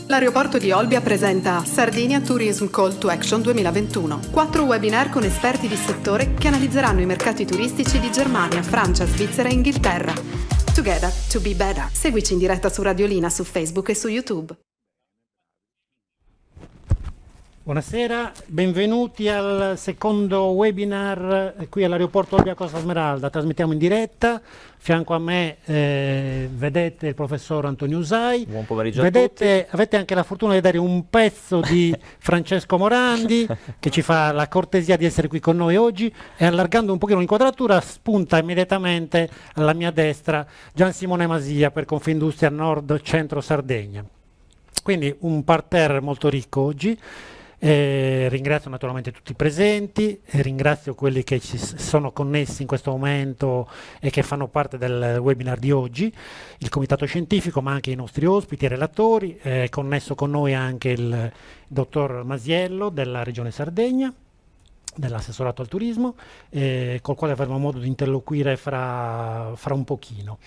L'aeroporto di Olbia presenta Sardinia Tourism Call to Action 2021. 4 webinar con esperti di settore che analizzeranno i mercati turistici di Germania, Francia, Svizzera e Inghilterra. Together to be better. Seguici in diretta su Radiolina, su Facebook e su YouTube. Buonasera, benvenuti al secondo webinar qui all'aeroporto Olbia Costa Smeralda. Trasmettiamo in diretta, a fianco a me vedete il professor Antonio Usai. Buon pomeriggio a tutti. Avete anche la fortuna di vedere un pezzo di Francesco Morandi che ci fa la cortesia di essere qui con noi oggi, e allargando un pochino l'inquadratura spunta immediatamente alla mia destra Gian Simone Masia per Confindustria Nord Centro Sardegna. Quindi un parterre molto ricco oggi. Ringrazio naturalmente tutti i presenti, ringrazio quelli che ci sono connessi in questo momento e che fanno parte del webinar di oggi, il comitato scientifico, ma anche i nostri ospiti e relatori. Connesso con noi anche il dottor Masiello della Regione Sardegna, dell'assessorato al turismo, col quale avremo modo di interloquire fra un pochino.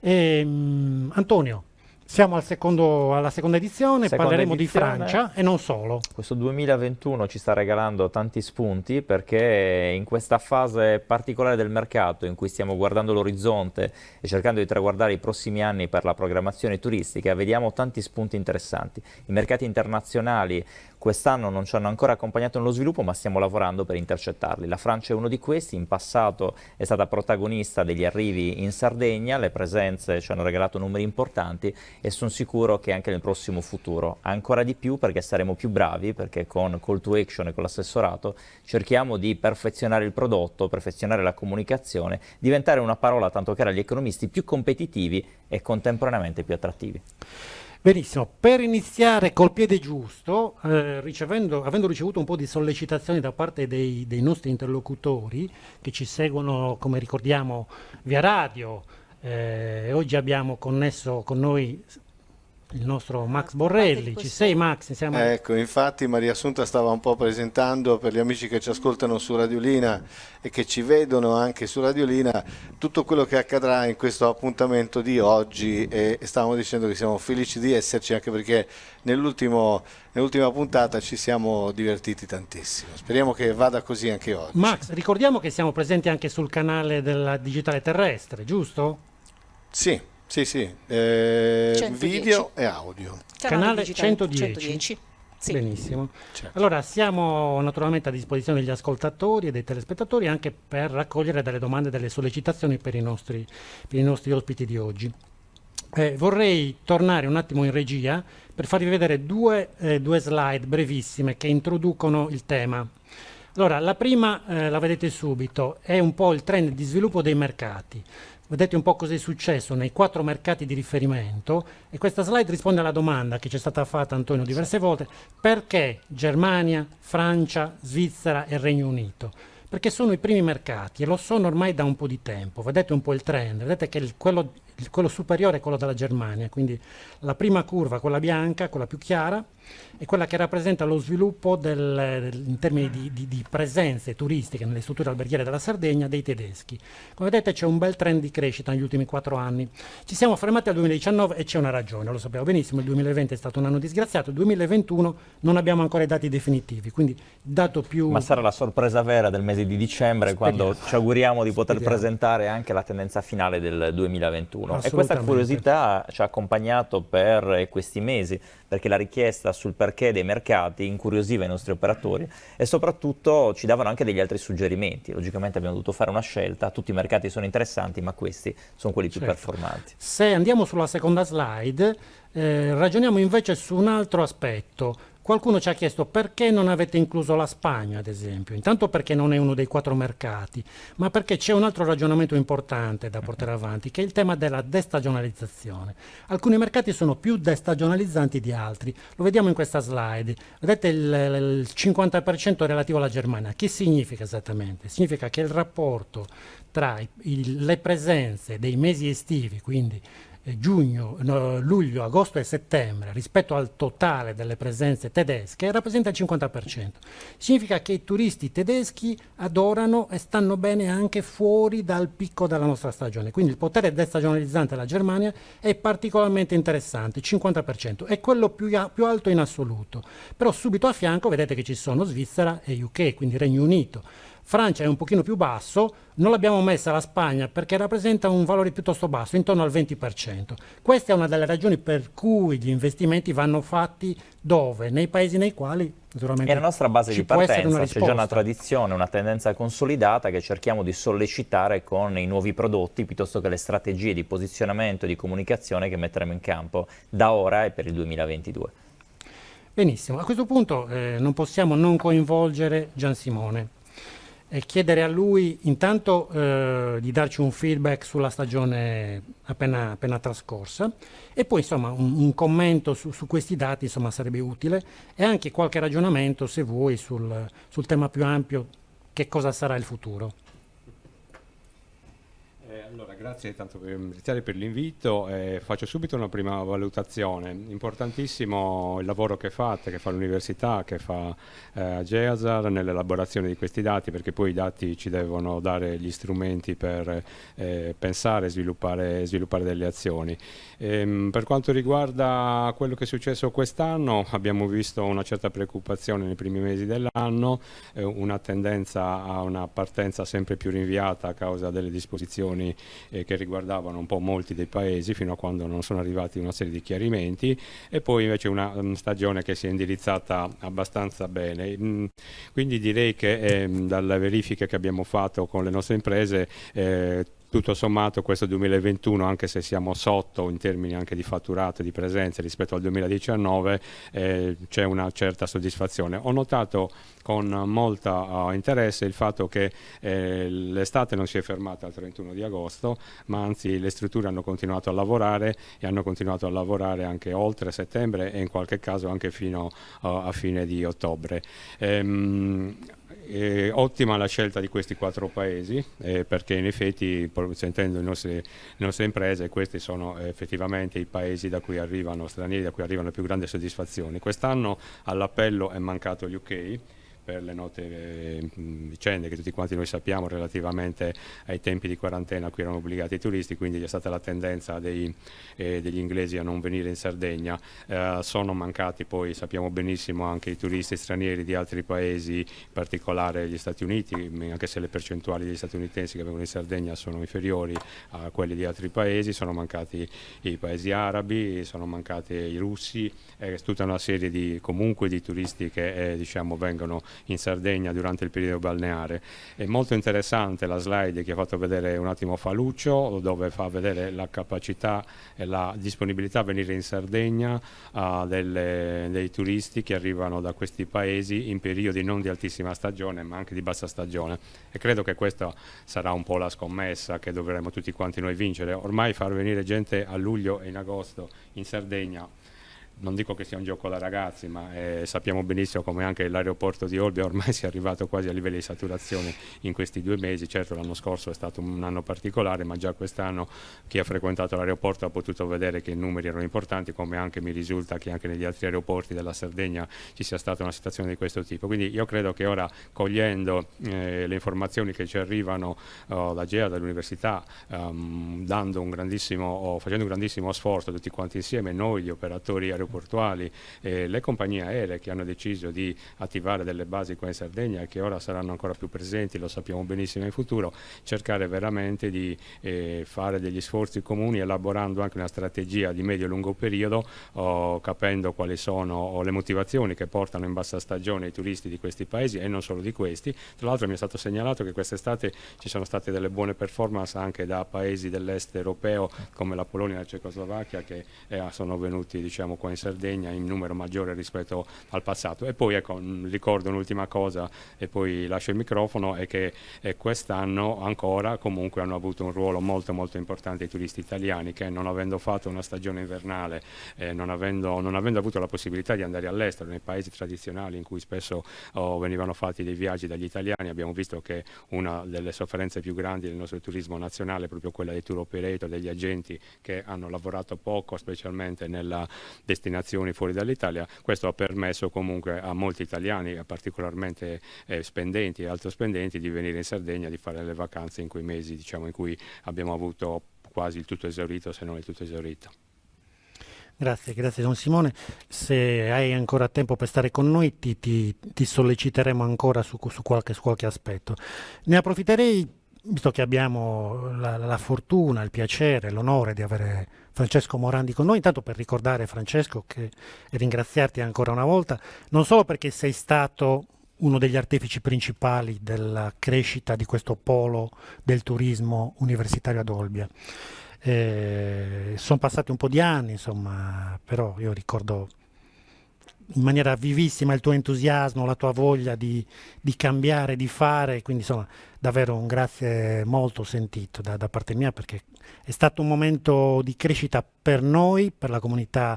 Antonio, siamo alla seconda edizione, parleremo di Francia e non solo. Questo 2021 ci sta regalando tanti spunti, perché in questa fase particolare del mercato in cui stiamo guardando l'orizzonte e cercando di traguardare i prossimi anni per la programmazione turistica, vediamo tanti spunti interessanti. I mercati internazionali quest'anno non ci hanno ancora accompagnato nello sviluppo, ma stiamo lavorando per intercettarli. La Francia è uno di questi, in passato è stata protagonista degli arrivi in Sardegna, le presenze ci hanno regalato numeri importanti e sono sicuro che anche nel prossimo futuro ancora di più, perché saremo più bravi, perché con Call to Action e con l'assessorato cerchiamo di perfezionare il prodotto, perfezionare la comunicazione, diventare una parola tanto cara agli economisti, più competitivi e contemporaneamente più attrattivi. Benissimo, per iniziare col piede giusto, avendo ricevuto un po' di sollecitazioni da parte dei nostri interlocutori che ci seguono, come ricordiamo, via radio, oggi abbiamo connesso con noi il nostro Max Borrelli. Ci sei, Max? Ecco, infatti Maria Assunta stava un po' presentando per gli amici che ci ascoltano su Radiolina e che ci vedono anche su Radiolina tutto quello che accadrà in questo appuntamento di oggi, e stavamo dicendo che siamo felici di esserci, anche perché nell'ultima puntata ci siamo divertiti tantissimo. Speriamo che vada così anche oggi. Max, ricordiamo che siamo presenti anche sul canale della Digitale Terrestre, giusto? Sì. Video e audio. Canale 110. Sì. Benissimo. Certo. Allora siamo naturalmente a disposizione degli ascoltatori e dei telespettatori anche per raccogliere delle domande e delle sollecitazioni per i nostri ospiti di oggi. Vorrei tornare un attimo in regia per farvi vedere due slide brevissime che introducono il tema. Allora, la prima la vedete subito, è un po' il trend di sviluppo dei mercati. Vedete un po' cosa è successo nei 4 mercati di riferimento, e questa slide risponde alla domanda che ci è stata fatta, Antonio, diverse volte: perché Germania, Francia, Svizzera e Regno Unito? Perché sono i primi mercati e lo sono ormai da un po' di tempo. Vedete un po' il trend, vedete che quello superiore è quello della Germania, quindi la prima curva, quella bianca, quella più chiara, è quella che rappresenta lo sviluppo in termini di presenze turistiche nelle strutture alberghiere della Sardegna dei tedeschi. Come vedete c'è un bel trend di crescita negli ultimi 4 anni. Ci siamo fermati al 2019 e c'è una ragione, lo sappiamo benissimo: il 2020 è stato un anno disgraziato, il 2021 non abbiamo ancora i dati definitivi, quindi dato più... Ma sarà la sorpresa vera del mese di dicembre, quando ci auguriamo di poter presentare anche la tendenza finale del 2021. E questa curiosità ci ha accompagnato per questi mesi, perché la richiesta sul perché dei mercati incuriosiva i nostri operatori e soprattutto ci davano anche degli altri suggerimenti. Logicamente abbiamo dovuto fare una scelta, tutti i mercati sono interessanti, ma questi sono quelli più performanti. Se andiamo sulla seconda slide, ragioniamo invece su un altro aspetto. Qualcuno ci ha chiesto perché non avete incluso la Spagna, ad esempio. Intanto perché non è uno dei 4 mercati, ma perché c'è un altro ragionamento importante da portare avanti, che è il tema della destagionalizzazione. Alcuni mercati sono più destagionalizzanti di altri, lo vediamo in questa slide. Vedete il 50% relativo alla Germania. Che significa esattamente? Significa che il rapporto tra le presenze dei mesi estivi, quindi luglio, agosto e settembre rispetto al totale delle presenze tedesche rappresenta il 50%. Significa che i turisti tedeschi adorano e stanno bene anche fuori dal picco della nostra stagione. Quindi il potere destagionalizzante della Germania è particolarmente interessante, il 50%, è quello più alto in assoluto. Però subito a fianco vedete che ci sono Svizzera e UK, quindi Regno Unito. Francia è un pochino più basso, non l'abbiamo messa la Spagna perché rappresenta un valore piuttosto basso, intorno al 20%. Questa è una delle ragioni per cui gli investimenti vanno fatti dove? Nei paesi nei quali naturalmente è la nostra base ci di può essere una partenza, c'è già una risposta. tradizione, una tendenza consolidata che cerchiamo di sollecitare con i nuovi prodotti piuttosto che le strategie di posizionamento e di comunicazione che metteremo in campo da ora e per il 2022. Benissimo, a questo punto non possiamo non coinvolgere Gian Simone e chiedere a lui intanto di darci un feedback sulla stagione appena trascorsa e poi insomma un commento su questi dati insomma sarebbe utile e anche qualche ragionamento se vuoi sul tema più ampio, che cosa sarà il futuro. Allora, grazie tanto per iniziare per l'invito. Faccio subito una prima valutazione. Importantissimo il lavoro che fate, che fa l'università, che fa GEASAR nell'elaborazione di questi dati, perché poi i dati ci devono dare gli strumenti per pensare e sviluppare delle azioni. Per quanto riguarda quello che è successo quest'anno, abbiamo visto una certa preoccupazione nei primi mesi dell'anno, una tendenza a una partenza sempre più rinviata a causa delle disposizioni che riguardavano un po' molti dei paesi fino a quando non sono arrivati una serie di chiarimenti, e poi invece una stagione che si è indirizzata abbastanza bene. Quindi direi che dalle verifiche che abbiamo fatto con le nostre imprese tutto sommato questo 2021, anche se siamo sotto in termini anche di fatturato e di presenze rispetto al 2019, c'è una certa soddisfazione. Ho notato con molto interesse il fatto che l'estate non si è fermata al 31 di agosto, ma anzi le strutture hanno continuato a lavorare e hanno continuato a lavorare anche oltre settembre e in qualche caso anche fino a fine di ottobre. Ottima la scelta di questi 4 paesi perché in effetti, sentendo le nostre imprese, questi sono effettivamente i paesi da cui arrivano stranieri, da cui arrivano le più grandi soddisfazioni. Quest'anno all'appello è mancato l'UK per le note vicende che tutti quanti noi sappiamo relativamente ai tempi di quarantena a cui erano obbligati i turisti, quindi c'è stata la tendenza degli inglesi a non venire in Sardegna. Sono mancati poi, sappiamo benissimo, anche i turisti stranieri di altri paesi, in particolare gli Stati Uniti, anche se le percentuali degli statunitensi che vengono in Sardegna sono inferiori a quelli di altri paesi. Sono mancati i paesi arabi, sono mancati i russi, tutta una serie di turisti che diciamo vengono in Sardegna durante il periodo balneare. È molto interessante la slide che ha fatto vedere un attimo Faluccio, dove fa vedere la capacità e la disponibilità a venire in Sardegna dei turisti che arrivano da questi paesi in periodi non di altissima stagione ma anche di bassa stagione, e credo che questa sarà un po' la scommessa che dovremo tutti quanti noi vincere. Ormai far venire gente a luglio e in agosto in Sardegna, non dico che sia un gioco da ragazzi, ma sappiamo benissimo come anche l'aeroporto di Olbia ormai sia arrivato quasi a livelli di saturazione in questi 2 mesi. Certo, l'anno scorso è stato un anno particolare, ma già quest'anno chi ha frequentato l'aeroporto ha potuto vedere che i numeri erano importanti, come anche mi risulta che anche negli altri aeroporti della Sardegna ci sia stata una situazione di questo tipo. Quindi io credo che ora, cogliendo le informazioni che ci arrivano da GEA, dall'università, facendo un grandissimo sforzo tutti quanti insieme, noi gli operatori aeroportuali, le compagnie aeree che hanno deciso di attivare delle basi qua in Sardegna e che ora saranno ancora più presenti, lo sappiamo benissimo in futuro, cercare veramente di fare degli sforzi comuni, elaborando anche una strategia di medio-lungo periodo, capendo quali sono le motivazioni che portano in bassa stagione i turisti di questi paesi e non solo di questi. Tra l'altro mi è stato segnalato che quest'estate ci sono state delle buone performance anche da paesi dell'est europeo come la Polonia e la Cecoslovacchia, che sono venuti, diciamo, qua in Sardegna in numero maggiore rispetto al passato. E poi ecco, ricordo un'ultima cosa e poi lascio il microfono, è che quest'anno ancora comunque hanno avuto un ruolo molto molto importante i turisti italiani, che non avendo fatto una stagione invernale, non avendo avuto la possibilità di andare all'estero nei paesi tradizionali in cui spesso venivano fatti dei viaggi dagli italiani, abbiamo visto che una delle sofferenze più grandi del nostro turismo nazionale è proprio quella dei tour operator, degli agenti che hanno lavorato poco, specialmente nelle destinazioni fuori dall'Italia. Questo ha permesso comunque a molti italiani, particolarmente spendenti e alto spendenti, di venire in Sardegna, di fare le vacanze in quei mesi, diciamo, in cui abbiamo avuto quasi il tutto esaurito, se non il tutto esaurito. Grazie Don Simone. Se hai ancora tempo per stare con noi ti solleciteremo ancora su qualche aspetto. Ne approfitterei, visto che abbiamo la fortuna, il piacere, l'onore di avere Francesco Morandi con noi, intanto per ricordare Francesco e ringraziarti ancora una volta, non solo perché sei stato uno degli artefici principali della crescita di questo polo del turismo universitario ad Olbia. Sono passati un po' di anni, insomma, però io ricordo in maniera vivissima il tuo entusiasmo, la tua voglia di cambiare, di fare, quindi insomma davvero un grazie molto sentito da parte mia, perché è stato un momento di crescita per noi, per la comunità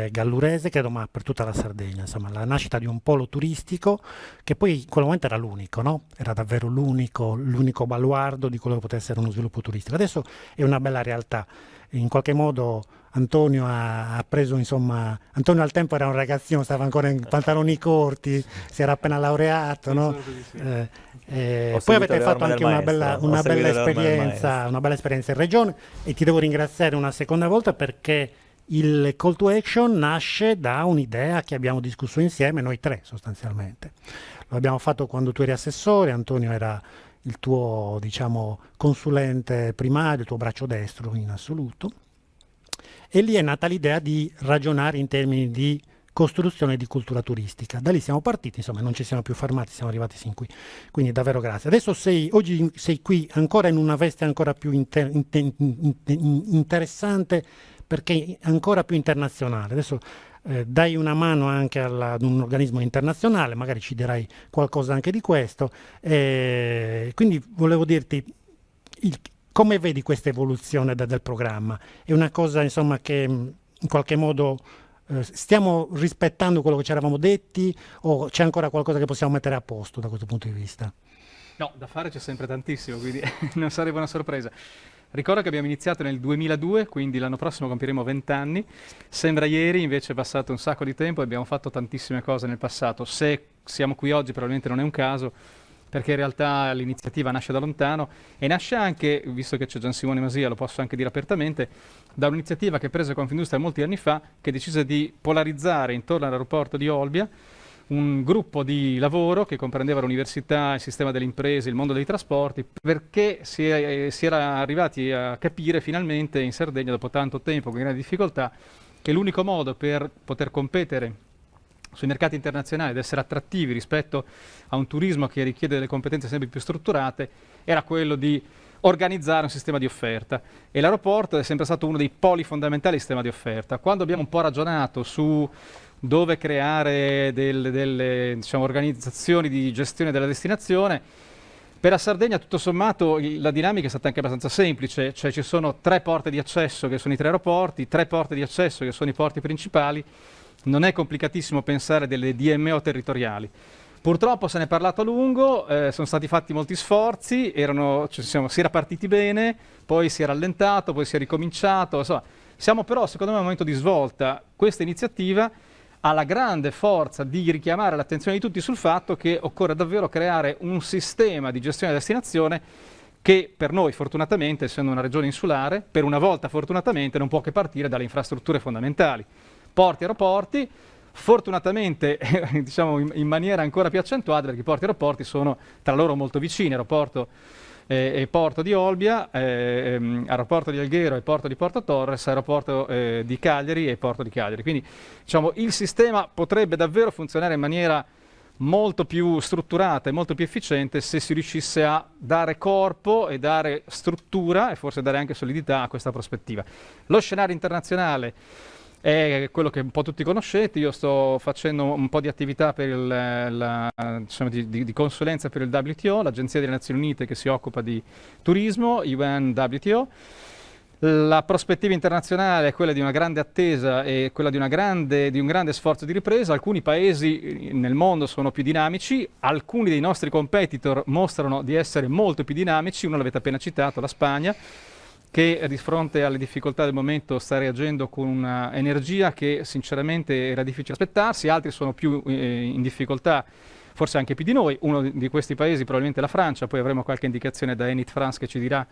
gallurese, credo, ma per tutta la Sardegna, insomma, la nascita di un polo turistico che poi in quel momento era l'unico, no? Era davvero l'unico baluardo di quello che potesse essere uno sviluppo turistico. Adesso è una bella realtà. In qualche modo Antonio ha preso, insomma, Antonio al tempo era un ragazzino, stava ancora in pantaloni corti, si era appena laureato, no? Poi avete fatto anche una bella esperienza in regione, e ti devo ringraziare una seconda volta perché il call to action nasce da un'idea che abbiamo discusso insieme, noi tre sostanzialmente. Lo abbiamo fatto quando tu eri assessore, Antonio era il tuo, diciamo, consulente primario, il tuo braccio destro in assoluto, e lì è nata l'idea di ragionare in termini di costruzione di cultura turistica. Da lì siamo partiti, insomma, non ci siamo più fermati, siamo arrivati sin qui. Quindi davvero grazie. Adesso oggi sei qui ancora in una veste ancora più interessante, perché è ancora più internazionale. Adesso dai una mano anche ad un organismo internazionale, magari ci dirai qualcosa anche di questo. Quindi volevo dirti, come vedi questa evoluzione del programma? È una cosa, insomma, che in qualche modo stiamo rispettando quello che ci eravamo detti, o c'è ancora qualcosa che possiamo mettere a posto da questo punto di vista? No, da fare c'è sempre tantissimo, quindi non sarebbe una sorpresa. Ricordo che abbiamo iniziato nel 2002, quindi l'anno prossimo compiremo 20 anni. Sembra ieri, invece è passato un sacco di tempo e abbiamo fatto tantissime cose nel passato. Se siamo qui oggi probabilmente non è un caso, perché in realtà l'iniziativa nasce da lontano e nasce anche, visto che c'è Gian Simone Masia, lo posso anche dire apertamente, da un'iniziativa che prese Confindustria molti anni fa, che decise di polarizzare intorno all'aeroporto di Olbia un gruppo di lavoro che comprendeva l'università, il sistema delle imprese, il mondo dei trasporti, perché si era arrivati a capire finalmente in Sardegna, dopo tanto tempo, con grandi difficoltà, che l'unico modo per poter competere sui mercati internazionali ed essere attrattivi rispetto a un turismo che richiede delle competenze sempre più strutturate era quello di organizzare un sistema di offerta, e l'aeroporto è sempre stato uno dei poli fondamentali del sistema di offerta. Quando abbiamo un po' ragionato su dove creare delle diciamo, organizzazioni di gestione della destinazione, per la Sardegna tutto sommato la dinamica è stata anche abbastanza semplice, cioè ci sono 3 porte di accesso che sono i 3 aeroporti, 3 porte di accesso che sono i porti principali. Non è complicatissimo pensare delle DMO territoriali. Purtroppo se ne è parlato a lungo, sono stati fatti molti sforzi, si era partiti bene, poi si è rallentato, poi si è ricominciato. Insomma, siamo però secondo me a un momento di svolta. Questa iniziativa ha la grande forza di richiamare l'attenzione di tutti sul fatto che occorre davvero creare un sistema di gestione della destinazione che per noi fortunatamente, essendo una regione insulare, per una volta fortunatamente non può che partire dalle infrastrutture fondamentali. Porti e aeroporti, fortunatamente diciamo in maniera ancora più accentuata, perché i porti e aeroporti sono tra loro molto vicini, aeroporto e porto di Olbia, aeroporto di Alghero e porto di Porto Torres, aeroporto di Cagliari e porto di Cagliari. Quindi diciamo, il sistema potrebbe davvero funzionare in maniera molto più strutturata e molto più efficiente se si riuscisse a dare corpo e dare struttura e forse dare anche solidità a questa prospettiva. Lo scenario internazionale è quello che un po' tutti conoscete. Io sto facendo un po' di attività per diciamo, di consulenza per il WTO, l'Agenzia delle Nazioni Unite che si occupa di turismo, UNWTO. La prospettiva internazionale è quella di una grande attesa e quella di un grande sforzo di ripresa. Alcuni paesi nel mondo sono più dinamici, alcuni dei nostri competitor mostrano di essere molto più dinamici. Uno l'avete appena citato, la Spagna, che di fronte alle difficoltà del momento sta reagendo con un'energia che sinceramente era difficile aspettarsi. Altri sono più in difficoltà, forse anche più di noi. Uno di questi paesi probabilmente la Francia, poi avremo qualche indicazione da Enit France che ci dirà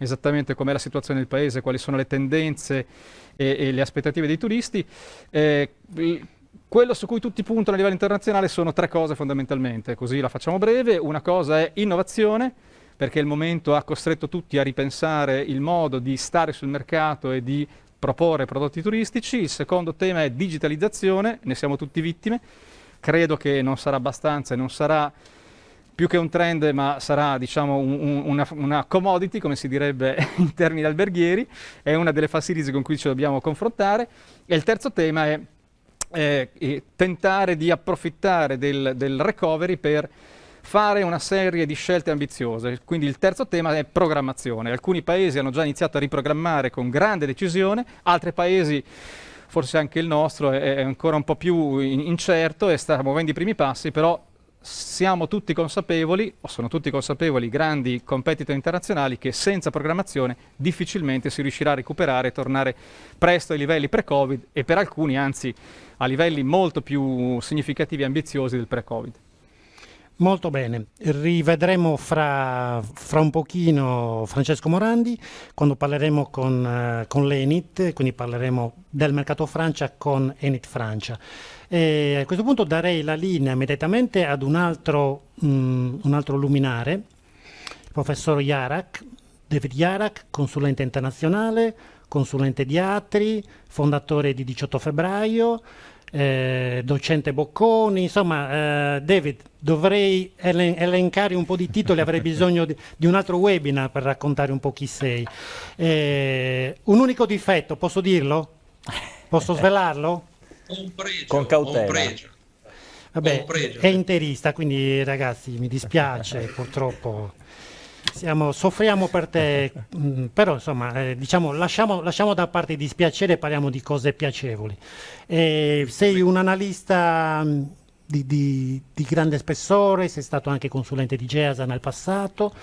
esattamente com'è la situazione del paese, quali sono le tendenze e le aspettative dei turisti. Quello su cui tutti puntano a livello internazionale sono 3 cose fondamentalmente, così la facciamo breve. Una cosa è innovazione, perché il momento ha costretto tutti a ripensare il modo di stare sul mercato e di proporre prodotti turistici. Il secondo tema è digitalizzazione, ne siamo tutti vittime. Credo che non sarà abbastanza e non sarà più che un trend, ma sarà, diciamo, una commodity, come si direbbe in termini alberghieri. È una delle facility con cui ci dobbiamo confrontare. E il terzo tema è tentare di approfittare del recovery per fare una serie di scelte ambiziose. Quindi il terzo tema è programmazione. Alcuni paesi hanno già iniziato a riprogrammare con grande decisione, altri paesi, forse anche il nostro, è ancora un po' più incerto e sta muovendo i primi passi, però siamo tutti consapevoli, o sono tutti consapevoli, i grandi competitor internazionali, che senza programmazione difficilmente si riuscirà a recuperare e tornare presto ai livelli pre-Covid e per alcuni anzi a livelli molto più significativi e ambiziosi del pre-Covid. Molto bene, rivedremo fra un pochino Francesco Morandi quando parleremo con l'Enit, quindi parleremo del mercato Francia con Enit Francia. E a questo punto darei la linea immediatamente ad un altro luminare, il professor Jarak, David Jarak, consulente internazionale, consulente di Atri, fondatore di 18 febbraio, docente Bocconi. Insomma, David, dovrei elencare un po' di titoli, avrei bisogno di un altro webinar per raccontare un po' chi sei. Un unico difetto, posso dirlo? Posso svelarlo? Un pregio, Con cautela. un pregio. Vabbè, Un pregio. è interista, quindi ragazzi mi dispiace, purtroppo soffriamo per te, però insomma diciamo lasciamo da parte i dispiaceri e parliamo di cose piacevoli. Sei un analista di grande spessore, sei stato anche consulente di GEASA nel passato,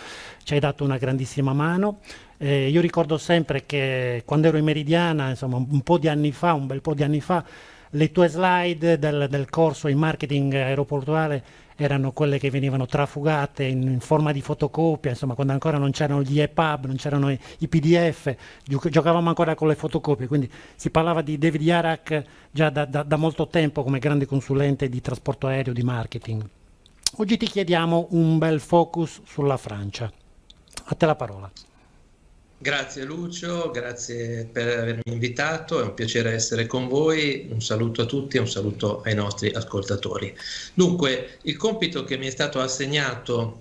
ci hai dato una grandissima mano. Io ricordo sempre che quando ero in Meridiana, insomma un bel po' di anni fa, le tue slide del corso in marketing aeroportuale erano quelle che venivano trafugate in forma di fotocopia, insomma quando ancora non c'erano gli EPUB, non c'erano i PDF, giocavamo ancora con le fotocopie, quindi si parlava di David Jarak già da molto tempo come grande consulente di trasporto aereo, di marketing. Oggi ti chiediamo un bel focus sulla Francia. A te la parola. Grazie Lucio, grazie per avermi invitato, è un piacere essere con voi, un saluto a tutti e un saluto ai nostri ascoltatori. Dunque, il compito che mi è stato assegnato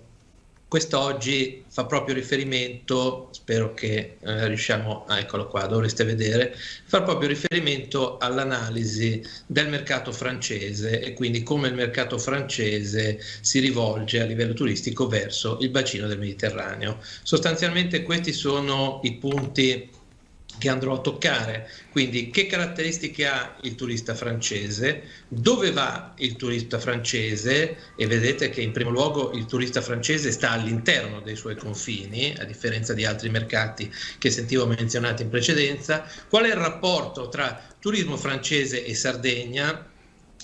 quest'oggi fa proprio riferimento, spero che riusciamo, eccolo qua, dovreste vedere, fa proprio riferimento all'analisi del mercato francese e quindi come il mercato francese si rivolge a livello turistico verso il bacino del Mediterraneo. Sostanzialmente questi sono i punti che andrò a toccare, quindi che caratteristiche ha il turista francese, dove va il turista francese, e vedete che in primo luogo il turista francese sta all'interno dei suoi confini, a differenza di altri mercati che sentivo menzionati in precedenza, qual è il rapporto tra turismo francese e Sardegna.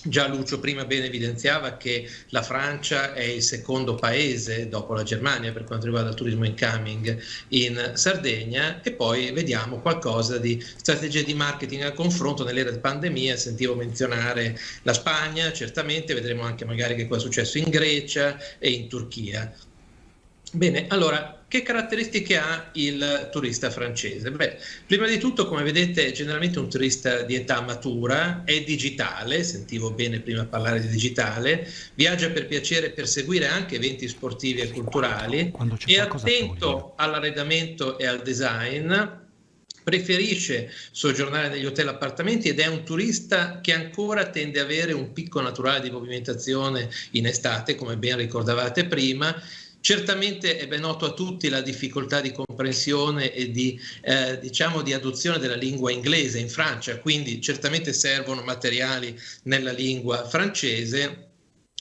Già Lucio prima bene evidenziava che la Francia è il secondo paese dopo la Germania per quanto riguarda il turismo incoming in Sardegna, e poi vediamo qualcosa di strategie di marketing a confronto. Nell'era di pandemia sentivo menzionare la Spagna, certamente vedremo anche magari che cosa è successo in Grecia e in Turchia. Bene, allora, che caratteristiche ha il turista francese? Beh, prima di tutto, come vedete, è generalmente un turista di età matura, è digitale, sentivo bene prima parlare di digitale, viaggia per piacere e per seguire anche eventi sportivi e culturali, è attento all'arredamento e al design, preferisce soggiornare negli hotel appartamenti ed è un turista che ancora tende ad avere un picco naturale di movimentazione in estate, come ben ricordavate prima. Certamente è ben noto a tutti la difficoltà di comprensione e di adozione della lingua inglese in Francia, quindi certamente servono materiali nella lingua francese.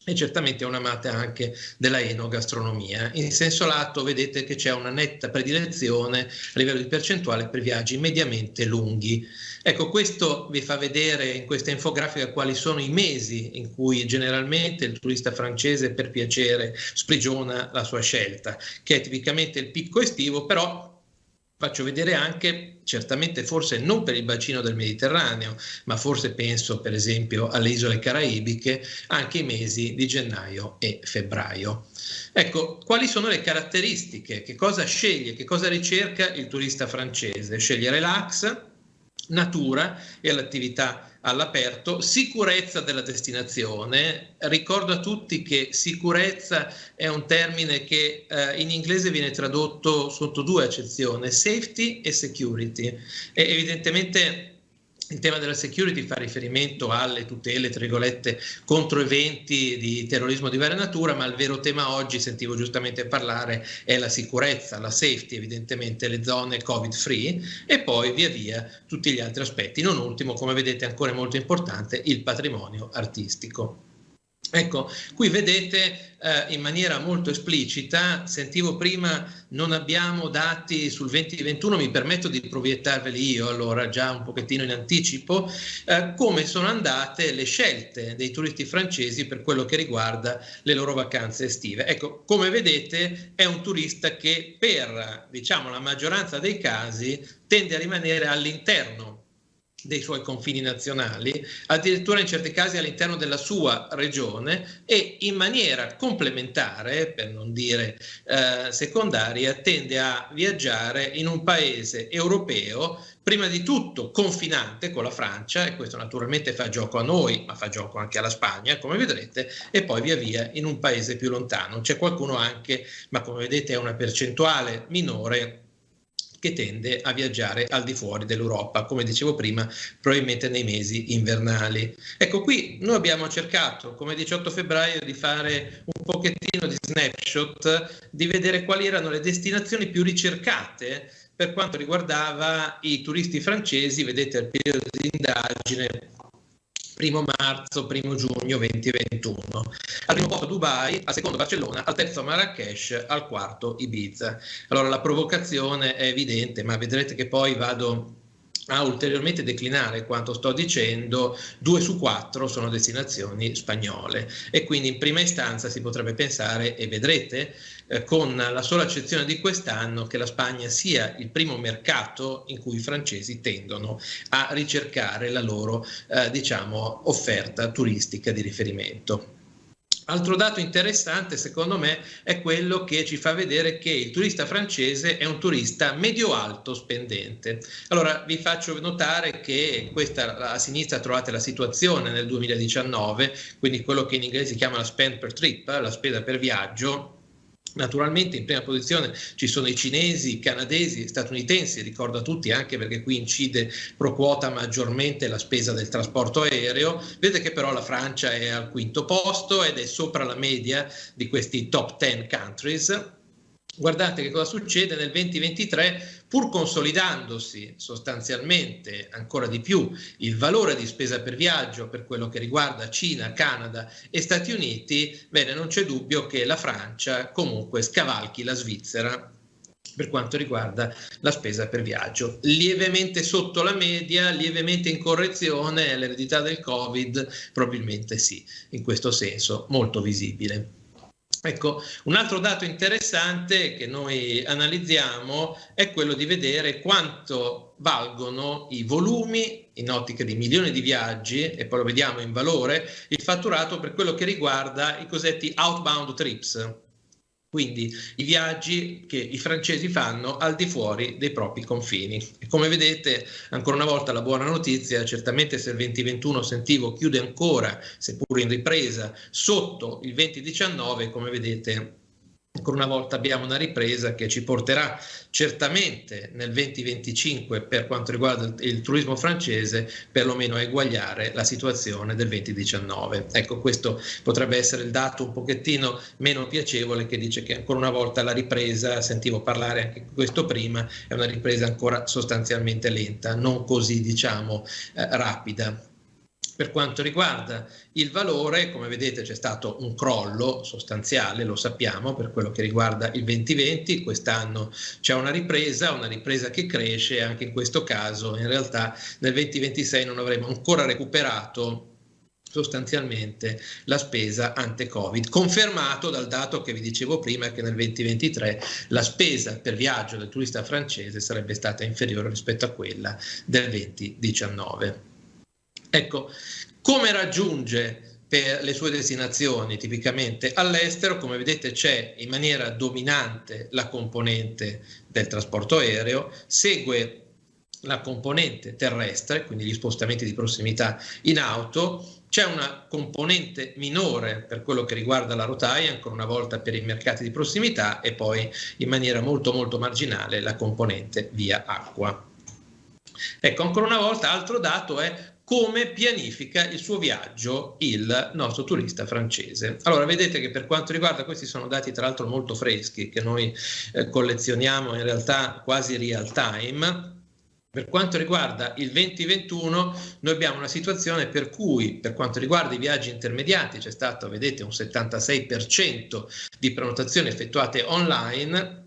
E certamente è un'amata anche della enogastronomia. In senso lato vedete che c'è una netta predilezione a livello di percentuale per viaggi mediamente lunghi. Ecco, questo vi fa vedere in questa infografica quali sono i mesi in cui generalmente il turista francese per piacere sprigiona la sua scelta, che è tipicamente il picco estivo, però faccio vedere anche, certamente forse non per il bacino del Mediterraneo, ma forse penso per esempio alle isole caraibiche, anche i mesi di gennaio e febbraio. Ecco, quali sono le caratteristiche? Che cosa sceglie, che cosa ricerca il turista francese? Sceglie relax, natura e l'attività all'aperto, sicurezza della destinazione. Ricordo a tutti che sicurezza è un termine che in inglese viene tradotto sotto due accezioni, safety e security. E evidentemente il tema della security fa riferimento alle tutele, tra virgolette, contro eventi di terrorismo di varia natura, ma il vero tema oggi, sentivo giustamente parlare, è la sicurezza, la safety, evidentemente le zone covid free e poi via via tutti gli altri aspetti. Non ultimo, come vedete ancora molto importante, il patrimonio artistico. Ecco, qui vedete in maniera molto esplicita, sentivo prima non abbiamo dati sul 2021, mi permetto di proiettarveli io allora già un pochettino in anticipo, come sono andate le scelte dei turisti francesi per quello che riguarda le loro vacanze estive. Ecco, come vedete è un turista che per, diciamo, la maggioranza dei casi tende a rimanere all'interno dei suoi confini nazionali, addirittura in certi casi all'interno della sua regione e in maniera complementare, per non dire secondaria, tende a viaggiare in un paese europeo, prima di tutto confinante con la Francia, e questo naturalmente fa gioco a noi, ma fa gioco anche alla Spagna, come vedrete, e poi via via in un paese più lontano. C'è qualcuno anche, ma come vedete è una percentuale minore, che tende a viaggiare al di fuori dell'Europa, come dicevo prima, probabilmente nei mesi invernali. Ecco, qui noi abbiamo cercato, come 18 febbraio, di fare un pochettino di snapshot, di vedere quali erano le destinazioni più ricercate per quanto riguardava i turisti francesi. Vedete il periodo di indagine, 1 marzo, 1 giugno 2021. Al primo posto Dubai, al secondo Barcellona, al terzo Marrakech, al quarto Ibiza. Allora la provocazione è evidente, ma vedrete che poi vado a ulteriormente declinare quanto sto dicendo. 2 su 4 sono destinazioni spagnole e quindi in prima istanza si potrebbe pensare, e vedrete con la sola eccezione di quest'anno, che la Spagna sia il primo mercato in cui i francesi tendono a ricercare la loro offerta turistica di riferimento. Altro dato interessante secondo me è quello che ci fa vedere che il turista francese è un turista medio-alto spendente. Allora vi faccio notare che questa a sinistra trovate la situazione nel 2019, quindi quello che in inglese si chiama la spend per trip, la spesa per viaggio. Naturalmente in prima posizione ci sono i cinesi, i canadesi, statunitensi, ricordo a tutti anche perché qui incide pro quota maggiormente la spesa del trasporto aereo. Vedete che però la Francia è al quinto posto ed è sopra la media di questi top 10 countries. Guardate che cosa succede nel 2023, pur consolidandosi sostanzialmente ancora di più il valore di spesa per viaggio per quello che riguarda Cina, Canada e Stati Uniti. Bene, non c'è dubbio che la Francia comunque scavalchi la Svizzera per quanto riguarda la spesa per viaggio. Lievemente sotto la media, lievemente in correzione, l'eredità del Covid probabilmente sì, in questo senso molto visibile. Ecco, un altro dato interessante che noi analizziamo è quello di vedere quanto valgono i volumi in ottica di milioni di viaggi, e poi lo vediamo in valore, il fatturato per quello che riguarda i cosiddetti outbound trips, quindi i viaggi che i francesi fanno al di fuori dei propri confini. E come vedete, ancora una volta la buona notizia, certamente se il 2021 sentivo chiude ancora, seppur in ripresa, sotto il 2019, come vedete ancora una volta abbiamo una ripresa che ci porterà certamente nel 2025 per quanto riguarda il turismo francese perlomeno a eguagliare la situazione del 2019. Ecco, questo potrebbe essere il dato un pochettino meno piacevole, che dice che ancora una volta la ripresa, sentivo parlare anche di questo prima, è una ripresa ancora sostanzialmente lenta, non così rapida. Per quanto riguarda il valore, come vedete c'è stato un crollo sostanziale, lo sappiamo, per quello che riguarda il 2020, quest'anno c'è una ripresa che cresce, e anche in questo caso in realtà nel 2026 non avremo ancora recuperato sostanzialmente la spesa ante-Covid, confermato dal dato che vi dicevo prima, che nel 2023 la spesa per viaggio del turista francese sarebbe stata inferiore rispetto a quella del 2019. Ecco, come raggiunge per le sue destinazioni tipicamente all'estero? Come vedete c'è in maniera dominante la componente del trasporto aereo, segue la componente terrestre, quindi gli spostamenti di prossimità in auto, c'è una componente minore per quello che riguarda la rotaia, ancora una volta per i mercati di prossimità, e poi in maniera molto molto marginale la componente via acqua. Ecco, ancora una volta altro dato è come pianifica il suo viaggio il nostro turista francese. Allora, vedete che per quanto riguarda, questi sono dati tra l'altro molto freschi, che noi collezioniamo in realtà quasi real time. Per quanto riguarda il 2021 noi abbiamo una situazione per cui, per quanto riguarda i viaggi intermediati, c'è stato, vedete, un 76% di prenotazioni effettuate online.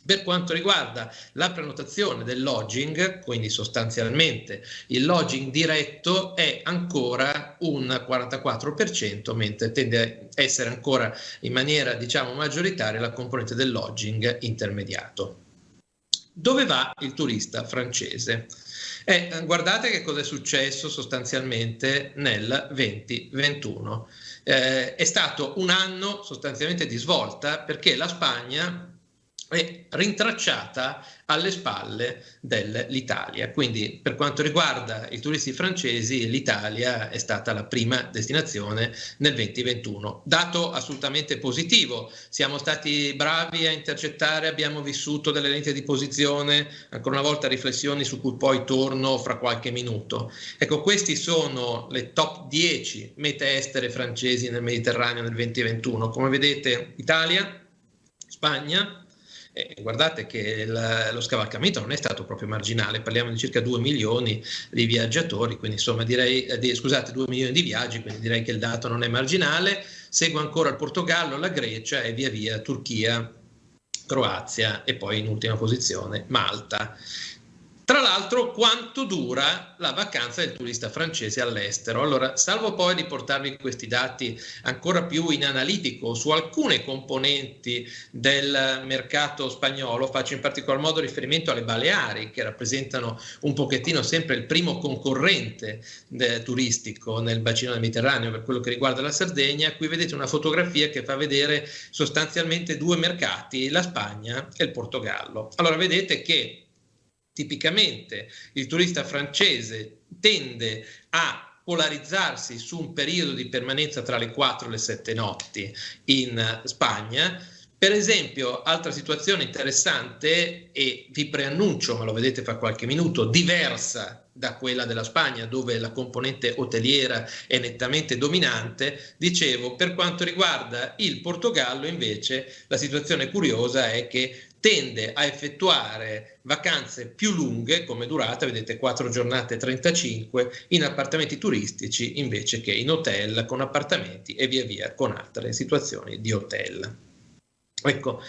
Per quanto riguarda la prenotazione del lodging, quindi sostanzialmente il lodging diretto, è ancora un 44%, mentre tende a essere ancora in maniera, diciamo, maggioritaria la componente del lodging intermediato. Dove va il turista francese? Guardate che cosa è successo sostanzialmente nel 2021. È stato un anno sostanzialmente di svolta, perché la Spagna è rintracciata alle spalle dell'Italia. Quindi per quanto riguarda i turisti francesi, l'Italia è stata la prima destinazione nel 2021. Dato assolutamente positivo, siamo stati bravi a intercettare, abbiamo vissuto delle lenti di posizione, ancora una volta riflessioni su cui poi torno fra qualche minuto. Ecco, questi sono le top 10 mete estere francesi nel Mediterraneo nel 2021. Come vedete, Italia, Spagna. Guardate che lo scavalcamento non è stato proprio marginale, parliamo di circa 2 milioni di viaggiatori, quindi insomma direi, 2 milioni di viaggi, quindi direi che il dato non è marginale. Segue ancora il Portogallo, la Grecia e via via Turchia, Croazia e poi in ultima posizione Malta. Tra l'altro, quanto dura la vacanza del turista francese all'estero? Allora, salvo poi di portarvi questi dati ancora più in analitico su alcune componenti del mercato spagnolo, faccio in particolar modo riferimento alle Baleari, che rappresentano un pochettino sempre il primo concorrente turistico nel bacino del Mediterraneo per quello che riguarda la Sardegna. Qui vedete una fotografia che fa vedere sostanzialmente due mercati, la Spagna e il Portogallo. Allora, vedete che tipicamente il turista francese tende a polarizzarsi su un periodo di permanenza tra le 4 e le 7 notti in Spagna. Per esempio, altra situazione interessante, e vi preannuncio, ma lo vedete fra qualche minuto, diversa da quella della Spagna, dove la componente hoteliera è nettamente dominante. Dicevo, per quanto riguarda il Portogallo invece la situazione curiosa è che tende a effettuare vacanze più lunghe come durata, vedete 4 giornate 35, in appartamenti turistici invece che in hotel con appartamenti e via via con altre situazioni di hotel. Ecco,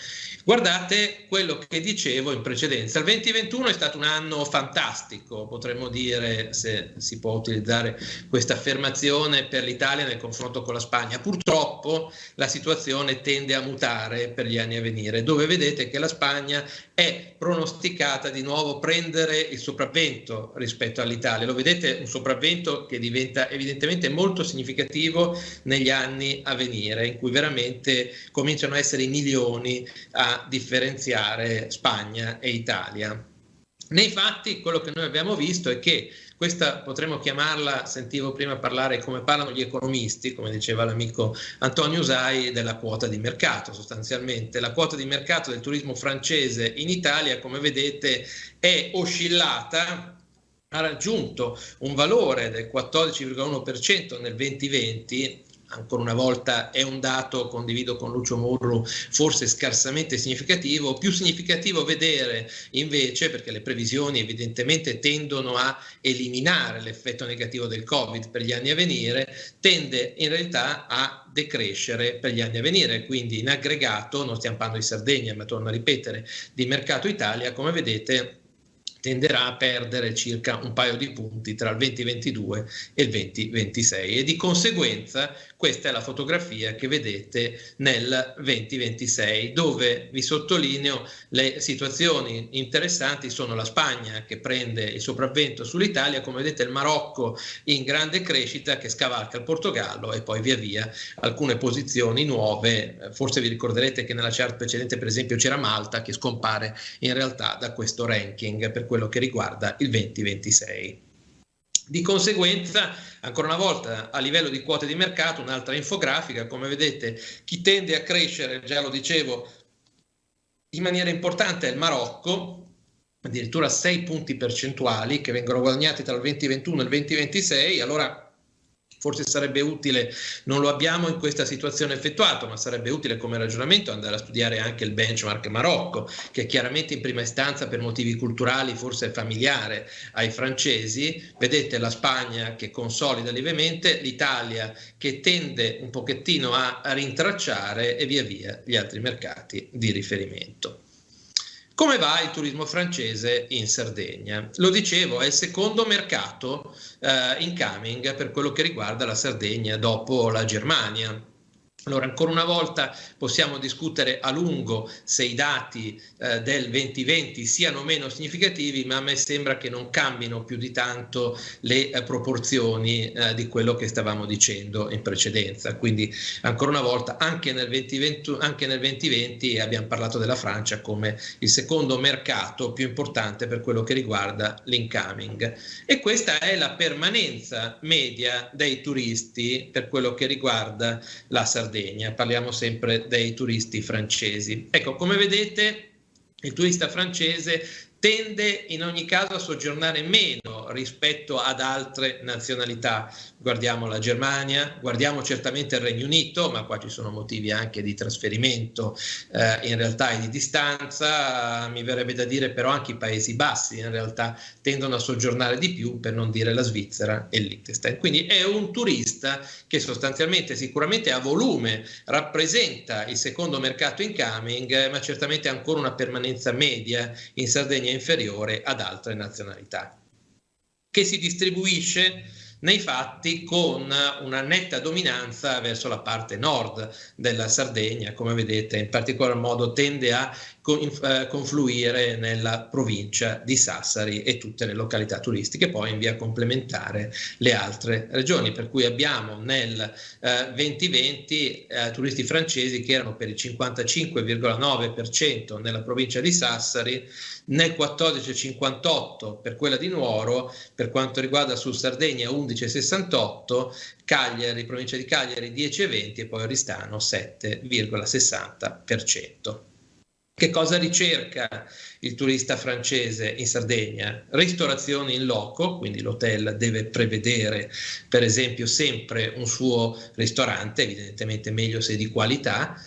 guardate quello che dicevo in precedenza. Il 2021 è stato un anno fantastico, potremmo dire, se si può utilizzare questa affermazione, per l'Italia nel confronto con la Spagna. Purtroppo la situazione tende a mutare per gli anni a venire, dove vedete che la Spagna è pronosticata di nuovo prendere il sopravvento rispetto all'Italia. Lo vedete, un sopravvento che diventa evidentemente molto significativo negli anni a venire, in cui veramente cominciano a essere i milioni a differenziare Spagna e Italia. Nei fatti quello che noi abbiamo visto è che Questa potremmo chiamarla, sentivo prima parlare come parlano gli economisti, come diceva l'amico Antonio Usai, della quota di mercato. Sostanzialmente la quota di mercato del turismo francese in Italia, come vedete, è oscillata, ha raggiunto un valore del 14,1% nel 2020. Ancora una volta è un dato, condivido con Lucio Murru, forse scarsamente significativo. Più significativo vedere invece, perché le previsioni evidentemente tendono a eliminare l'effetto negativo del Covid per gli anni a venire, tende in realtà a decrescere per gli anni a venire, quindi in aggregato, non stiamo parlando di Sardegna, ma torno a ripetere, di mercato Italia, come vedete tenderà a perdere circa un paio di punti tra il 2022 e il 2026 e di conseguenza questa è la fotografia che vedete nel 2026, dove vi sottolineo le situazioni interessanti. Sono la Spagna che prende il sopravvento sull'Italia, come vedete il Marocco in grande crescita che scavalca il Portogallo e poi via via alcune posizioni nuove. Forse vi ricorderete che nella chart precedente per esempio c'era Malta che scompare in realtà da questo ranking per quello che riguarda il 2026. Di conseguenza, ancora una volta, a livello di quote di mercato, un'altra infografica, come vedete, chi tende a crescere, già lo dicevo, in maniera importante è il Marocco, addirittura 6 punti percentuali che vengono guadagnati tra il 2021 e il 2026, allora forse sarebbe utile, non lo abbiamo in questa situazione effettuato, ma sarebbe utile come ragionamento andare a studiare anche il benchmark Marocco, che chiaramente in prima istanza per motivi culturali forse è familiare ai francesi. Vedete la Spagna che consolida lievemente, l'Italia che tende un pochettino a rintracciare e via via gli altri mercati di riferimento. Come va il turismo francese in Sardegna? Lo dicevo, è il secondo mercato incoming per quello che riguarda la Sardegna dopo la Germania. Allora, ancora una volta possiamo discutere a lungo se i dati del 2020 siano meno significativi, ma a me sembra che non cambino più di tanto le proporzioni di quello che stavamo dicendo in precedenza. Quindi, ancora una volta, anche nel 2020 abbiamo parlato della Francia come il secondo mercato più importante per quello che riguarda l'incoming. E questa è la permanenza media dei turisti per quello che riguarda la Sardegna. Parliamo sempre dei turisti francesi. Ecco, come vedete, il turista francese tende in ogni caso a soggiornare meno rispetto ad altre nazionalità. Guardiamo la Germania, guardiamo certamente il Regno Unito, ma qua ci sono motivi anche di trasferimento in realtà e di distanza. Mi verrebbe da dire però anche i Paesi Bassi in realtà tendono a soggiornare di più, per non dire la Svizzera e il Liechtenstein. Quindi è un turista che sostanzialmente sicuramente a volume rappresenta il secondo mercato incoming, ma certamente ancora una permanenza media in Sardegna inferiore ad altre nazionalità, che si distribuisce nei fatti con una netta dominanza verso la parte nord della Sardegna, come vedete in particolar modo tende a confluire nella provincia di Sassari e tutte le località turistiche, poi in via complementare le altre regioni, per cui abbiamo nel 2020 turisti francesi che erano per il 55,9% nella provincia di Sassari, nel 14,58 per quella di Nuoro, per quanto riguarda sul Sardegna 11,68, Cagliari, provincia di Cagliari 10,20 e poi Oristano 7,60%. Che cosa ricerca il turista francese in Sardegna? Ristorazioni in loco, quindi l'hotel deve prevedere per esempio sempre un suo ristorante, evidentemente meglio se di qualità,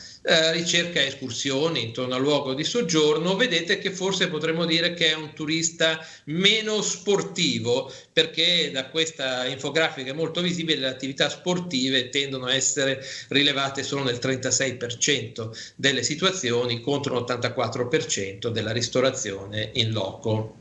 ricerca escursioni intorno al luogo di soggiorno. Vedete che forse potremmo dire che è un turista meno sportivo, perché da questa infografica è molto visibile le attività sportive tendono a essere rilevate solo nel 36% delle situazioni contro l'84% della ristorazione in loco.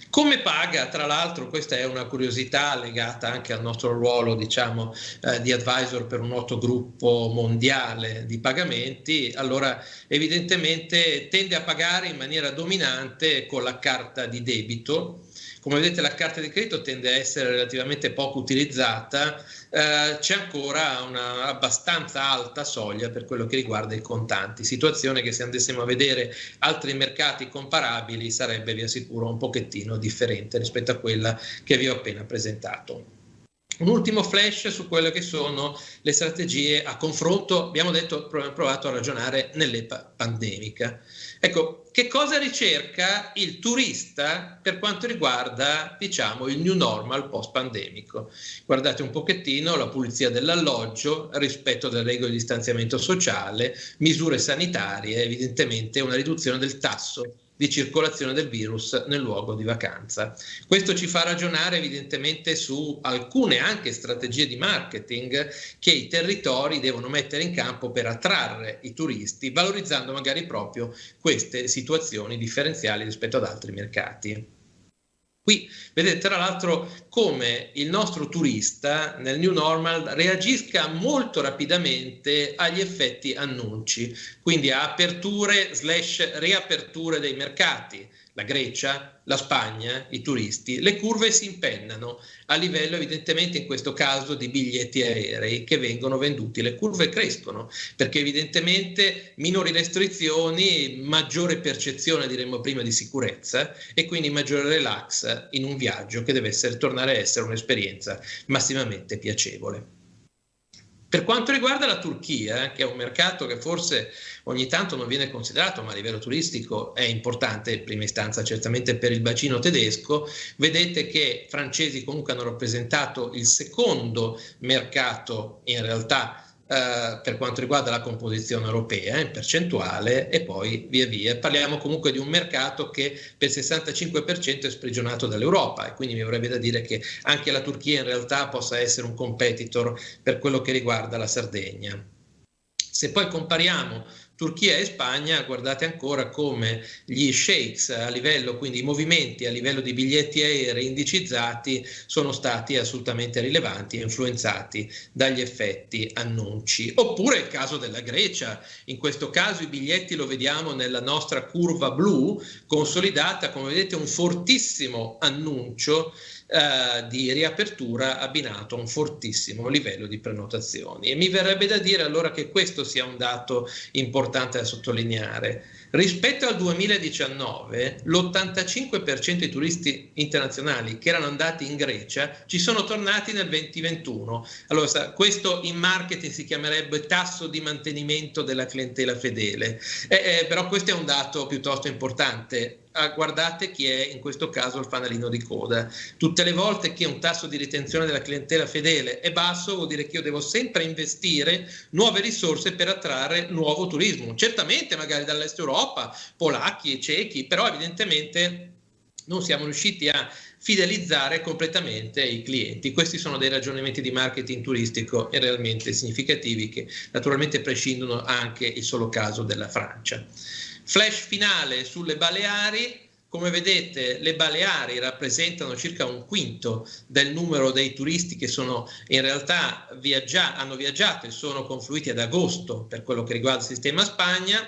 Come paga, tra l'altro, questa è una curiosità legata anche al nostro ruolo, diciamo, di advisor per un noto gruppo mondiale di pagamenti. Allora, evidentemente tende a pagare in maniera dominante con la carta di debito. Come vedete la carta di credito tende a essere relativamente poco utilizzata, c'è ancora una abbastanza alta soglia per quello che riguarda i contanti, situazione che se andassimo a vedere altri mercati comparabili sarebbe, vi assicuro, un pochettino differente rispetto a quella che vi ho appena presentato. Un ultimo flash su quelle che sono le strategie a confronto, abbiamo detto, provato a ragionare nell'epoca pandemica. Ecco, che cosa ricerca il turista per quanto riguarda, diciamo, il new normal post-pandemico? Guardate un pochettino la pulizia dell'alloggio, rispetto delle regole di distanziamento sociale, misure sanitarie, evidentemente una riduzione del tasso di circolazione del virus nel luogo di vacanza. Questo ci fa ragionare evidentemente su alcune anche strategie di marketing che i territori devono mettere in campo per attrarre i turisti, valorizzando magari proprio queste situazioni differenziali rispetto ad altri mercati. Qui vedete tra l'altro come il nostro turista nel new normal reagisca molto rapidamente agli effetti annunci, quindi a aperture / riaperture dei mercati. La Grecia, la Spagna, i turisti, le curve si impennano a livello evidentemente in questo caso di biglietti aerei che vengono venduti. Le curve crescono perché evidentemente minori restrizioni, maggiore percezione diremmo prima di sicurezza e quindi maggiore relax in un viaggio che deve tornare a essere un'esperienza massimamente piacevole. Per quanto riguarda la Turchia, che è un mercato che forse ogni tanto non viene considerato, ma a livello turistico è importante, in prima istanza certamente per il bacino tedesco, vedete che francesi comunque hanno rappresentato il secondo mercato in realtà per quanto riguarda la composizione europea in percentuale, e poi via via parliamo comunque di un mercato che per il 65% è sprigionato dall'Europa, e quindi mi avrebbe da dire che anche la Turchia in realtà possa essere un competitor per quello che riguarda la Sardegna. Se poi compariamo Turchia e Spagna, guardate ancora come gli shakes a livello, quindi i movimenti a livello di biglietti aerei indicizzati sono stati assolutamente rilevanti e influenzati dagli effetti annunci. Oppure il caso della Grecia, in questo caso i biglietti lo vediamo nella nostra curva blu, consolidata, come vedete, un fortissimo annuncio di riapertura abbinato a un fortissimo livello di prenotazioni. E mi verrebbe da dire allora che questo sia un dato importante da sottolineare. Rispetto al 2019, l'85% dei turisti internazionali che erano andati in Grecia ci sono tornati nel 2021. Allora, questo in marketing si chiamerebbe tasso di mantenimento della clientela fedele, però questo è un dato piuttosto importante. Guardate chi è in questo caso il fanalino di coda. Tutte le volte che un tasso di ritenzione della clientela fedele è basso, vuol dire che io devo sempre investire nuove risorse per attrarre nuovo turismo, certamente magari dall'est Europa, polacchi e cechi, però evidentemente non siamo riusciti a fidelizzare completamente i clienti. Questi sono dei ragionamenti di marketing turistico realmente significativi, che naturalmente prescindono anche il solo caso della Francia. Flash finale sulle Baleari. Come vedete, le Baleari rappresentano circa un quinto del numero dei turisti che sono in realtà hanno viaggiato e sono confluiti ad agosto per quello che riguarda il sistema Spagna.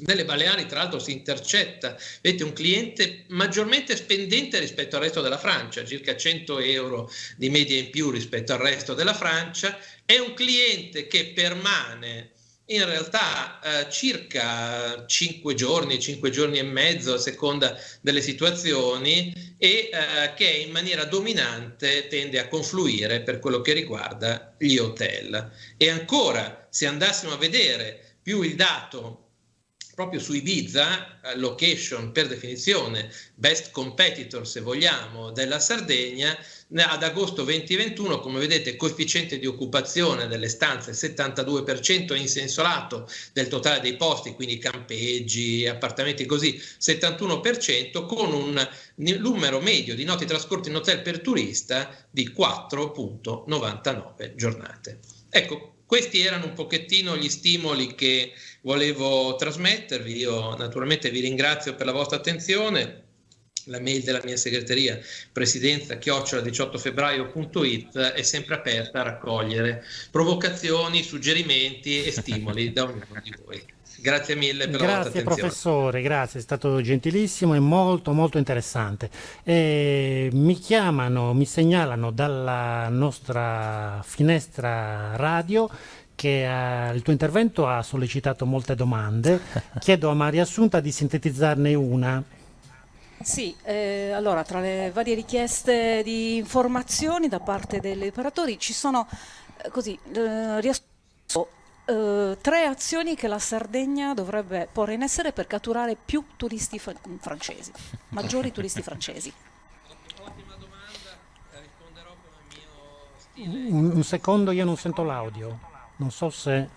Nelle Baleari tra l'altro si intercetta, vedete, un cliente maggiormente spendente rispetto al resto della Francia, circa 100 euro di media in più rispetto al resto della Francia. È un cliente che permane in realtà circa 5 giorni e mezzo a seconda delle situazioni, e che in maniera dominante tende a confluire per quello che riguarda gli hotel. E ancora, se andassimo a vedere più il dato proprio su Ibiza, location per definizione best competitor se vogliamo della Sardegna, ad agosto 2021 come vedete coefficiente di occupazione delle stanze 72% in senso lato del totale dei posti, quindi campeggi, appartamenti così 71%, con un numero medio di notti trascorse in hotel per turista di 4,99 giornate. Ecco, questi erano un pochettino gli stimoli che volevo trasmettervi. Io naturalmente vi ringrazio per la vostra attenzione. la mail della mia segreteria, presidenza@18febbraio.it, è sempre aperta a raccogliere provocazioni, suggerimenti e stimoli da ognuno di voi. Grazie mille per la vostra Grazie attenzione. professore, grazie, è stato gentilissimo e molto molto interessante. Mi segnalano dalla nostra finestra radio che il tuo intervento ha sollecitato molte domande. Chiedo a Maria Assunta di sintetizzarne una. Sì, allora tra le varie richieste di informazioni da parte degli operatori ci sono, riassunto, 3 azioni che la Sardegna dovrebbe porre in essere per catturare più turisti francesi, maggiori turisti francesi. Ottima domanda, risponderò come mio stile. Un secondo, io non sento l'audio. Non so se...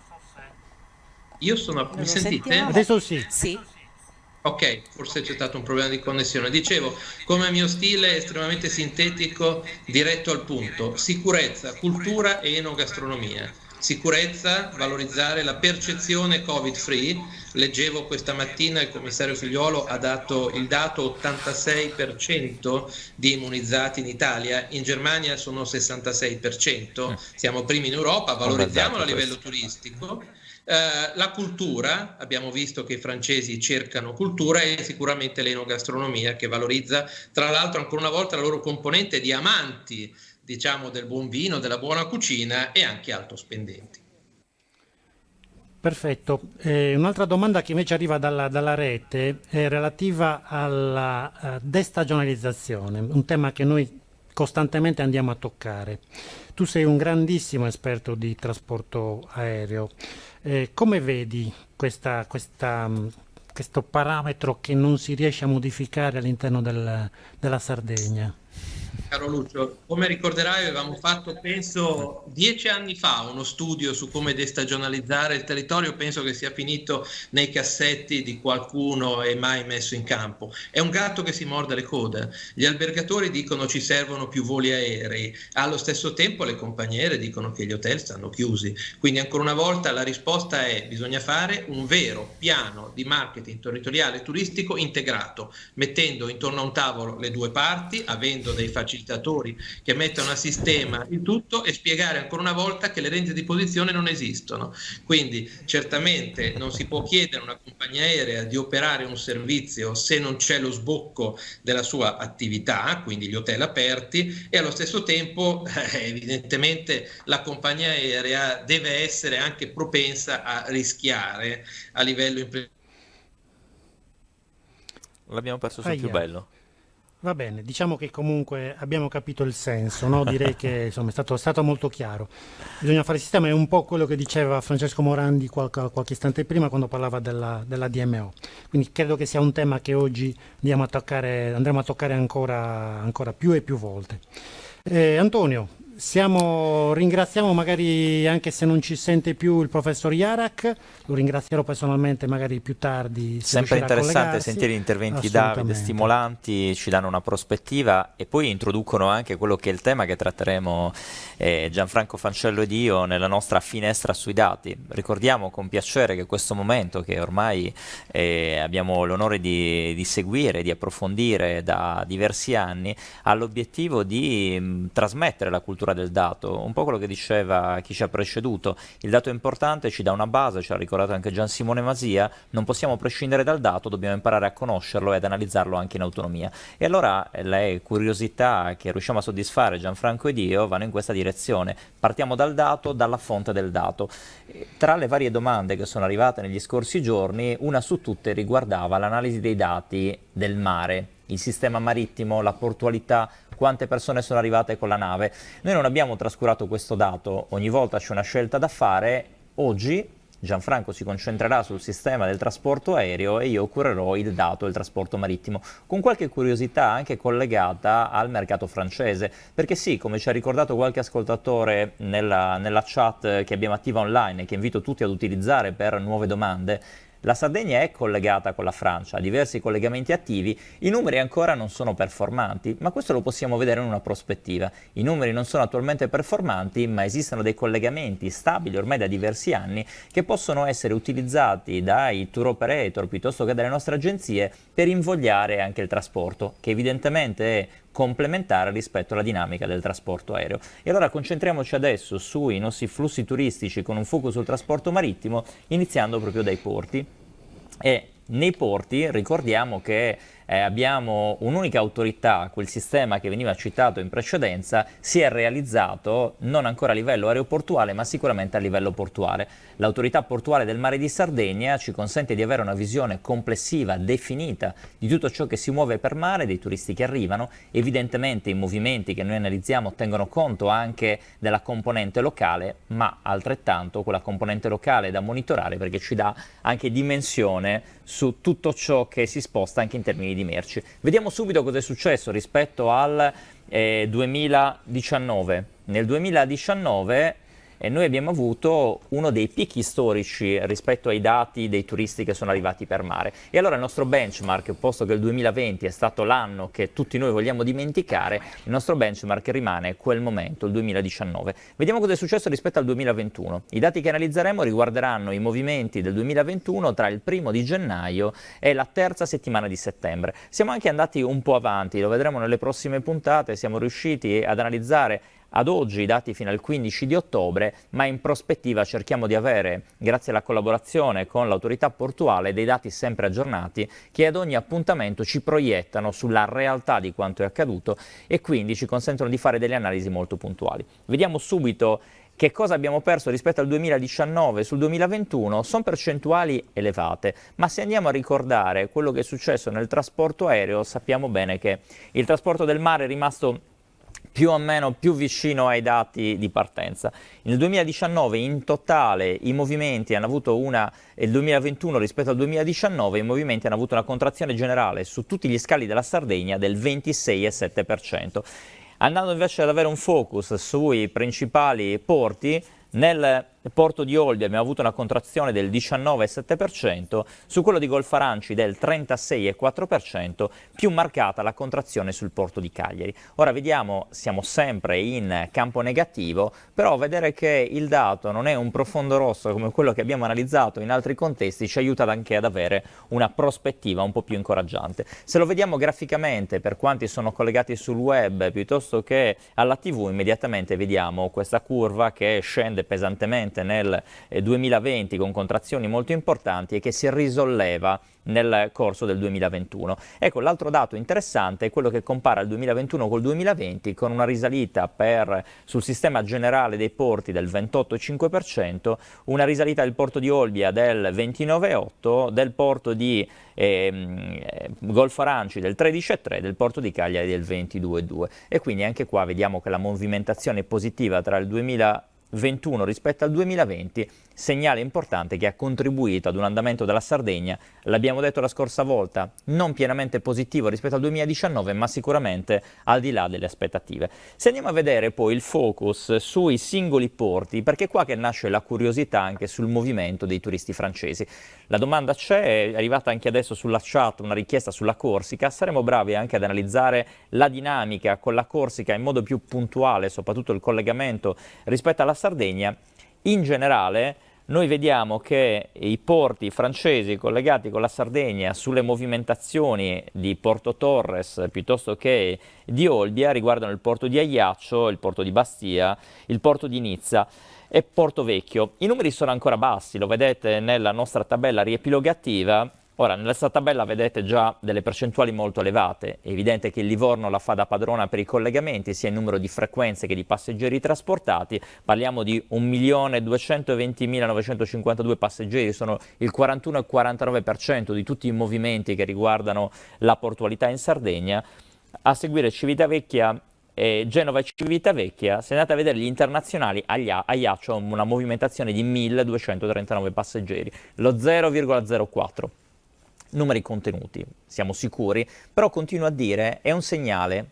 Mi sentite? Sentiamo? Adesso sì. Sì. Ok, forse c'è stato un problema di connessione. Dicevo, come mio stile estremamente sintetico, diretto al punto: sicurezza, cultura e enogastronomia. Sicurezza, valorizzare la percezione Covid free. Leggevo questa mattina il commissario Figliuolo ha dato il dato 86% di immunizzati in Italia, in Germania sono 66%, siamo primi in Europa, valorizziamolo a livello turistico. La cultura, abbiamo visto che i francesi cercano cultura, e sicuramente l'enogastronomia, che valorizza tra l'altro ancora una volta la loro componente di amanti, diciamo, del buon vino, della buona cucina e anche alto spendenti. Perfetto. Un'altra domanda che invece arriva dalla rete è relativa alla destagionalizzazione, un tema che noi costantemente andiamo a toccare. Tu sei un grandissimo esperto di trasporto aereo. Come vedi questo parametro che non si riesce a modificare all'interno della Sardegna? Caro Lucio, come ricorderai avevamo fatto, penso, 10 anni fa uno studio su come destagionalizzare il territorio, penso che sia finito nei cassetti di qualcuno e mai messo in campo. È un gatto che si morde le code. Gli albergatori dicono ci servono più voli aerei, allo stesso tempo le compagnie aeree dicono che gli hotel stanno chiusi. Quindi ancora una volta la risposta è: bisogna fare un vero piano di marketing territoriale e turistico integrato, mettendo intorno a un tavolo le due parti, avendo dei facilitatori che mettono a sistema il tutto e spiegare ancora una volta che le rendite di posizione non esistono. Quindi certamente non si può chiedere a una compagnia aerea di operare un servizio se non c'è lo sbocco della sua attività, quindi gli hotel aperti, e allo stesso tempo evidentemente la compagnia aerea deve essere anche propensa a rischiare a livello imprenditoriale. L'abbiamo perso sul più bello. Va bene, diciamo che comunque abbiamo capito il senso, no? Direi che insomma, è stato molto chiaro. Bisogna fare sistema, è un po' quello che diceva Francesco Morandi qualche istante prima quando parlava della DMO. Quindi credo che sia un tema che oggi andremo a toccare ancora più e più volte. Antonio, ringraziamo magari, anche se non ci sente più, il professor Jarak, lo ringrazierò personalmente magari più tardi. Sempre interessante sentire gli interventi di Davide, stimolanti, ci danno una prospettiva e poi introducono anche quello che è il tema che tratteremo Gianfranco Fancello ed io nella nostra finestra sui dati. Ricordiamo con piacere che questo momento, che ormai abbiamo l'onore di seguire, di approfondire da diversi anni, ha l'obiettivo di trasmettere la cultura del dato, un po' quello che diceva chi ci ha preceduto. Il dato è importante, ci dà una base, ci ha ricordato anche Gian Simone Masia, non possiamo prescindere dal dato, dobbiamo imparare a conoscerlo e ad analizzarlo anche in autonomia. E allora le curiosità che riusciamo a soddisfare Gianfranco ed io vanno in questa direzione. Partiamo dal dato, dalla fonte del dato. Tra le varie domande che sono arrivate negli scorsi giorni, una su tutte riguardava l'analisi dei dati del mare, il sistema marittimo, la portualità, quante persone sono arrivate con la nave. Noi non abbiamo trascurato questo dato, ogni volta c'è una scelta da fare. Oggi Gianfranco si concentrerà sul sistema del trasporto aereo e io curerò il dato del trasporto marittimo, con qualche curiosità anche collegata al mercato francese, perché sì, come ci ha ricordato qualche ascoltatore nella chat che abbiamo attiva online e che invito tutti ad utilizzare per nuove domande, La Sardegna è collegata con la Francia, ha diversi collegamenti attivi, i numeri ancora non sono performanti, ma questo lo possiamo vedere in una prospettiva. I numeri non sono attualmente performanti, ma esistono dei collegamenti stabili ormai da diversi anni che possono essere utilizzati dai tour operator piuttosto che dalle nostre agenzie per invogliare anche il trasporto, che evidentemente è complementare rispetto alla dinamica del trasporto aereo. E allora concentriamoci adesso sui nostri flussi turistici con un focus sul trasporto marittimo, iniziando proprio dai porti. E nei porti ricordiamo che abbiamo un'unica autorità, quel sistema che veniva citato in precedenza si è realizzato non ancora a livello aeroportuale ma sicuramente a livello portuale. L'autorità portuale del Mare di Sardegna ci consente di avere una visione complessiva, definita di tutto ciò che si muove per mare, dei turisti che arrivano. Evidentemente i movimenti che noi analizziamo tengono conto anche della componente locale, ma altrettanto quella componente locale da monitorare perché ci dà anche dimensione su tutto ciò che si sposta anche in termini di merci. Vediamo subito cosa è successo rispetto al 2019. Nel 2019 noi abbiamo avuto uno dei picchi storici rispetto ai dati dei turisti che sono arrivati per mare. E allora il nostro benchmark, posto che il 2020 è stato l'anno che tutti noi vogliamo dimenticare, il nostro benchmark rimane quel momento, il 2019. Vediamo cosa è successo rispetto al 2021. I dati che analizzeremo riguarderanno i movimenti del 2021 tra il 1° di gennaio e la terza settimana di settembre. Siamo anche andati un po' avanti, lo vedremo nelle prossime puntate, siamo riusciti ad analizzare ad oggi i dati fino al 15 di ottobre, ma in prospettiva cerchiamo di avere, grazie alla collaborazione con l'autorità portuale, dei dati sempre aggiornati che ad ogni appuntamento ci proiettano sulla realtà di quanto è accaduto e quindi ci consentono di fare delle analisi molto puntuali. Vediamo subito che cosa abbiamo perso rispetto al 2019 sul 2021. Sono percentuali elevate, ma se andiamo a ricordare quello che è successo nel trasporto aereo, sappiamo bene che il trasporto del mare è rimasto più o meno più vicino ai dati di partenza. Nel 2019 in totale i movimenti hanno avuto il 2021 rispetto al 2019 i movimenti hanno avuto una contrazione generale su tutti gli scali della Sardegna del 26,7%. Andando invece ad avere un focus sui principali porti, nel porto di Olbia abbiamo avuto una contrazione del 19,7%, su quello di Golfaranci del 36,4%, più marcata la contrazione sul porto di Cagliari. Ora vediamo, siamo sempre in campo negativo, però vedere che il dato non è un profondo rosso come quello che abbiamo analizzato in altri contesti ci aiuta anche ad avere una prospettiva un po' più incoraggiante. Se lo vediamo graficamente, per quanti sono collegati sul web piuttosto che alla TV, immediatamente vediamo questa curva che scende pesantemente nel 2020 con contrazioni molto importanti e che si risolleva nel corso del 2021. Ecco, l'altro dato interessante è quello che compara il 2021 col 2020 con una risalita sul sistema generale dei porti del 28,5%, una risalita del porto di Olbia del 29,8%, del porto di Golfaranci del 13,3%, del porto di Cagliari del 22,2%. E quindi anche qua vediamo che la movimentazione è positiva tra il 2021 rispetto al 2020, segnale importante che ha contribuito ad un andamento della Sardegna, l'abbiamo detto la scorsa volta, non pienamente positivo rispetto al 2019, ma sicuramente al di là delle aspettative. Se andiamo a vedere poi il focus sui singoli porti, perché è qua che nasce la curiosità anche sul movimento dei turisti francesi. La domanda c'è, è arrivata anche adesso sulla chat una richiesta sulla Corsica, saremo bravi anche ad analizzare la dinamica con la Corsica in modo più puntuale, soprattutto il collegamento rispetto alla Sardegna. In generale noi vediamo che i porti francesi collegati con la Sardegna sulle movimentazioni di Porto Torres piuttosto che di Olbia riguardano il porto di Ajaccio, il porto di Bastia, il porto di Nizza e Porto Vecchio. I numeri sono ancora bassi, lo vedete nella nostra tabella riepilogativa. Ora, nella tabella vedete già delle percentuali molto elevate, è evidente che il Livorno la fa da padrona per i collegamenti, sia in numero di frequenze che di passeggeri trasportati, parliamo di 1.220.952 passeggeri, sono il 41 e 49% di tutti i movimenti che riguardano la portualità in Sardegna. A seguire Civitavecchia, Genova e Civitavecchia. Se andate a vedere gli internazionali, Ajaccio ha una movimentazione di 1.239 passeggeri, lo 0,04%. Numeri contenuti, siamo sicuri, però continuo a dire è un segnale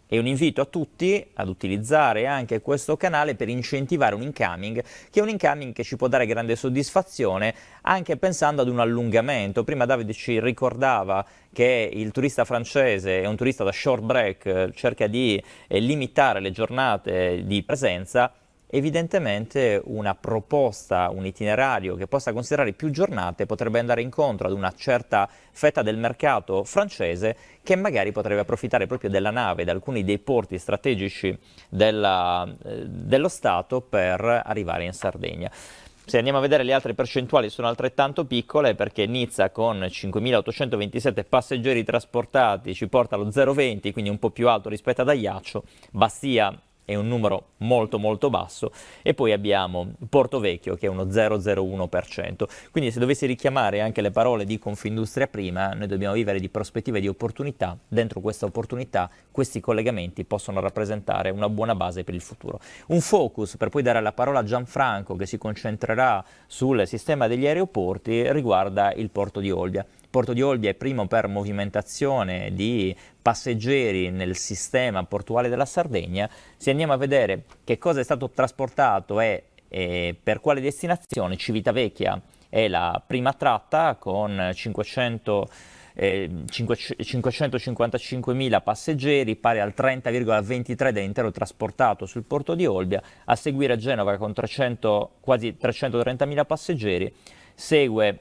E un invito a tutti ad utilizzare anche questo canale per incentivare un incoming, che è un incoming che ci può dare grande soddisfazione anche pensando ad un allungamento. Prima Davide ci ricordava che il turista francese è un turista da short break, cerca di limitare le giornate di presenza. Evidentemente una proposta, un itinerario che possa considerare più giornate potrebbe andare incontro ad una certa fetta del mercato francese che magari potrebbe approfittare proprio della nave, da alcuni dei porti strategici dello Stato per arrivare in Sardegna. Se andiamo a vedere le altre percentuali sono altrettanto piccole, perché Nizza con 5.827 passeggeri trasportati ci porta allo 0,20, quindi un po' più alto rispetto ad Ajaccio. Bastia è un numero molto molto basso, e poi abbiamo Porto Vecchio che è uno 0,01%. Quindi se dovessi richiamare anche le parole di Confindustria prima, noi dobbiamo vivere di prospettive di opportunità. Dentro questa opportunità questi collegamenti possono rappresentare una buona base per il futuro. Un focus per poi dare la parola a Gianfranco, che si concentrerà sul sistema degli aeroporti, riguarda il porto di Olbia. Porto di Olbia è primo per movimentazione di passeggeri nel sistema portuale della Sardegna. Se andiamo a vedere che cosa è stato trasportato e per quale destinazione, Civitavecchia è la prima tratta con 555.000 passeggeri, pari al 30,23 dell'intero trasportato sul porto di Olbia. A seguire Genova con quasi 330.000 passeggeri. Segue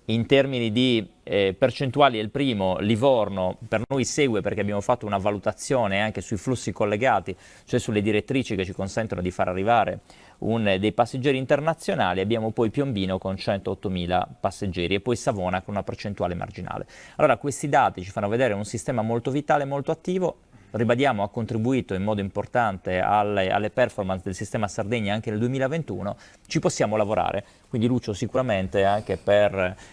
in termini di percentuali è il primo, Livorno. Per noi segue perché abbiamo fatto una valutazione anche sui flussi collegati, cioè sulle direttrici che ci consentono di far arrivare dei passeggeri internazionali. Abbiamo poi Piombino con 108.000 passeggeri e poi Savona con una percentuale marginale. Allora questi dati ci fanno vedere un sistema molto vitale, molto attivo. Ribadiamo, ha contribuito in modo importante alle performance del sistema Sardegna anche nel 2021, ci possiamo lavorare. Quindi Lucio, sicuramente anche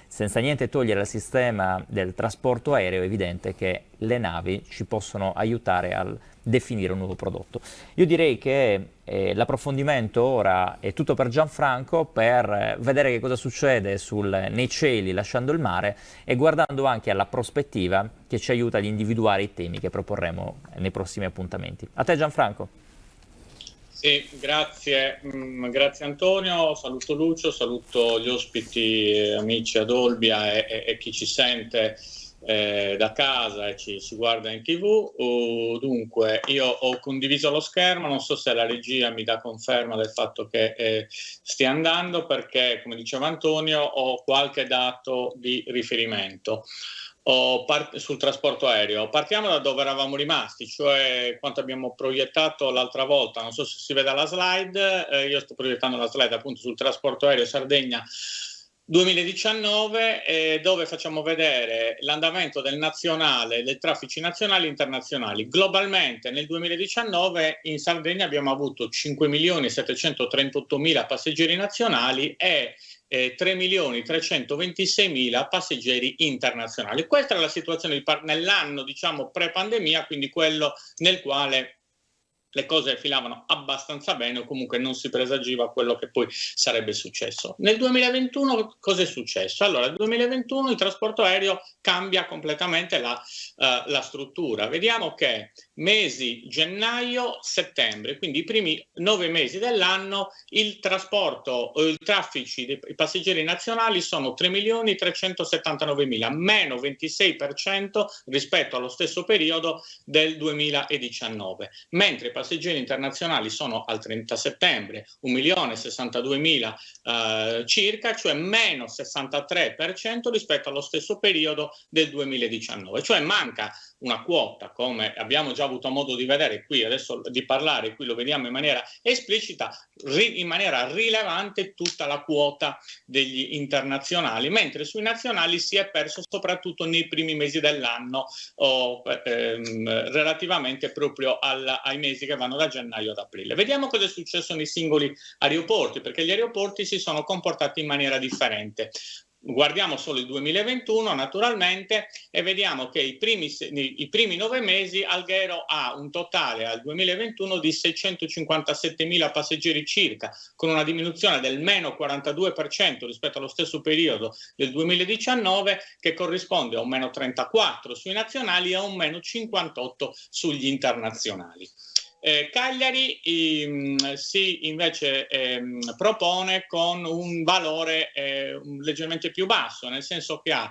senza niente togliere al sistema del trasporto aereo, è evidente che le navi ci possono aiutare a definire un nuovo prodotto. Io direi che l'approfondimento ora è tutto per Gianfranco, per vedere che cosa succede nei cieli lasciando il mare e guardando anche alla prospettiva che ci aiuta ad individuare i temi che proporremo nei prossimi appuntamenti. A te Gianfranco. Sì, grazie Antonio, saluto Lucio, saluto gli ospiti, amici ad Olbia e chi ci sente da casa e ci guarda in TV. Dunque, io ho condiviso lo schermo, non so se la regia mi dà conferma del fatto che stia andando, perché, come diceva Antonio, ho qualche dato di riferimento sul trasporto aereo. Partiamo da dove eravamo rimasti, cioè quanto abbiamo proiettato l'altra volta. Non so se si vede la slide, io sto proiettando la slide appunto sul trasporto aereo Sardegna 2019, dove facciamo vedere l'andamento del nazionale, dei traffici nazionali e internazionali. Globalmente nel 2019 in Sardegna abbiamo avuto 5.738.000 passeggeri nazionali e 3.326.000 passeggeri internazionali. Questa è la situazione nell'anno, diciamo, pre-pandemia, quindi quello nel quale le cose filavano abbastanza bene, o comunque non si presagiva quello che poi sarebbe successo. Nel 2021 cosa è successo? Allora, nel 2021 il trasporto aereo cambia completamente la struttura. Vediamo che mesi gennaio-settembre, quindi i primi 9 mesi dell'anno, i traffici dei passeggeri nazionali sono 3.379.000, meno 26% rispetto allo stesso periodo del 2019, mentre i passeggeri internazionali sono al 30 settembre 1.062.000 circa, cioè meno 63% rispetto allo stesso periodo del 2019, cioè manca una quota, come abbiamo già avuto modo di vedere qui, adesso di parlare, qui lo vediamo in maniera esplicita, in maniera rilevante tutta la quota degli internazionali, mentre sui nazionali si è perso soprattutto nei primi mesi dell'anno, relativamente proprio ai mesi che vanno da gennaio ad aprile. Vediamo cosa è successo nei singoli aeroporti, perché gli aeroporti si sono comportati in maniera differente. Guardiamo solo il 2021 naturalmente e vediamo che i primi 9 mesi Alghero ha un totale al 2021 di 657.000 passeggeri circa, con una diminuzione del meno 42% rispetto allo stesso periodo del 2019, che corrisponde a un meno 34 sui nazionali e a un meno 58 sugli internazionali. Cagliari si invece propone con un valore leggermente più basso, nel senso che ha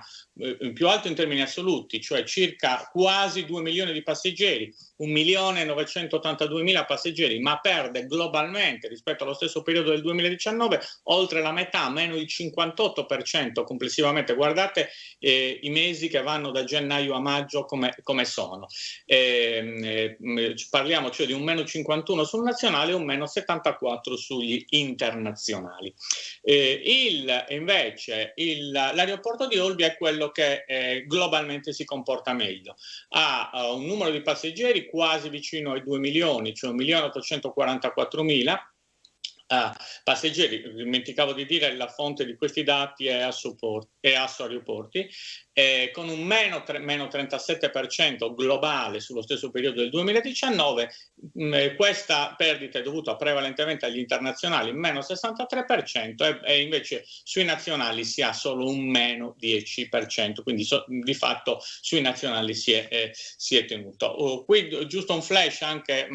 più alto in termini assoluti, cioè circa quasi 2 milioni di passeggeri, 1.982.000 passeggeri, ma perde globalmente rispetto allo stesso periodo del 2019 oltre la metà, meno il 58% complessivamente. Guardate i mesi che vanno da gennaio a maggio come sono. Parliamo cioè di un meno 51 sul nazionale e un meno 74 sugli internazionali. Invece l'aeroporto di Olbia è quello che globalmente si comporta meglio. Ha un numero di passeggeri quasi vicino ai 2 milioni, cioè 1.844.000 passeggeri. Dimenticavo di dire la fonte di questi dati è Asso Aeroporti, con un meno 37% globale sullo stesso periodo del 2019. Questa perdita è dovuta prevalentemente agli internazionali, meno 63%, e invece sui nazionali si ha solo un meno 10%, quindi di fatto sui nazionali si è tenuto. Qui giusto un flash anche,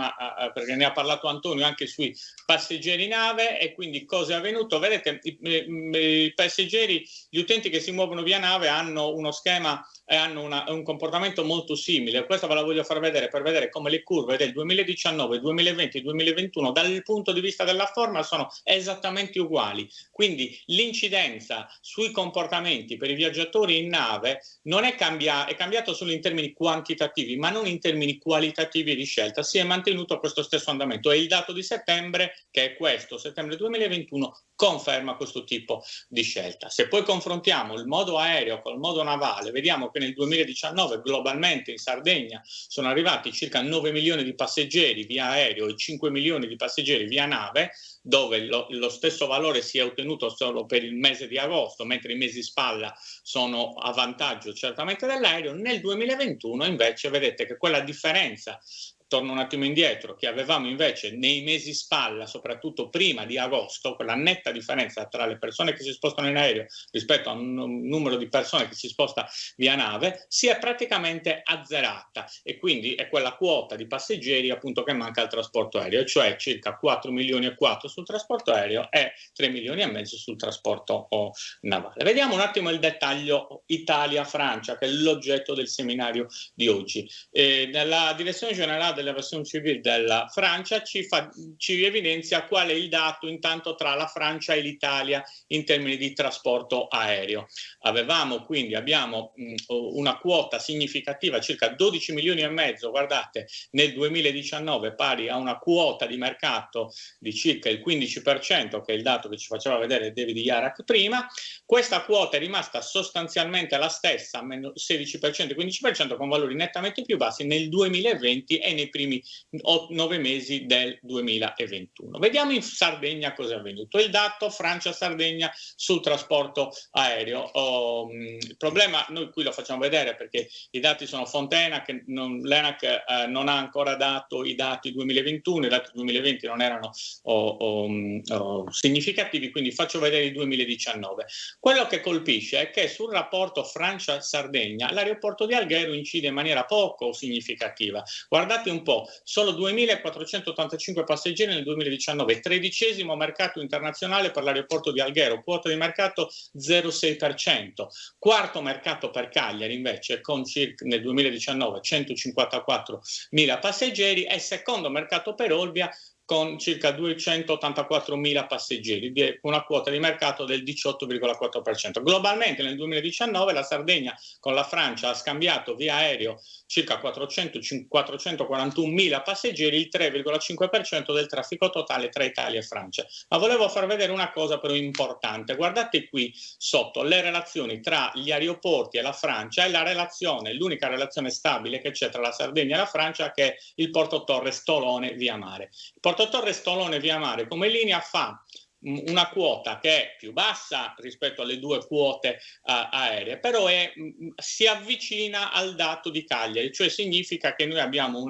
perché ne ha parlato Antonio, anche sui passeggeri nave, e quindi cosa è avvenuto? Vedete, i passeggeri, gli utenti che si muovono via nave hanno uno schema e hanno un comportamento molto simile. Questa ve la voglio far vedere per vedere come le curve del 2019, 2020 e 2021 dal punto di vista della forma sono esattamente uguali. Quindi l'incidenza sui comportamenti per i viaggiatori in nave non è cambiato solo in termini quantitativi, ma non in termini qualitativi di scelta. Si è mantenuto questo stesso andamento, e il dato di settembre, che è questo, settembre 2021, conferma questo tipo di scelta. Se poi confrontiamo il modo aereo col modo navale, vediamo che nel 2019 globalmente in Sardegna sono arrivati circa 9 milioni di passeggeri via aereo e 5 milioni di passeggeri via nave, dove lo stesso valore si è ottenuto solo per il mese di agosto, mentre i mesi spalla sono a vantaggio certamente dell'aereo. Nel 2021 invece vedete che quella differenza, torno un attimo indietro, che avevamo invece nei mesi spalla, soprattutto prima di agosto, quella netta differenza tra le persone che si spostano in aereo rispetto a un numero di persone che si sposta via nave, si è praticamente azzerata, e quindi è quella quota di passeggeri appunto che manca al trasporto aereo, cioè circa 4 milioni e 4 sul trasporto aereo e 3 milioni e mezzo sul trasporto navale. Vediamo un attimo il dettaglio Italia-Francia, che è l'oggetto del seminario di oggi. Nella direzione generale dell'aviazione civile della Francia ci evidenzia qual è il dato intanto tra la Francia e l'Italia in termini di trasporto aereo. Abbiamo una quota significativa, circa 12 milioni e mezzo, guardate, nel 2019, pari a una quota di mercato di circa il 15%, che è il dato che ci faceva vedere David Yarak prima. Questa quota è rimasta sostanzialmente la stessa, meno 16% e 15%, con valori nettamente più bassi nel 2020 e nei primi 9 mesi del 2021. Vediamo in Sardegna cosa è avvenuto. Il dato Francia-Sardegna sul trasporto aereo. Il problema, noi qui lo facciamo vedere perché i dati sono fonte ENAC, l'ENAC non ha ancora dato i dati 2021, i dati 2020 non erano significativi, quindi faccio vedere il 2019. Quello che colpisce è che sul rapporto Francia-Sardegna l'aeroporto di Alghero incide in maniera poco significativa. Guardate un po', solo 2.485 passeggeri nel 2019, 13° mercato internazionale per l'aeroporto di Alghero, quota di mercato 0,6%. Quarto mercato per Cagliari invece, con circa nel 2019 154.000 passeggeri, e secondo mercato per Olbia con circa 284.000 passeggeri, una quota di mercato del 18,4%. Globalmente nel 2019 la Sardegna con la Francia ha scambiato via aereo circa 441.000 passeggeri, il 3,5% del traffico totale tra Italia e Francia. Ma volevo far vedere una cosa però importante. Guardate qui sotto le relazioni tra gli aeroporti e la Francia, e l'unica relazione stabile che c'è tra la Sardegna e la Francia, che è il Porto Torres Tolone via mare. Porto Torres Tolone via mare come linea fa una quota che è più bassa rispetto alle 2 quote aeree, però si avvicina al dato di Cagliari, cioè significa che noi abbiamo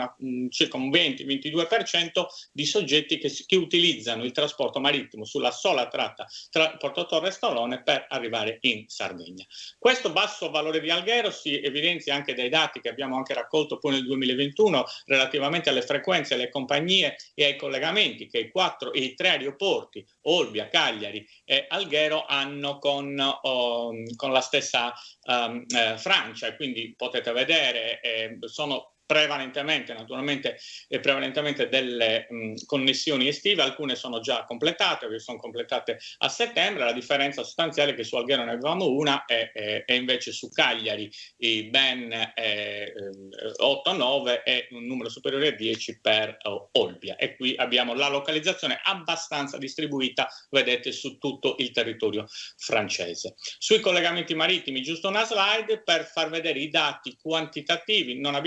circa un 20-22% di soggetti che utilizzano il trasporto marittimo sulla sola tratta tra Porto Torres e Tolone per arrivare in Sardegna. Questo basso valore di alghero si evidenzia anche dai dati che abbiamo anche raccolto poi nel 2021 relativamente alle frequenze, alle compagnie e ai collegamenti che i 3 aeroporti Olbia, Cagliari e Alghero hanno con la stessa Francia, e quindi potete vedere sono prevalentemente delle connessioni estive. Alcune sono già completate, sono completate a settembre. La differenza sostanziale è che su Alghero ne avevamo una e invece su Cagliari ben 8-9 e un numero superiore a 10 per Olbia, e qui abbiamo la localizzazione abbastanza distribuita, vedete, su tutto il territorio francese. Sui collegamenti marittimi, giusto una slide per far vedere i dati quantitativi. Non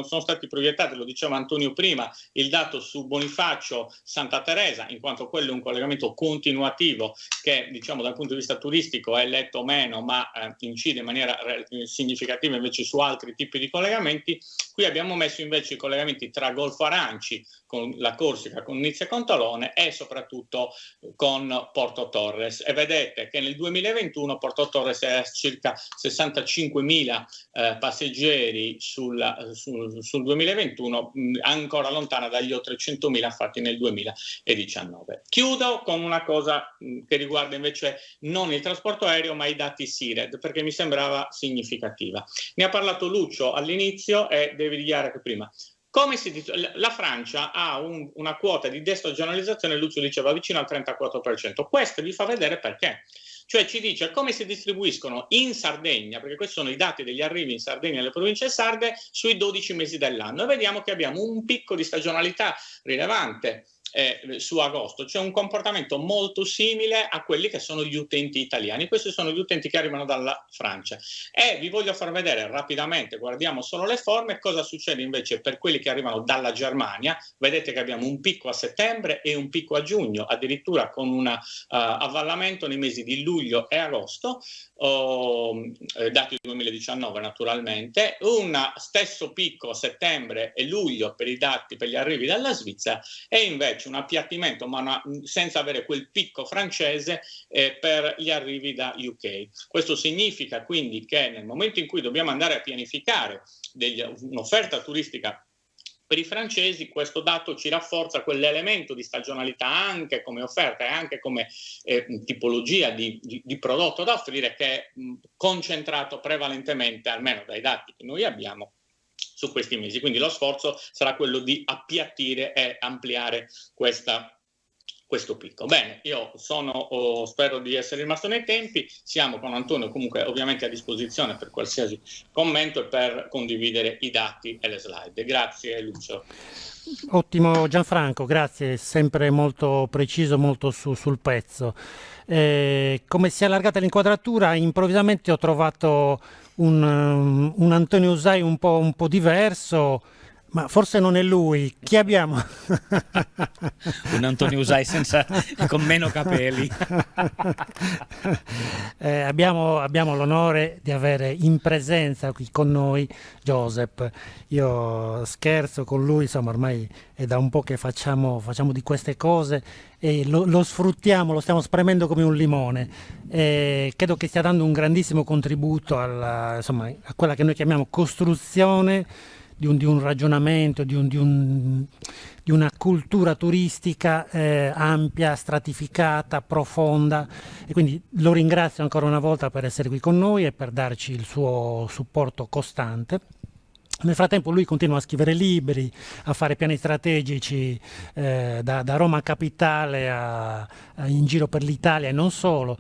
sono stati proiettati, lo diceva Antonio prima, il dato su Bonifacio Santa Teresa, in quanto quello è un collegamento continuativo che, diciamo, dal punto di vista turistico è letto meno, ma incide in maniera significativa invece su altri tipi di collegamenti. Qui abbiamo messo invece i collegamenti tra Golfo Aranci, con la Corsica, con Nizza e con Tolone, e soprattutto con Porto Torres, e vedete che nel 2021 Porto Torres è a circa 65.000 passeggeri sul 2021, ancora lontana dagli oltre 100.000 fatti nel 2019. Chiudo con una cosa che riguarda invece non il trasporto aereo ma i dati SIRED, perché mi sembrava significativa. Ne ha parlato Lucio all'inizio e devi dire che prima. La Francia ha una quota di destagionalizzazione, Lucio diceva, vicino al 34%. Questo vi fa vedere perché. Cioè ci dice come si distribuiscono in Sardegna, perché questi sono i dati degli arrivi in Sardegna e alle province sarde, sui 12 mesi dell'anno. E vediamo che abbiamo un picco di stagionalità rilevante su agosto, c'è un comportamento molto simile a quelli che sono gli utenti italiani. Questi sono gli utenti che arrivano dalla Francia, e vi voglio far vedere rapidamente, guardiamo solo le forme, cosa succede invece per quelli che arrivano dalla Germania. Vedete che abbiamo un picco a settembre e un picco a giugno, addirittura con un avvallamento nei mesi di luglio e agosto, dati 2019 naturalmente, un stesso picco a settembre e luglio per i dati per gli arrivi dalla Svizzera, e invece un appiattimento ma senza avere quel picco francese per gli arrivi da UK. Questo significa quindi che nel momento in cui dobbiamo andare a pianificare un'offerta turistica per i francesi, questo dato ci rafforza quell'elemento di stagionalità anche come offerta e anche come tipologia di prodotto da offrire, che è concentrato prevalentemente, almeno dai dati che noi abbiamo, su questi mesi. Quindi lo sforzo sarà quello di appiattire e ampliare questo picco. Bene, io spero di essere rimasto nei tempi. Siamo con Antonio comunque ovviamente a disposizione per qualsiasi commento e per condividere i dati e le slide. Grazie Lucio. Ottimo Gianfranco, grazie, sempre molto preciso, molto sul pezzo. Come si è allargata l'inquadratura, improvvisamente ho trovato un Antonio Usai un po' diverso, ma forse non è lui. Chi abbiamo? Un Antonio Usai con meno capelli. Abbiamo l'onore di avere in presenza qui con noi Josep. Io scherzo con lui, insomma ormai è da un po' che facciamo di queste cose e lo sfruttiamo, lo stiamo spremendo come un limone. Credo che stia dando un grandissimo contributo a quella che noi chiamiamo costruzione di un ragionamento, di una cultura turistica ampia, stratificata, profonda, e quindi lo ringrazio ancora una volta per essere qui con noi e per darci il suo supporto costante. Nel frattempo lui continua a scrivere libri, a fare piani strategici da Roma capitale in giro per l'Italia e non solo,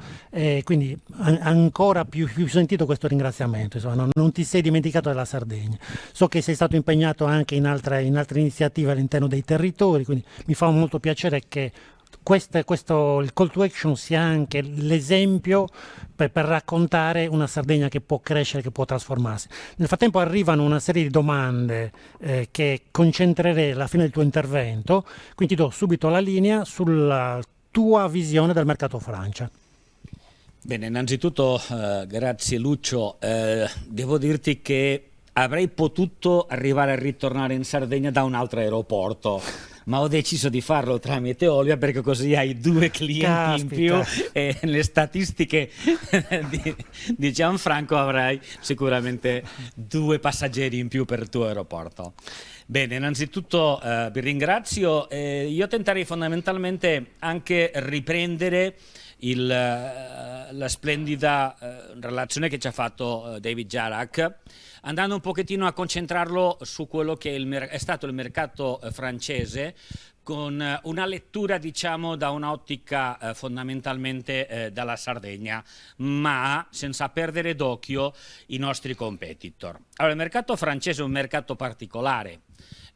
quindi ancora più sentito questo ringraziamento. Insomma, non ti sei dimenticato della Sardegna. So che sei stato impegnato anche in altre iniziative all'interno dei territori, quindi mi fa molto piacere che il call to action sia anche l'esempio per raccontare una Sardegna che può crescere, che può trasformarsi. Nel frattempo arrivano una serie di domande che concentrerei alla fine del tuo intervento, quindi ti do subito la linea sul tua visione del mercato Francia. Bene, innanzitutto grazie Lucio, devo dirti che avrei potuto arrivare a ritornare in Sardegna da un altro aeroporto, ma ho deciso di farlo tramite Olbia perché così hai 2 clienti in più e le statistiche di Gianfranco avrai sicuramente 2 passeggeri in più per il tuo aeroporto. Bene, innanzitutto vi ringrazio. Io tenterei fondamentalmente anche riprendere la splendida relazione che ci ha fatto David Jarak, andando un pochettino a concentrarlo su quello che è stato il mercato francese, con una lettura diciamo da un'ottica fondamentalmente dalla Sardegna, ma senza perdere d'occhio i nostri competitor. Allora, il mercato francese è un mercato particolare.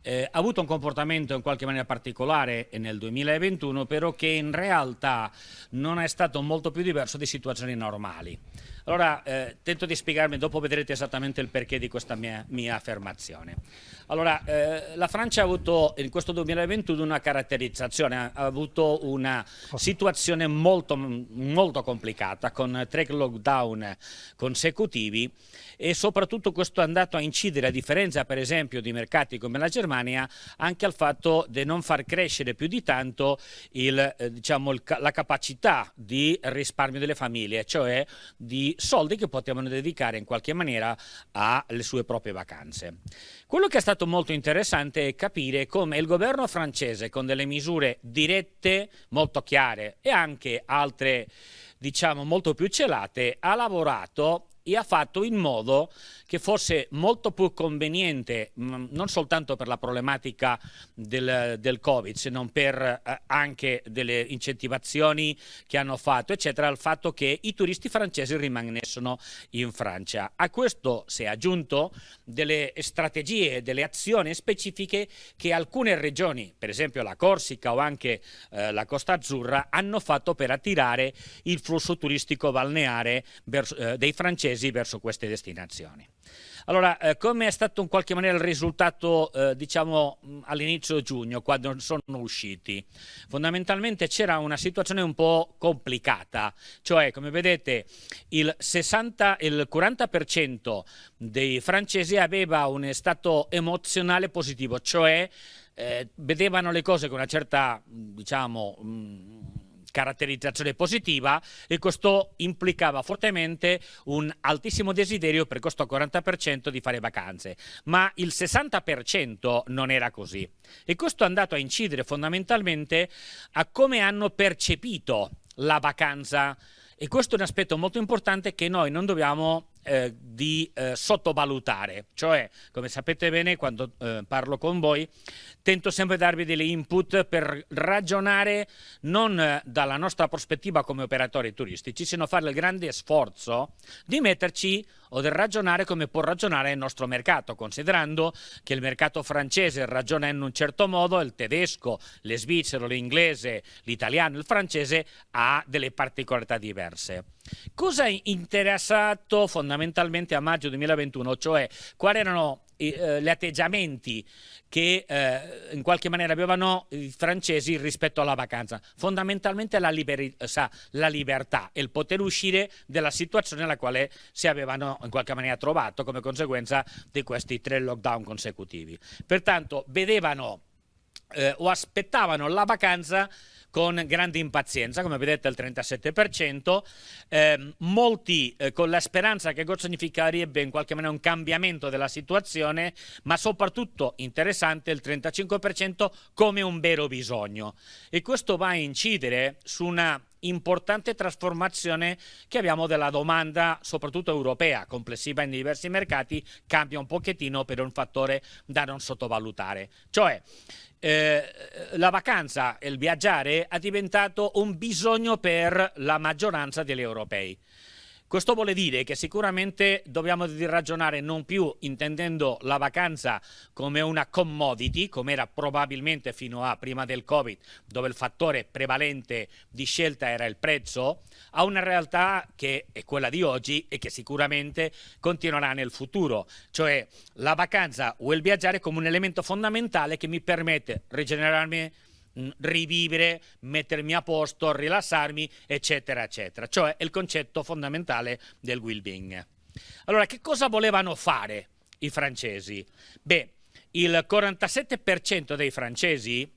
Ha avuto un comportamento in qualche maniera particolare nel 2021, però che in realtà non è stato molto più diverso di situazioni normali. Allora, tento di spiegarmi, dopo vedrete esattamente il perché di questa mia affermazione. Allora, la Francia ha avuto in questo 2021 una caratterizzazione, ha avuto una situazione molto, molto complicata, con 3 lockdown consecutivi, e soprattutto questo è andato a incidere, a differenza per esempio di mercati come la Germania, anche al fatto di non far crescere più di tanto la capacità di risparmio delle famiglie, cioè di soldi che potevano dedicare in qualche maniera alle sue proprie vacanze. Quello che è stato molto interessante è capire come il governo francese, con delle misure dirette molto chiare e anche altre diciamo molto più celate, ha lavorato e ha fatto in modo che fosse molto più conveniente, non soltanto per la problematica del Covid, se non per anche delle incentivazioni che hanno fatto, eccetera, il fatto che i turisti francesi rimanessero in Francia. A questo si è aggiunto delle strategie, delle azioni specifiche che alcune regioni, per esempio la Corsica o anche la Costa Azzurra, hanno fatto per attirare il flusso turistico balneare dei francesi verso queste destinazioni. Allora, come è stato in qualche maniera il risultato diciamo all'inizio giugno, quando sono usciti? Fondamentalmente c'era una situazione un po' complicata, cioè come vedete il 40% dei francesi aveva un stato emozionale positivo, cioè vedevano le cose con una certa diciamo caratterizzazione positiva, e questo implicava fortemente un altissimo desiderio per questo 40% di fare vacanze, ma il 60% non era così, e questo è andato a incidere fondamentalmente a come hanno percepito la vacanza, e questo è un aspetto molto importante che noi non dobbiamo sottovalutare. Cioè, come sapete bene, quando parlo con voi tento sempre di darvi degli input per ragionare non dalla nostra prospettiva come operatori turistici, sino fare il grande sforzo di metterci o di ragionare come può ragionare il nostro mercato, considerando che il mercato francese ragiona in un certo modo, il tedesco, lo svizzero, l'inglese, l'italiano, il francese ha delle particolarità diverse. Cosa è interessato fondamentalmente a maggio 2021? Cioè, quali erano gli atteggiamenti che in qualche maniera avevano i francesi rispetto alla vacanza? Fondamentalmente la libertà e il poter uscire dalla situazione nella quale si avevano in qualche maniera trovato come conseguenza di questi 3 lockdown consecutivi. Pertanto vedevano o aspettavano la vacanza con grande impazienza, come vedete il 37%, molti con la speranza che cosa significherebbe in qualche maniera un cambiamento della situazione, ma soprattutto interessante il 35% come un vero bisogno, e questo va a incidere su una importante trasformazione che abbiamo della domanda, soprattutto europea, complessiva in diversi mercati, cambia un pochettino per un fattore da non sottovalutare, cioè la vacanza e il viaggiare è diventato un bisogno per la maggioranza degli europei. Questo vuole dire che sicuramente dobbiamo ragionare non più intendendo la vacanza come una commodity, come era probabilmente fino a prima del Covid, dove il fattore prevalente di scelta era il prezzo, a una realtà che è quella di oggi e che sicuramente continuerà nel futuro, cioè la vacanza o il viaggiare come un elemento fondamentale che mi permette di rigenerarmi rivivere, mettermi a posto, rilassarmi, eccetera, eccetera. Cioè è il concetto fondamentale del well-being. Allora, che cosa volevano fare i francesi? Beh, il 47% dei francesi,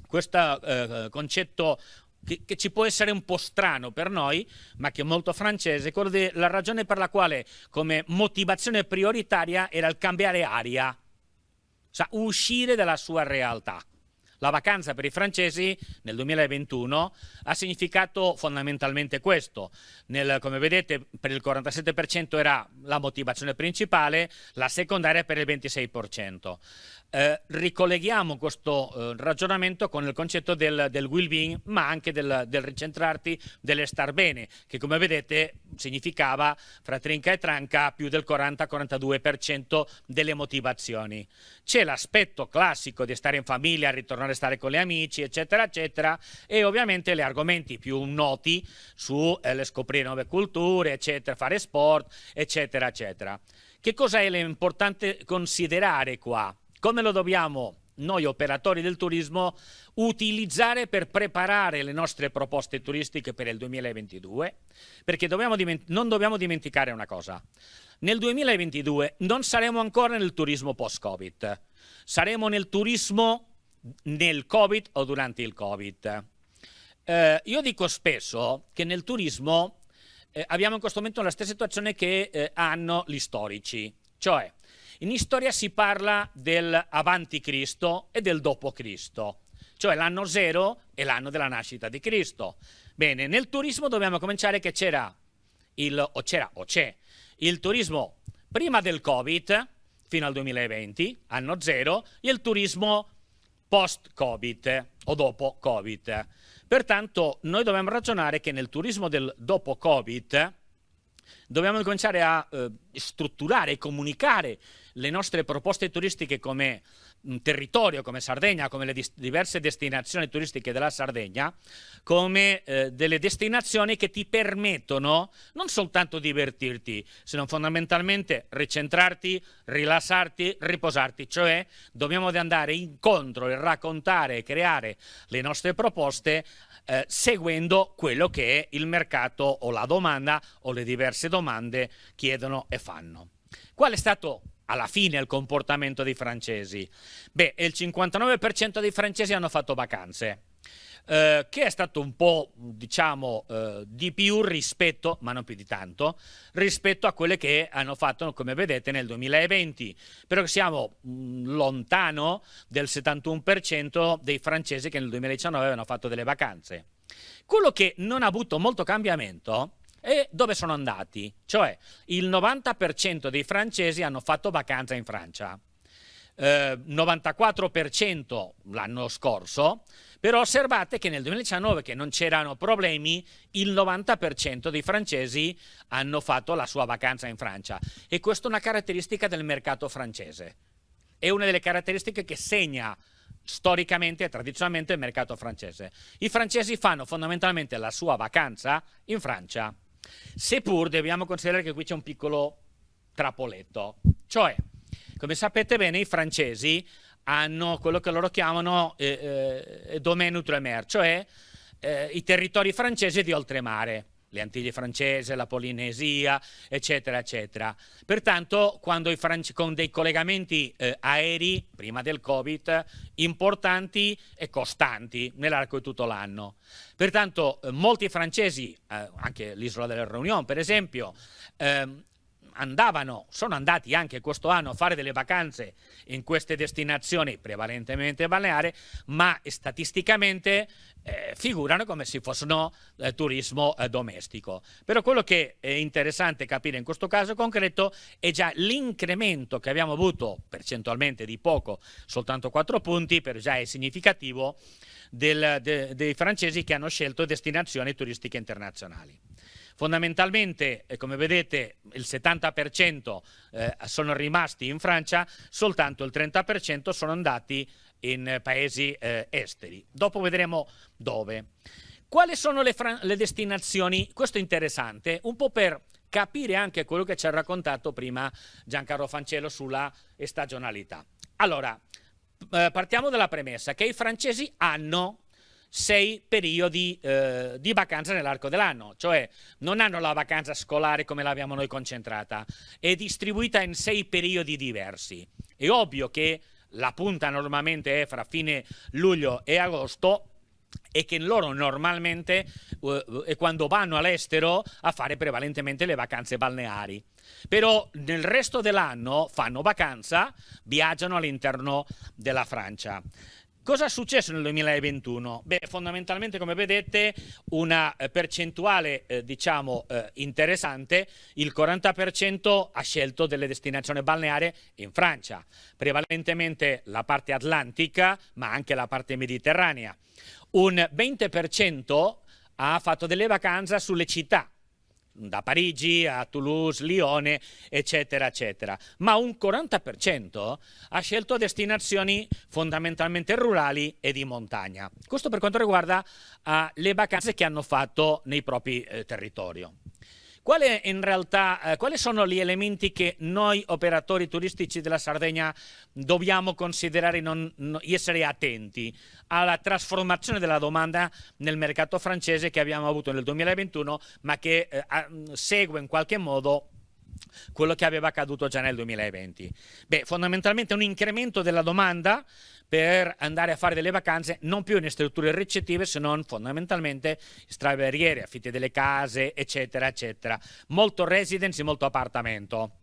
questo concetto che ci può essere un po' strano per noi, ma che è molto francese, la ragione per la quale come motivazione prioritaria era il cambiare aria, cioè uscire dalla sua realtà. La vacanza per i francesi nel 2021 ha significato fondamentalmente questo. Come vedete, per il 47% era la motivazione principale, la secondaria per il 26%. Ricolleghiamo questo ragionamento con il concetto del well-being, ma anche del ricentrarti, del star bene, che come vedete significava fra trinca e tranca più del 40-42% delle motivazioni. C'è l'aspetto classico di stare in famiglia, ritornare a stare con gli amici, eccetera, eccetera, e ovviamente gli argomenti più noti su scoprire nuove culture, eccetera, fare sport, eccetera, eccetera. Che cosa è importante considerare qua? Come lo dobbiamo noi operatori del turismo utilizzare per preparare le nostre proposte turistiche per il 2022? Perché non dobbiamo dimenticare una cosa. Nel 2022 non saremo ancora nel turismo post-Covid, saremo nel turismo nel Covid o durante il Covid. Io dico spesso che nel turismo abbiamo in questo momento la stessa situazione che hanno gli storici, cioè in storia si parla del avanti Cristo e del dopo Cristo, cioè l'anno 0 e l'anno della nascita di Cristo. Bene, nel turismo dobbiamo cominciare che c'è il turismo prima del Covid fino al 2020, anno 0, e il turismo post-Covid o dopo Covid. Pertanto noi dobbiamo ragionare che nel turismo del dopo Covid dobbiamo cominciare a strutturare e comunicare le nostre proposte turistiche come territorio, come Sardegna, come le diverse destinazioni turistiche della Sardegna, come delle destinazioni che ti permettono non soltanto divertirti, se non fondamentalmente ricentrarti, rilassarti, riposarti. Cioè dobbiamo andare incontro e raccontare e creare le nostre proposte seguendo quello che è il mercato o la domanda o le diverse domande chiedono e fanno. Qual è stato alla fine il comportamento dei francesi? Beh, il 59% dei francesi hanno fatto vacanze, che è stato un po', diciamo, di più rispetto, ma non più di tanto, rispetto a quelle che hanno fatto, come vedete, nel 2020. Però siamo lontano del 71% dei francesi che nel 2019 hanno fatto delle vacanze. Quello che non ha avuto molto cambiamento e dove sono andati? Cioè il 90% dei francesi hanno fatto vacanza in Francia, 94% l'anno scorso, però osservate che nel 2019, che non c'erano problemi, il 90% dei francesi hanno fatto la sua vacanza in Francia, e questa è una caratteristica del mercato francese, è una delle caratteristiche che segna storicamente e tradizionalmente il mercato francese. I francesi fanno fondamentalmente la sua vacanza in Francia, seppur dobbiamo considerare che qui c'è un piccolo trappoletto, cioè come sapete bene i francesi hanno quello che loro chiamano domaine outre-mer, cioè i territori francesi di oltremare, le Antiglie francesi, la Polinesia, eccetera, eccetera. Pertanto, quando con dei collegamenti aerei, prima del Covid, importanti e costanti nell'arco di tutto l'anno. Pertanto, molti francesi, anche l'Isola della Réunion, per esempio, sono andati anche questo anno a fare delle vacanze in queste destinazioni prevalentemente balneari, ma statisticamente figurano come se fossero turismo domestico. Però quello che è interessante capire in questo caso concreto è già l'incremento che abbiamo avuto percentualmente di poco, soltanto 4 punti, però già è significativo, dei francesi che hanno scelto destinazioni turistiche internazionali. Fondamentalmente, come vedete, il 70% sono rimasti in Francia, soltanto il 30% sono andati in paesi esteri. Dopo vedremo dove. Quali sono le destinazioni? Questo è interessante, un po' per capire anche quello che ci ha raccontato prima Giancarlo Fancello sulla stagionalità. Allora, partiamo dalla premessa che i francesi hanno 6 periodi di vacanza nell'arco dell'anno, cioè non hanno la vacanza scolare come l'abbiamo noi concentrata, è distribuita in 6 periodi diversi. È ovvio che la punta normalmente è fra fine luglio e agosto, e che loro normalmente è quando vanno all'estero a fare prevalentemente le vacanze balneari. Però nel resto dell'anno fanno vacanza, viaggiano all'interno della Francia. Cosa è successo nel 2021? Beh, fondamentalmente, come vedete, una percentuale interessante. Il 40% ha scelto delle destinazioni balneari in Francia, prevalentemente la parte atlantica, ma anche la parte mediterranea. Un 20% ha fatto delle vacanze sulle città, da Parigi a Toulouse, Lione, eccetera, eccetera. Ma un 40% ha scelto destinazioni fondamentalmente rurali e di montagna. Questo per quanto riguarda le vacanze che hanno fatto nei propri territori. Quali sono gli elementi che noi operatori turistici della Sardegna dobbiamo considerare essere attenti alla trasformazione della domanda nel mercato francese che abbiamo avuto nel 2021, ma che segue in qualche modo quello che aveva accaduto già nel 2020? Beh, fondamentalmente un incremento della domanda per andare a fare delle vacanze non più in strutture ricettive, se non fondamentalmente straveriere, affitti delle case, eccetera, eccetera. Molto residence, molto appartamento.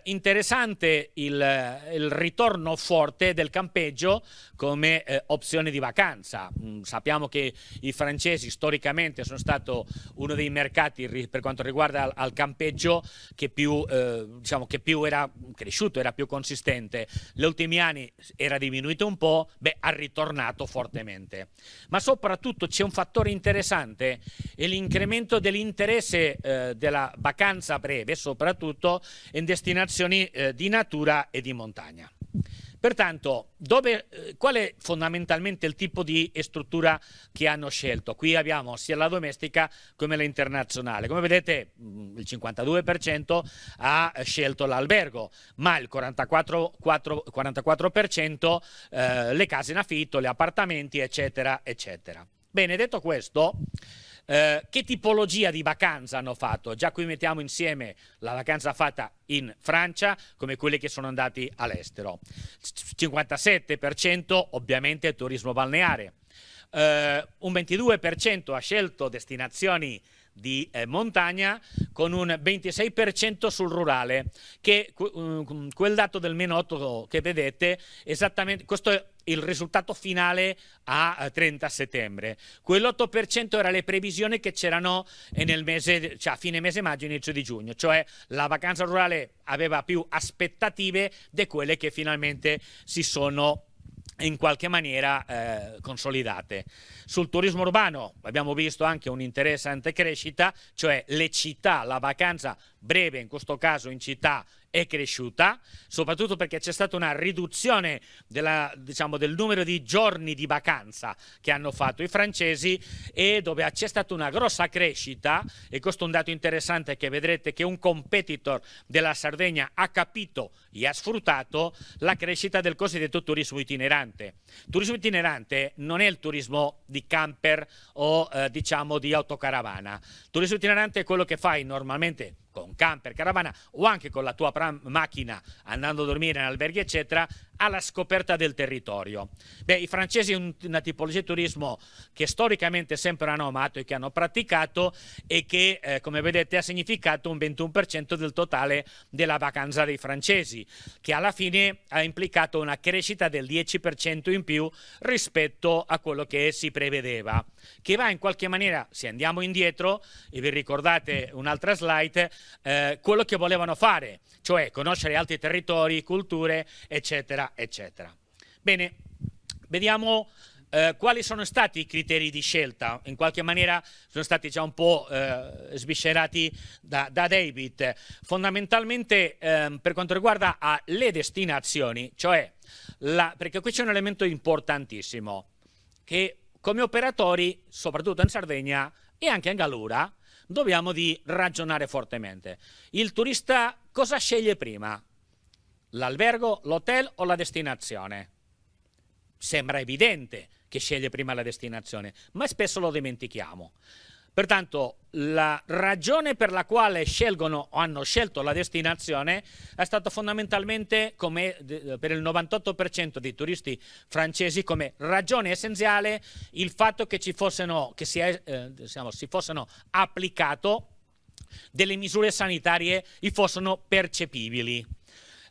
Interessante il ritorno forte del campeggio come opzione di vacanza. Sappiamo che i francesi storicamente sono stato uno dei mercati per quanto riguarda al campeggio che più era cresciuto, era più consistente. Negli ultimi anni era diminuito un po', ha ritornato fortemente. Ma soprattutto c'è un fattore interessante, è l'incremento dell'interesse della vacanza breve, soprattutto in destinazioni di natura e di montagna. Pertanto, qual è fondamentalmente il tipo di struttura che hanno scelto? Qui abbiamo sia la domestica come la internazionale. Come vedete, il 52% ha scelto l'albergo, ma il 44% le case in affitto, gli appartamenti, eccetera, eccetera. Bene, detto questo, che tipologia di vacanza hanno fatto? Già qui mettiamo insieme la vacanza fatta in Francia come quelli che sono andati all'estero. 57% ovviamente turismo balneare, un 22% ha scelto destinazioni di montagna, con un 26% sul rurale, che quel dato del meno 8 che vedete, esattamente questo è il risultato finale a 30 settembre. Quell'8% era le previsioni che c'erano nel mese, cioè a fine mese maggio, inizio di giugno, cioè la vacanza rurale aveva più aspettative di quelle che finalmente si sono in qualche maniera consolidate. Sul turismo urbano abbiamo visto anche un'interessante crescita, cioè le città, la vacanza breve in questo caso in città è cresciuta, soprattutto perché c'è stata una riduzione del numero di giorni di vacanza che hanno fatto i francesi, e dove c'è stata una grossa crescita, e questo è un dato interessante che vedrete che un competitor della Sardegna ha capito e ha sfruttato, la crescita del cosiddetto turismo itinerante. Turismo itinerante non è il turismo di camper o di autocaravana. Turismo itinerante è quello che fai normalmente con camper, caravana o anche con la tua macchina andando a dormire in alberghi eccetera, alla scoperta del territorio. I francesi è una tipologia di turismo che storicamente sempre hanno amato e che hanno praticato, e che come vedete ha significato un 21% del totale della vacanza dei francesi, che alla fine ha implicato una crescita del 10% in più rispetto a quello che si prevedeva, che va in qualche maniera, se andiamo indietro e vi ricordate un'altra slide, quello che volevano fare, cioè conoscere altri territori, culture, eccetera, eccetera. Bene, vediamo quali sono stati i criteri di scelta. In qualche maniera sono stati già un po' sviscerati da David. Fondamentalmente per quanto riguarda le destinazioni, cioè perché qui c'è un elemento importantissimo, che come operatori, soprattutto in Sardegna e anche in Gallura, dobbiamo di ragionare fortemente. Il turista cosa sceglie prima? L'albergo, l'hotel o la destinazione? sembra evidente che sceglie prima la destinazione, ma spesso lo dimentichiamo. Pertanto la ragione per la quale scelgono o hanno scelto la destinazione è stata fondamentalmente, come per il 98% dei turisti francesi, come ragione essenziale il fatto che si fossero applicato delle misure sanitarie e fossero percepibili.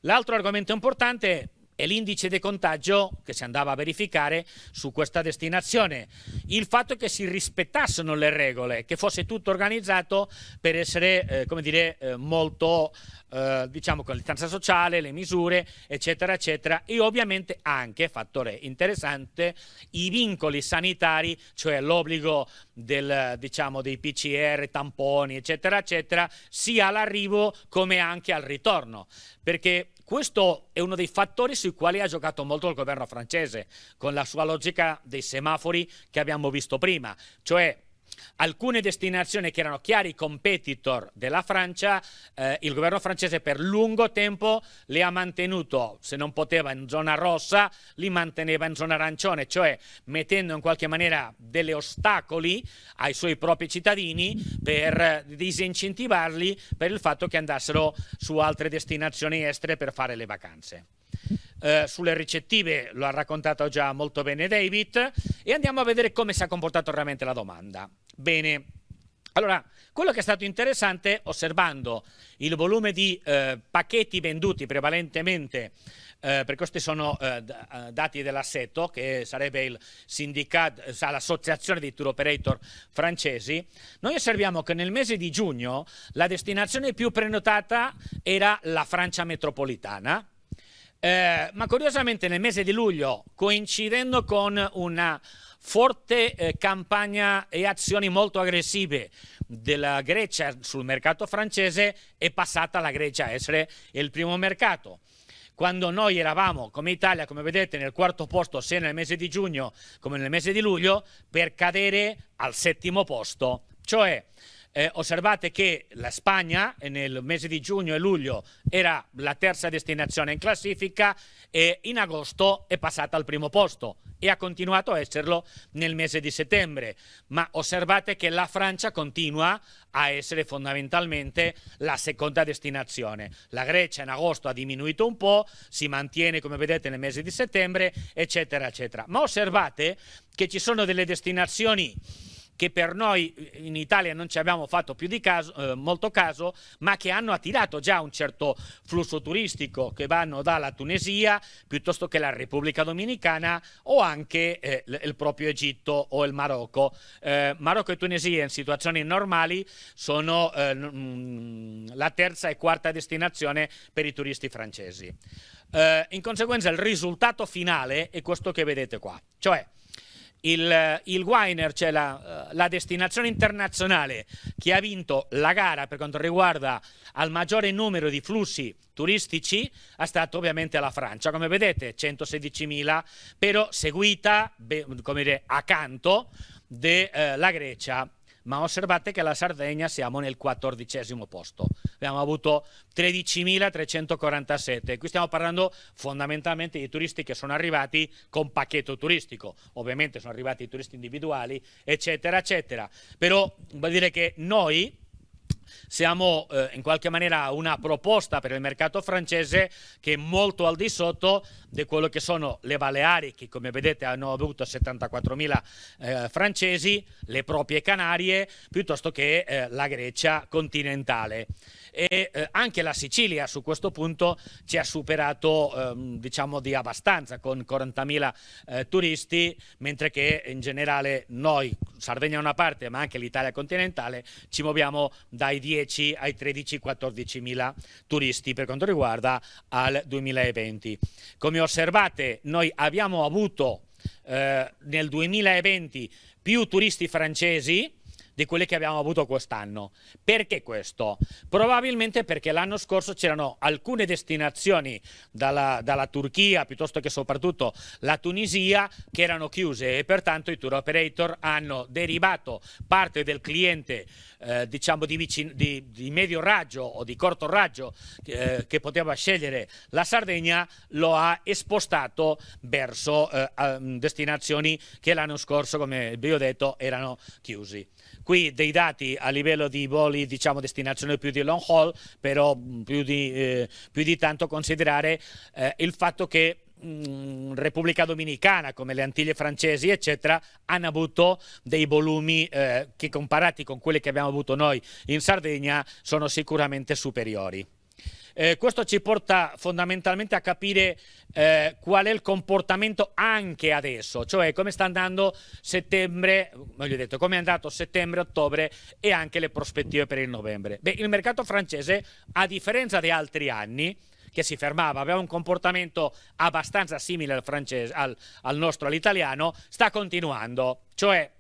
L'altro argomento importante è l'indice di contagio che si andava a verificare su questa destinazione, il fatto che si rispettassero le regole, che fosse tutto organizzato per essere, molto, con la distanza sociale, le misure, eccetera, eccetera, e ovviamente anche, fattore interessante, i vincoli sanitari, cioè l'obbligo dei PCR, tamponi, eccetera, eccetera, sia all'arrivo come anche al ritorno, perché questo è uno dei fattori sui quali ha giocato molto il governo francese, con la sua logica dei semafori che abbiamo visto prima, cioè alcune destinazioni che erano chiari competitor della Francia, il governo francese per lungo tempo le ha mantenuto, se non poteva in zona rossa, li manteneva in zona arancione, cioè mettendo in qualche maniera degli ostacoli ai suoi propri cittadini per disincentivarli per il fatto che andassero su altre destinazioni estere per fare le vacanze. Sulle ricettive lo ha raccontato già molto bene David, e andiamo a vedere come si è comportata realmente la domanda. Bene, allora, quello che è stato interessante, osservando il volume di pacchetti venduti prevalentemente, perché questi sono dati dell'Assetto, che sarebbe il sindacato, l'associazione dei tour operator francesi, noi osserviamo che nel mese di giugno la destinazione più prenotata era la Francia metropolitana, ma curiosamente nel mese di luglio, coincidendo con una forte campagna e azioni molto aggressive della Grecia sul mercato francese, è passata la Grecia a essere il primo mercato. Quando noi eravamo come Italia, come vedete, nel quarto posto sia nel mese di giugno come nel mese di luglio, per cadere al settimo posto, cioè osservate che la Spagna nel mese di giugno e luglio era la terza destinazione in classifica e in agosto è passata al primo posto e ha continuato a esserlo nel mese di settembre, ma osservate che la Francia continua a essere fondamentalmente la seconda destinazione. La Grecia in agosto ha diminuito un po', si mantiene come vedete nel mese di settembre, eccetera, eccetera. Ma osservate che ci sono delle destinazioni che per noi in Italia non ci abbiamo fatto più di molto caso, ma che hanno attirato già un certo flusso turistico, che vanno dalla Tunisia piuttosto che la Repubblica Dominicana o anche il proprio Egitto o il Marocco. Marocco e Tunisia in situazioni normali sono la terza e quarta destinazione per i turisti francesi. In conseguenza il risultato finale è questo che vedete qua, cioè il Winer, cioè la destinazione internazionale che ha vinto la gara per quanto riguarda al maggiore numero di flussi turistici è stata ovviamente la Francia, come vedete 116.000, però seguita come dire, accanto della Grecia. Ma osservate che alla Sardegna siamo nel 14° posto, abbiamo avuto 13.347, qui stiamo parlando fondamentalmente di turisti che sono arrivati con pacchetto turistico, ovviamente sono arrivati i turisti individuali, eccetera, eccetera, però vuol dire che noi siamo in qualche maniera una proposta per il mercato francese che è molto al di sotto di quello che sono le Baleari, che come vedete hanno avuto 74.000 francesi, le proprie Canarie, piuttosto che la Grecia continentale. E anche la Sicilia su questo punto ci ha superato diciamo di abbastanza, con 40.000 turisti, mentre che in generale noi, Sardegna una parte ma anche l'Italia continentale, ci muoviamo dai 10 ai 13-14.000 turisti per quanto riguarda al 2020. Come osservate, noi abbiamo avuto nel 2020 più turisti francesi di quelli che abbiamo avuto quest'anno. Perché questo? Probabilmente perché l'anno scorso c'erano alcune destinazioni dalla Turchia, piuttosto che soprattutto la Tunisia, che erano chiuse, e pertanto i tour operator hanno derivato parte del cliente diciamo di medio raggio o di corto raggio che poteva scegliere la Sardegna, lo ha spostato verso destinazioni che l'anno scorso, come vi ho detto, erano chiusi. Qui dei dati a livello di voli, diciamo destinazione più di long haul, però più di tanto considerare il fatto che Repubblica Dominicana, come le Antiglie francesi eccetera, hanno avuto dei volumi che, comparati con quelli che abbiamo avuto noi in Sardegna, sono sicuramente superiori. Questo ci porta fondamentalmente a capire qual è il comportamento anche adesso, cioè come sta andando settembre, meglio detto, come è andato settembre, ottobre e anche le prospettive per il novembre. Beh, il mercato francese, a differenza di altri anni, che si fermava, aveva un comportamento abbastanza simile al francese, al nostro, all'italiano, sta continuando, cioè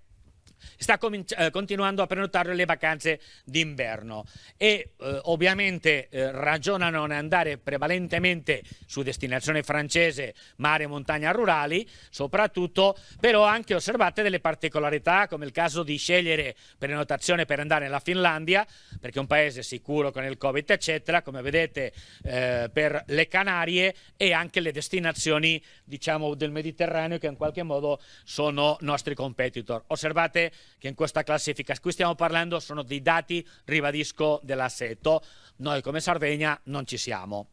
sta continuando a prenotare le vacanze d'inverno e ovviamente ragionano ad andare prevalentemente su destinazione francese, mare, montagna, rurali soprattutto, però anche osservate delle particolarità, come il caso di scegliere prenotazione per andare nella Finlandia, perché è un paese sicuro con il Covid eccetera, come vedete per le Canarie, e anche le destinazioni diciamo del Mediterraneo, che in qualche modo sono nostri competitor. Osservate che in questa classifica, qui stiamo parlando, sono dei dati, ribadisco, dell'assetto, noi come Sardegna non ci siamo.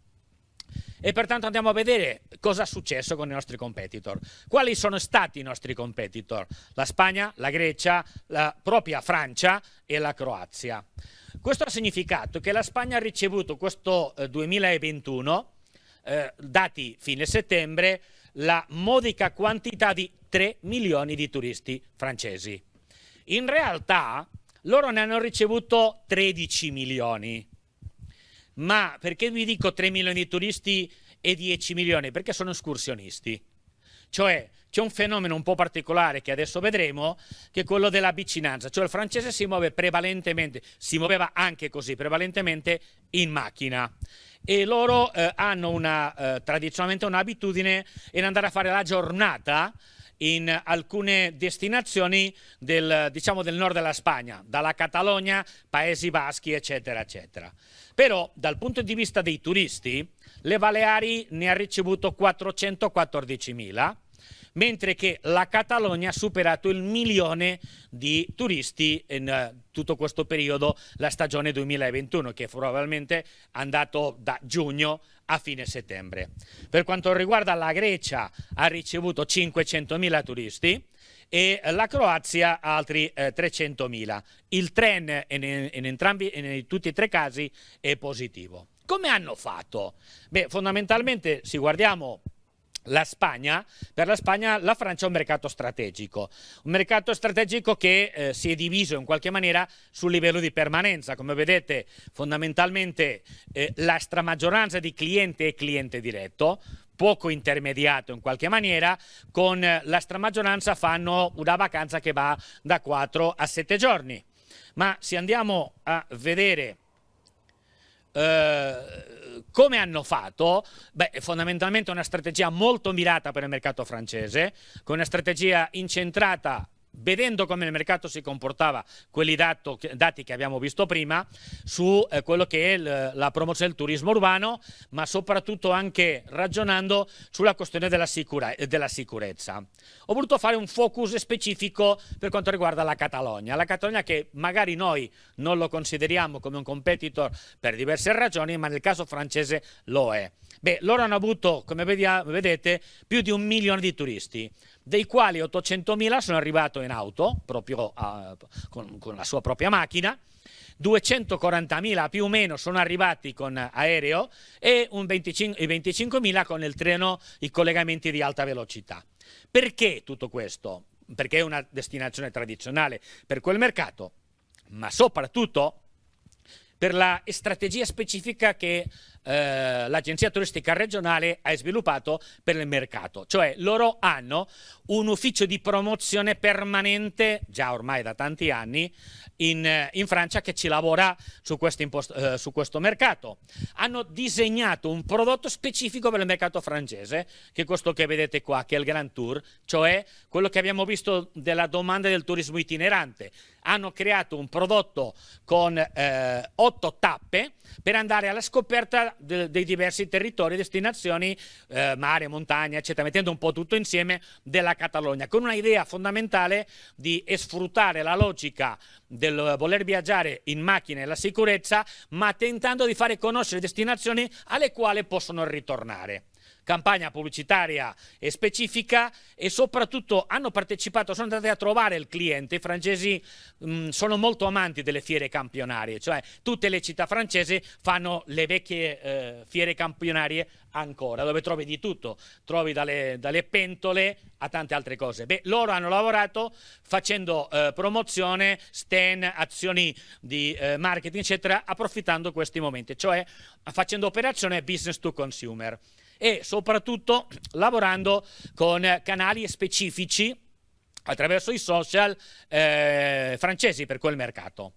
E pertanto andiamo a vedere cosa è successo con i nostri competitor. Quali sono stati i nostri competitor? La Spagna, la Grecia, la propria Francia e la Croazia. Questo ha significato che la Spagna ha ricevuto questo 2021, dati fine settembre, la modica quantità di 3 milioni di turisti francesi. In realtà loro ne hanno ricevuto 13 milioni. Ma perché vi dico 3 milioni di turisti e 10 milioni? Perché sono escursionisti. Cioè c'è un fenomeno un po' particolare che adesso vedremo, che è quello della vicinanza. Cioè il francese si muove prevalentemente, si muoveva anche così, prevalentemente in macchina. E loro hanno tradizionalmente un'abitudine in andare a fare la giornata in alcune destinazioni del nord della Spagna, dalla Catalogna, Paesi Baschi, eccetera, eccetera. Però dal punto di vista dei turisti, le Baleari ne ha ricevuto 414.000, mentre che la Catalogna ha superato il 1.000.000 di turisti in tutto questo periodo, la stagione 2021, che probabilmente è andato da giugno a fine settembre. Per quanto riguarda la Grecia, ha ricevuto 500.000 turisti e la Croazia altri 300.000. Il trend in tutti e tre casi è positivo. Come hanno fatto? Beh, fondamentalmente, se guardiamo la Spagna, per la Spagna la Francia è un mercato strategico che si è diviso in qualche maniera sul livello di permanenza. Come vedete, fondamentalmente la stramaggioranza di cliente è cliente diretto, poco intermediato in qualche maniera, con la stramaggioranza fanno una vacanza che va da 4 a 7 giorni. Ma se andiamo a vedere come hanno fatto? Beh, fondamentalmente una strategia molto mirata per il mercato francese, con una strategia incentrata, vedendo come il mercato si comportava, quelli dati che abbiamo visto prima, su quello che è la promozione del turismo urbano, ma soprattutto anche ragionando sulla questione della sicurezza. Ho voluto fare un focus specifico per quanto riguarda la Catalogna, che magari noi non lo consideriamo come un competitor per diverse ragioni, ma nel caso francese lo è. Beh, loro hanno avuto, come vedete, più di 1 milione di turisti, dei quali 800.000 sono arrivati in auto, proprio con la sua propria macchina, 240.000 più o meno sono arrivati con aereo e 25.000 con il treno, i collegamenti di alta velocità. Perché tutto questo? Perché è una destinazione tradizionale per quel mercato, ma soprattutto per la strategia specifica che l'agenzia turistica regionale ha sviluppato per il mercato, cioè loro hanno un ufficio di promozione permanente, già ormai da tanti anni, in Francia, che ci lavora su questo mercato. Hanno disegnato un prodotto specifico per il mercato francese, che è questo che vedete qua, che è il Grand Tour, cioè quello che abbiamo visto della domanda del turismo itinerante. Hanno creato un prodotto con 8 tappe per andare alla scoperta dei diversi territori, destinazioni, mare, montagna, eccetera, mettendo un po' tutto insieme della Catalogna, con una idea fondamentale di sfruttare la logica del voler viaggiare in macchina e la sicurezza, ma tentando di fare conoscere destinazioni alle quali possono ritornare. Campagna pubblicitaria e specifica, e soprattutto hanno partecipato, sono andati a trovare il cliente. I francesi sono molto amanti delle fiere campionarie, cioè tutte le città francesi fanno le vecchie fiere campionarie ancora, dove trovi di tutto, trovi dalle pentole a tante altre cose. Beh, loro hanno lavorato facendo promozione, stand, azioni di marketing, eccetera, approfittando questi momenti, cioè facendo operazione business to consumer, e soprattutto lavorando con canali specifici attraverso i social francesi per quel mercato.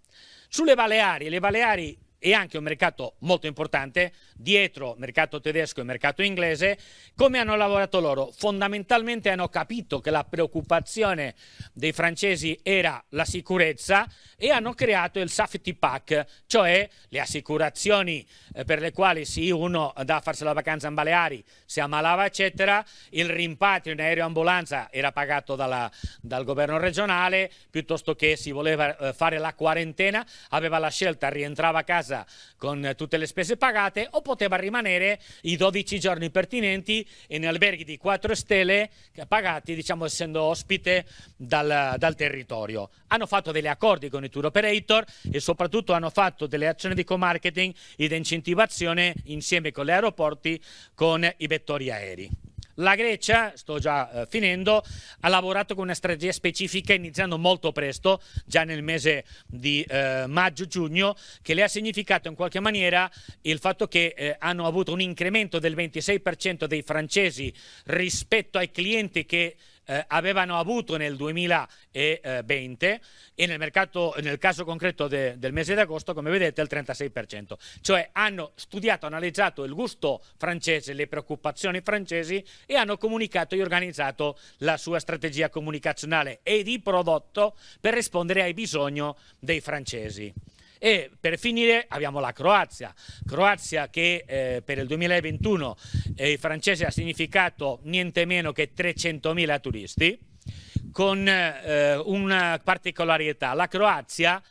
Sulle Baleari, le Baleari è anche un mercato molto importante, dietro mercato tedesco e mercato inglese. Come hanno lavorato loro? Fondamentalmente hanno capito che la preoccupazione dei francesi era la sicurezza e hanno creato il safety pack, cioè le assicurazioni per le quali se uno andava a farsi la vacanza in Baleari, si ammalava eccetera, il rimpatrio in aeroambulanza era pagato dal governo regionale, piuttosto che si voleva fare la quarantena, aveva la scelta, rientrava a casa con tutte le spese pagate, o poteva rimanere i 12 giorni pertinenti in alberghi di 4 stelle pagati, diciamo, essendo ospite dal territorio. Hanno fatto degli accordi con i tour operator e soprattutto hanno fatto delle azioni di co-marketing e di incentivazione insieme con gli aeroporti, con i vettori aerei. La Grecia, sto già finendo, ha lavorato con una strategia specifica iniziando molto presto, già nel mese di maggio-giugno, che le ha significato in qualche maniera il fatto che hanno avuto un incremento del 26% dei francesi rispetto ai clienti che avevano avuto nel 2020, e nel caso concreto del mese di agosto, come vedete, il 36%. Cioè hanno studiato, analizzato il gusto francese, le preoccupazioni francesi, e hanno comunicato e organizzato la sua strategia comunicazionale e di prodotto per rispondere ai bisogni dei francesi. E per finire abbiamo la Croazia che per il 2021 i francesi ha significato niente meno che 300.000 turisti, con una particolarità: la Croazia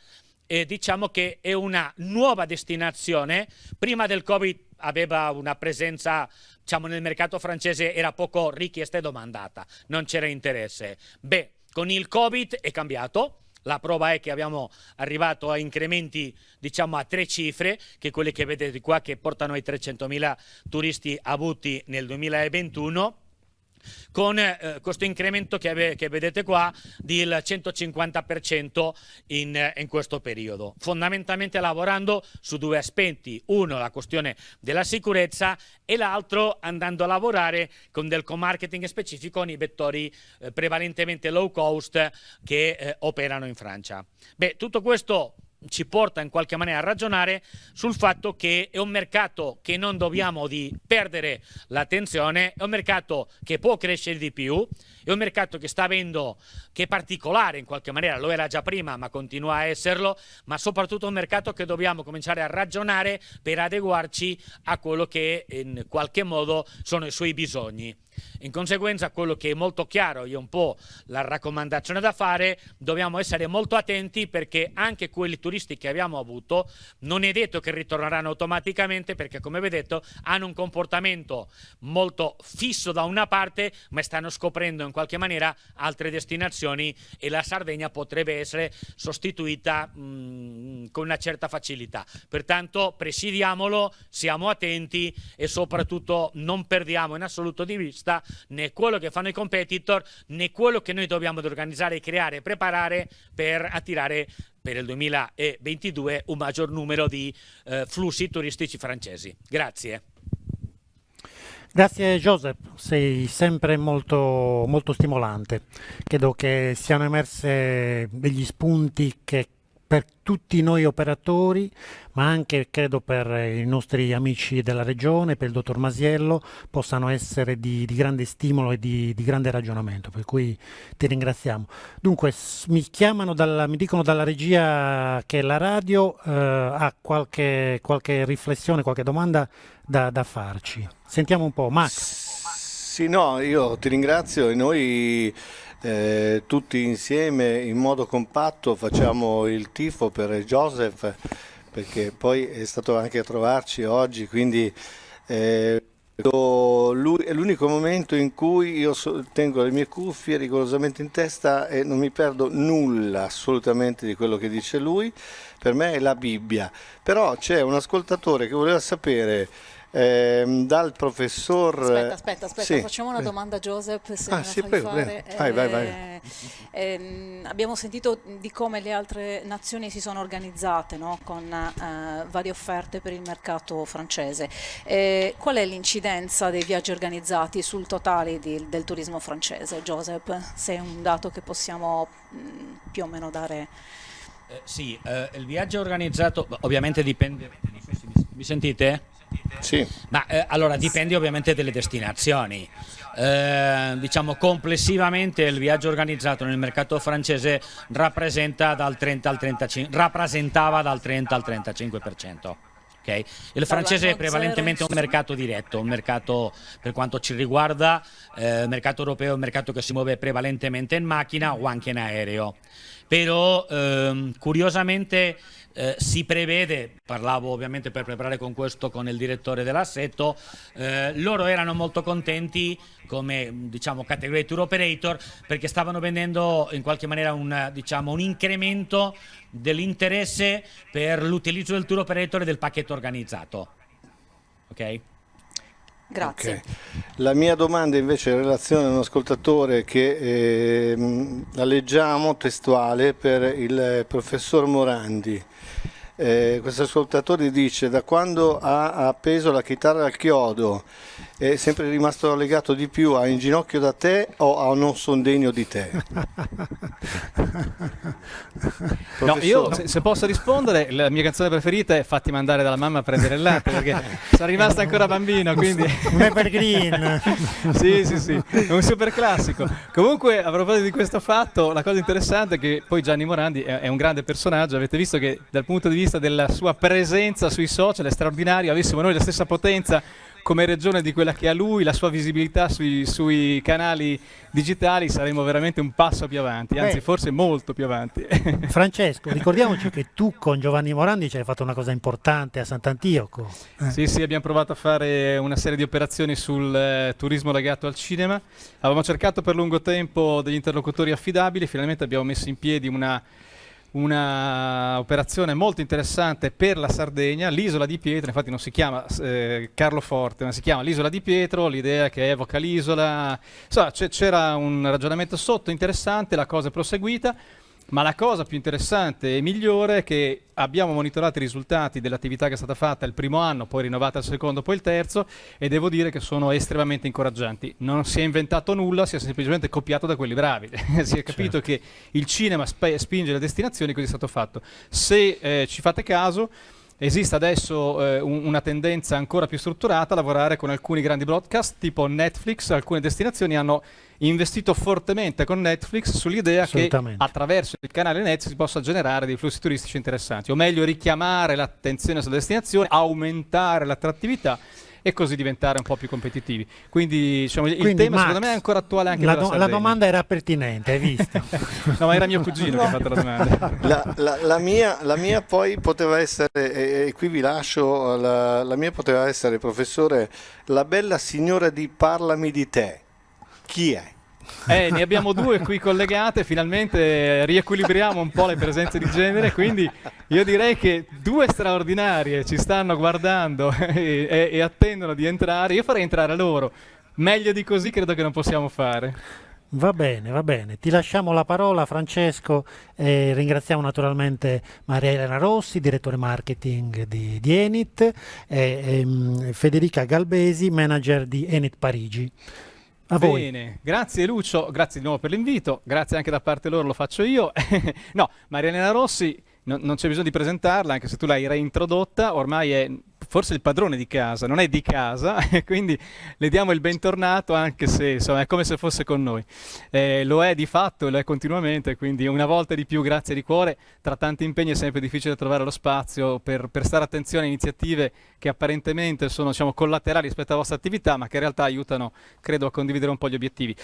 diciamo che è una nuova destinazione. Prima del Covid aveva una presenza, diciamo, nel mercato francese era poco richiesta e domandata, non c'era interesse. Beh, con il Covid è cambiato. La prova è che abbiamo arrivato a incrementi, diciamo, a 3 cifre, che quelle che vedete qua, che portano ai 300.000 turisti avuti nel 2021, con questo incremento che vedete qua del 150% in questo periodo, fondamentalmente lavorando su 2 aspetti: uno, la questione della sicurezza, e l'altro andando a lavorare con del co-marketing specifico con i vettori prevalentemente low cost che operano in Francia. Beh, tutto questo ci porta in qualche maniera a ragionare sul fatto che è un mercato che non dobbiamo di perdere l'attenzione, è un mercato che può crescere di più, è un mercato che sta avendo, che è particolare in qualche maniera, lo era già prima ma continua a esserlo, ma soprattutto un mercato che dobbiamo cominciare a ragionare per adeguarci a quello che in qualche modo sono i suoi bisogni. In conseguenza, quello che è molto chiaro, io un po' la raccomandazione da fare: dobbiamo essere molto attenti, perché anche quelli turisti che abbiamo avuto non è detto che ritorneranno automaticamente, perché come vedete hanno un comportamento molto fisso da una parte, ma stanno scoprendo in qualche maniera altre destinazioni, e la Sardegna potrebbe essere sostituita con una certa facilità. Pertanto presidiamolo, siamo attenti e soprattutto non perdiamo in assoluto di vista né quello che fanno i competitor né quello che noi dobbiamo organizzare, creare e preparare per attirare per il 2022 un maggior numero di flussi turistici francesi. Grazie. Grazie Joseph, sei sempre molto, molto stimolante. Credo che siano emerse degli spunti che per tutti noi operatori, ma anche credo per i nostri amici della regione, per il dottor Masiello, possano essere di grande stimolo e di grande ragionamento, per cui ti ringraziamo. Dunque, mi dicono dalla regia che la radio ha qualche riflessione, qualche domanda da farci. Sentiamo un po', Max. Sì, no, io ti ringrazio e noi tutti insieme in modo compatto facciamo il tifo per Joseph, perché poi è stato anche a trovarci oggi, quindi lui è l'unico momento in cui io tengo le mie cuffie rigorosamente in testa e non mi perdo nulla assolutamente di quello che dice lui. Per me è la Bibbia. Però c'è un ascoltatore che voleva sapere dal professor... Aspetta, sì. Facciamo una domanda a Joseph, se me la sì, fai prego, fare. Vai. Abbiamo sentito di come le altre nazioni si sono organizzate, no? Con varie offerte per il mercato francese. Qual è l'incidenza dei viaggi organizzati sul totale del turismo francese, Joseph? Se è un dato che possiamo più o meno dare... Sì, il viaggio organizzato ovviamente dipende... Mi sentite? Sì. Ma allora dipende ovviamente dalle destinazioni. Diciamo complessivamente il viaggio organizzato nel mercato francese rappresentava dal 30 al 35%. Okay? Il francese è prevalentemente un mercato diretto, un mercato per quanto ci riguarda, mercato europeo è un mercato che si muove prevalentemente in macchina o anche in aereo. Però curiosamente si prevede, parlavo ovviamente per preparare con il direttore dell'assetto, loro erano molto contenti come diciamo categoria tour operator perché stavano vendendo in qualche maniera un incremento dell'interesse per l'utilizzo del tour operator e del pacchetto organizzato. Ok? Grazie. Okay. La mia domanda invece è in relazione a un ascoltatore che la leggiamo testuale per il professor Morandi. Questo ascoltatore dice: da quando ha appeso la chitarra al chiodo è sempre rimasto legato di più a In ginocchio da te o a Non son degno di te? No, io se posso rispondere, la mia canzone preferita è Fatti mandare dalla mamma a prendere il latte, perché sono rimasta ancora bambino, quindi un evergreen. sì, è un super classico. Comunque, a proposito di questo fatto, la cosa interessante è che poi Gianni Morandi è un grande personaggio. Avete visto che dal punto di vista della sua presenza sui social è straordinario. Avessimo noi la stessa potenza come regione di quella che ha lui, la sua visibilità sui canali digitali, saremo veramente un passo più avanti, anzi forse molto più avanti. Francesco, ricordiamoci che tu con Giovanni Morandi ci hai fatto una cosa importante a Sant'Antioco. Sì, abbiamo provato a fare una serie di operazioni sul turismo legato al cinema. Avevamo cercato per lungo tempo degli interlocutori affidabili, finalmente abbiamo messo in piedi una operazione molto interessante per la Sardegna, l'Isola di Pietro. Infatti non si chiama Carloforte, ma si chiama l'Isola di Pietro, l'idea che evoca l'isola. Insomma, c'era un ragionamento sotto interessante, la cosa è proseguita, ma la cosa più interessante e migliore è che abbiamo monitorato i risultati dell'attività che è stata fatta il primo anno, poi rinnovata il secondo, poi il terzo, e devo dire che sono estremamente incoraggianti. Non si è inventato nulla, si è semplicemente copiato da quelli bravi. Si è capito che il cinema spinge le destinazioni, così è stato fatto. Se ci fate caso, esiste adesso una tendenza ancora più strutturata a lavorare con alcuni grandi broadcast tipo Netflix. Alcune destinazioni hanno investito fortemente con Netflix sull'idea che attraverso il canale Netflix si possa generare dei flussi turistici interessanti, o meglio richiamare l'attenzione sulla destinazione, aumentare l'attrattività e così diventare un po' più competitivi. Quindi, diciamo, il tema Max, secondo me è ancora attuale anche per la Sardegna. La domanda era pertinente, hai visto? No, ma era mio cugino che ha fatto la domanda. La mia poi poteva essere, e qui vi lascio, la mia poteva essere, professore, la bella signora di Parlami di te. Chi è? Ne abbiamo due qui collegate, finalmente riequilibriamo un po' le presenze di genere, quindi io direi che due straordinarie ci stanno guardando e attendono di entrare. Io farei entrare loro, meglio di così credo che non possiamo fare. Va bene. Ti lasciamo la parola, Francesco, e ringraziamo naturalmente Maria Elena Rossi, direttore marketing di Enit, e Federica Galbesi, manager di Enit Parigi. A voi. Bene, grazie Lucio, grazie di nuovo per l'invito, grazie anche da parte loro, lo faccio io. No, Maria Elena Rossi, non c'è bisogno di presentarla, anche se tu l'hai reintrodotta, ormai è forse il padrone di casa, non è di casa, quindi le diamo il bentornato, anche se insomma è come se fosse con noi. Lo è di fatto, lo è continuamente, quindi una volta di più grazie di cuore. Tra tanti impegni è sempre difficile trovare lo spazio per stare attenzione a iniziative che apparentemente sono, diciamo, collaterali rispetto alla vostra attività, ma che in realtà aiutano, credo, a condividere un po' gli obiettivi.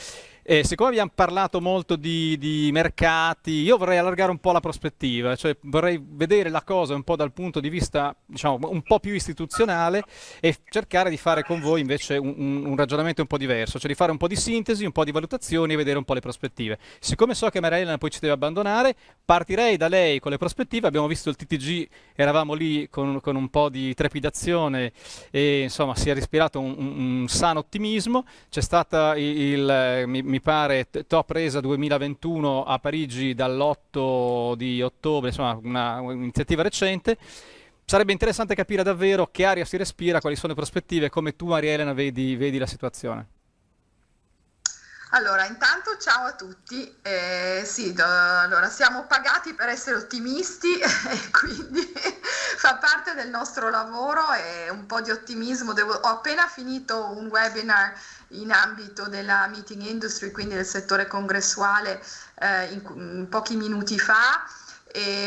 Siccome abbiamo parlato molto di mercati, io vorrei allargare un po' la prospettiva, cioè vorrei vedere la cosa un po' dal punto di vista, diciamo, un po' più istituzionale, e cercare di fare con voi invece un ragionamento un po' diverso, cioè di fare un po' di sintesi, un po' di valutazioni e vedere un po' le prospettive. Siccome so che Maria Elena poi ci deve abbandonare, partirei da lei con le prospettive. Abbiamo visto il TTG, eravamo lì con un po' di trepidazione e insomma si è respirato un sano ottimismo. C'è stata mi pare Top Resa 2021 a Parigi dall'8 di ottobre, insomma un'iniziativa recente. Sarebbe interessante capire davvero che aria si respira, quali sono le prospettive, come tu Maria Elena vedi la situazione. Allora, intanto ciao a tutti. Allora, siamo pagati per essere ottimisti e quindi fa parte del nostro lavoro e un po' di ottimismo. Ho appena finito un webinar in ambito della meeting industry, quindi del settore congressuale, in pochi minuti fa. E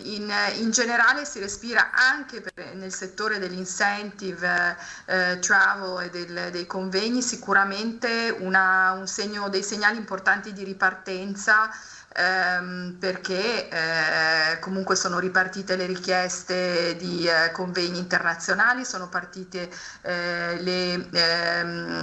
in generale si respira anche nel settore dell'incentive, travel e dei convegni sicuramente dei segnali importanti di ripartenza, perché comunque sono ripartite le richieste di convegni internazionali, sono partite le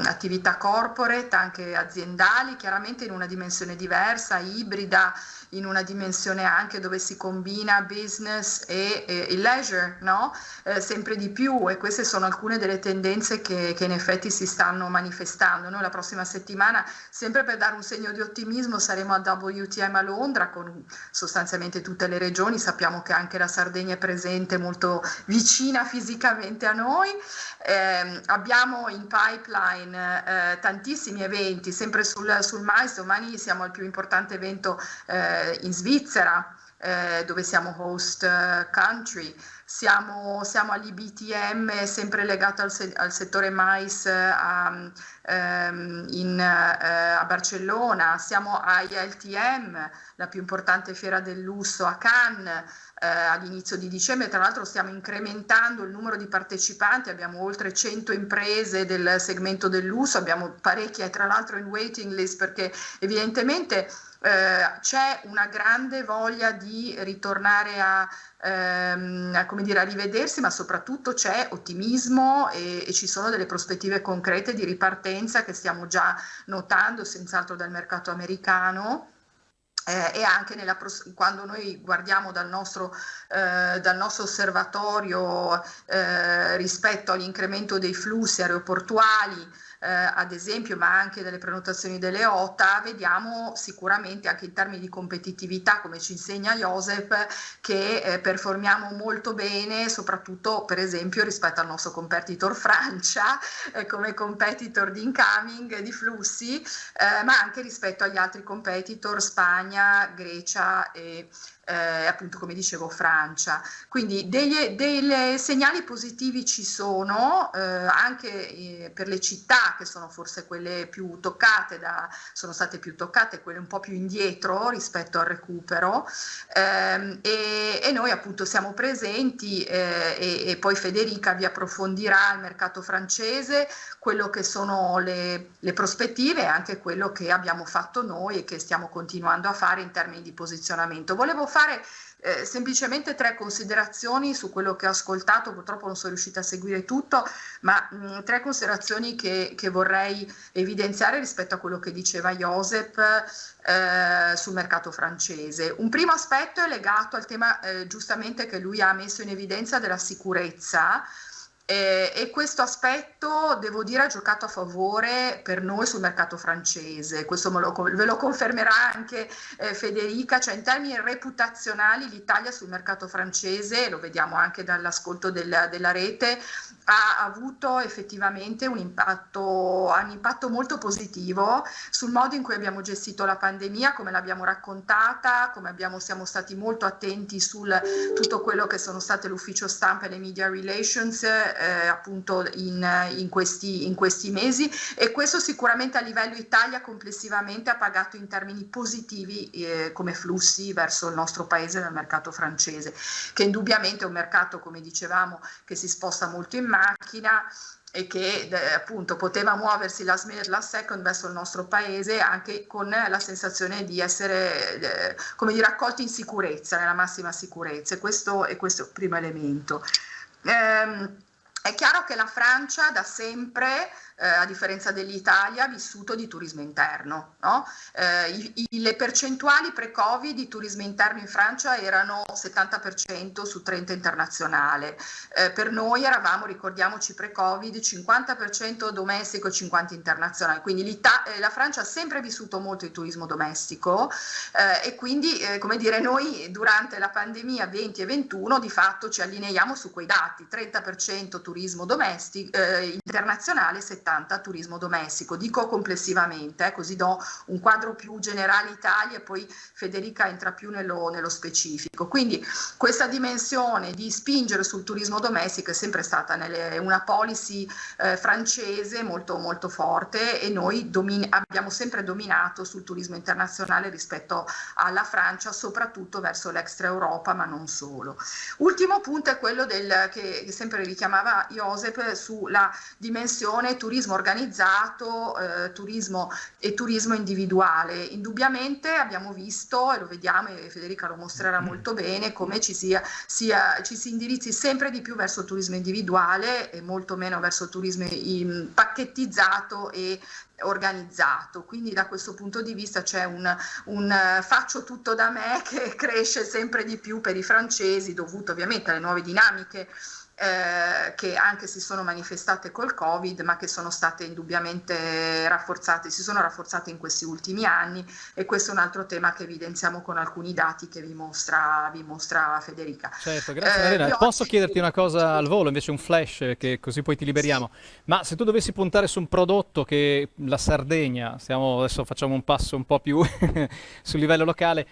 attività corporate, anche aziendali, chiaramente in una dimensione diversa, ibrida, in una dimensione anche dove si combina business e il leisure, no? Sempre di più, e queste sono alcune delle tendenze che in effetti si stanno manifestando. Noi la prossima settimana, sempre per dare un segno di ottimismo, saremo al WTM a Londra con sostanzialmente tutte le regioni. Sappiamo che anche la Sardegna è presente, molto vicina fisicamente a noi. Abbiamo in pipeline tantissimi eventi, sempre sul MICE. Domani siamo al più importante evento in Svizzera, dove siamo host country. Siamo all'IBTM, sempre legato al settore mais a Barcellona. Siamo a ILTM, la più importante fiera del lusso a Cannes, all'inizio di dicembre. Tra l'altro stiamo incrementando il numero di partecipanti, abbiamo oltre 100 imprese del segmento del lusso, abbiamo parecchie tra l'altro in waiting list, perché evidentemente c'è una grande voglia di ritornare a rivedersi, ma soprattutto c'è ottimismo e ci sono delle prospettive concrete di ripartenza che stiamo già notando senz'altro dal mercato americano. E anche quando noi guardiamo dal nostro osservatorio rispetto all'incremento dei flussi aeroportuali, ad esempio, ma anche delle prenotazioni delle OTA, vediamo sicuramente anche in termini di competitività, come ci insegna Josep, che performiamo molto bene, soprattutto per esempio rispetto al nostro competitor Francia, come competitor di incoming, di flussi, ma anche rispetto agli altri competitor Spagna, Grecia e appunto, come dicevo, Francia. Quindi dei segnali positivi ci sono, anche per le città che sono forse quelle più toccate, sono state più toccate, quelle un po' più indietro rispetto al recupero, e noi appunto siamo presenti, e poi Federica vi approfondirà il mercato francese, quello che sono le prospettive e anche quello che abbiamo fatto noi e che stiamo continuando a fare in termini di posizionamento. Volevo fare semplicemente 3 considerazioni su quello che ho ascoltato. Purtroppo non sono riuscita a seguire tutto, ma 3 considerazioni che vorrei evidenziare rispetto a quello che diceva Josep sul mercato francese. Un primo aspetto è legato al tema giustamente che lui ha messo in evidenza della sicurezza, E questo aspetto, devo dire, ha giocato a favore per noi sul mercato francese. Questo ve lo confermerà anche Federica, cioè in termini reputazionali l'Italia sul mercato francese, lo vediamo anche dall'ascolto della rete, ha avuto effettivamente un impatto molto positivo sul modo in cui abbiamo gestito la pandemia, come l'abbiamo raccontata, siamo stati molto attenti sul tutto quello che sono state l'ufficio stampa e le media relations appunto in questi mesi, e questo sicuramente a livello Italia complessivamente ha pagato in termini positivi come flussi verso il nostro paese nel mercato francese, che indubbiamente è un mercato, come dicevamo, che si sposta molto in macchina e che appunto poteva muoversi last minute, last second verso il nostro paese, anche con la sensazione di essere come dire, accolti in sicurezza, nella massima sicurezza, e questo è il primo elemento. È chiaro che la Francia da sempre, a differenza dell'Italia, ha vissuto di turismo interno, no? Le percentuali pre-Covid di turismo interno in Francia erano 70% su 30 internazionale. Per noi eravamo, ricordiamoci, pre-Covid 50% domestico e 50% internazionale, quindi la Francia ha sempre vissuto molto il turismo domestico e quindi, come dire, noi durante la pandemia 20 e 21 di fatto ci allineiamo su quei dati, 30% turismo domestico internazionale, 70% turismo domestico, dico complessivamente, così do un quadro più generale Italia e poi Federica entra più nello specifico. Quindi questa dimensione di spingere sul turismo domestico è sempre stata una policy francese molto molto forte, e noi abbiamo sempre dominato sul turismo internazionale rispetto alla Francia, soprattutto verso l'extra Europa, ma non solo. Ultimo punto è quello che sempre richiamava Josep sulla dimensione turismo organizzato, turismo e turismo individuale. Indubbiamente abbiamo visto, e lo vediamo, e Federica lo mostrerà molto bene, come ci si indirizzi sempre di più verso il turismo individuale e molto meno verso il turismo pacchettizzato e organizzato. Quindi da questo punto di vista c'è un faccio tutto da me che cresce sempre di più per i francesi, dovuto ovviamente alle nuove dinamiche che anche si sono manifestate col Covid, ma che sono state indubbiamente rafforzate, si sono rafforzate in questi ultimi anni, e questo è un altro tema che evidenziamo con alcuni dati che vi mostra Federica. Certo, grazie Marina. Posso chiederti una cosa al volo, invece un flash, che così poi ti liberiamo? Sì. Ma se tu dovessi puntare su un prodotto che la Sardegna, adesso facciamo un passo un po' più sul livello locale,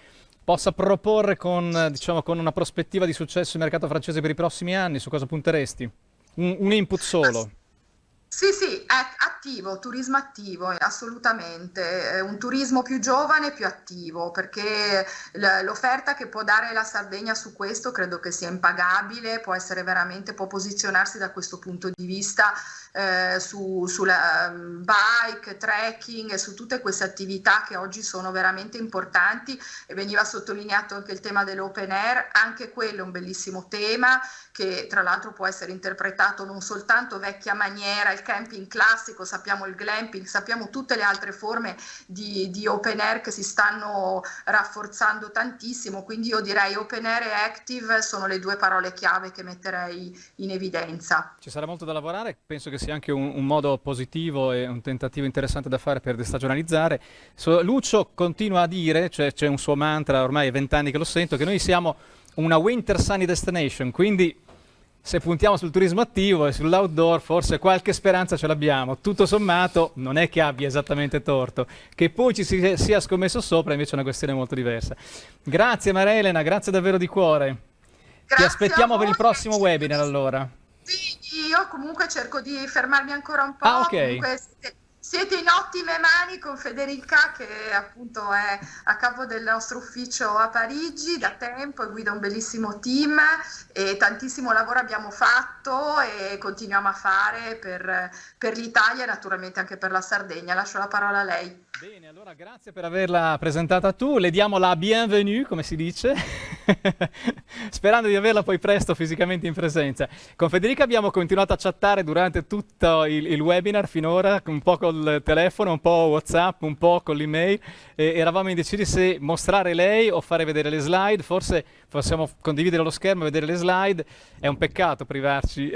possa proporre con una prospettiva di successo il mercato francese per i prossimi anni, su cosa punteresti? Un input solo. Sì, è attivo, turismo attivo, assolutamente, un turismo più giovane, più attivo, perché l'offerta che può dare la Sardegna su questo credo che sia impagabile, può posizionarsi da questo punto di vista sulla bike, trekking e su tutte queste attività che oggi sono veramente importanti, e veniva sottolineato anche il tema dell'open air, anche quello è un bellissimo tema che tra l'altro può essere interpretato non soltanto vecchia maniera, il camping classico, sappiamo il glamping, sappiamo tutte le altre forme di open air che si stanno rafforzando tantissimo, quindi io direi open air e active sono le due parole chiave che metterei in evidenza. Ci sarà molto da lavorare, penso che sia anche un modo positivo e un tentativo interessante da fare per destagionalizzare. Lucio continua a dire, cioè c'è un suo mantra, ormai è 20 anni che lo sento, che noi siamo una winter sunny destination, quindi se puntiamo sul turismo attivo e sull'outdoor forse qualche speranza ce l'abbiamo. Tutto sommato non è che abbia esattamente torto, che poi ci sia scommesso sopra invece è una questione molto diversa. Grazie Maria Elena, grazie davvero di cuore. Grazie, ti aspettiamo per il prossimo webinar allora. Sì, io comunque cerco di fermarmi ancora un po'. Ok. Comunque siete in ottime mani con Federica, che appunto è a capo del nostro ufficio a Parigi da tempo e guida un bellissimo team, e tantissimo lavoro abbiamo fatto e continuiamo a fare per l'Italia e naturalmente anche per la Sardegna. Lascio la parola a lei. Bene, allora grazie per averla presentata tu, le diamo la bienvenue, come si dice, sperando di averla poi presto fisicamente in presenza. Con Federica abbiamo continuato a chattare durante tutto il webinar finora, un po' col telefono, un po' WhatsApp, un po' con l'email, e eravamo indecisi se mostrare lei o fare vedere le slide, forse possiamo condividere lo schermo e vedere le slide. È un peccato privarci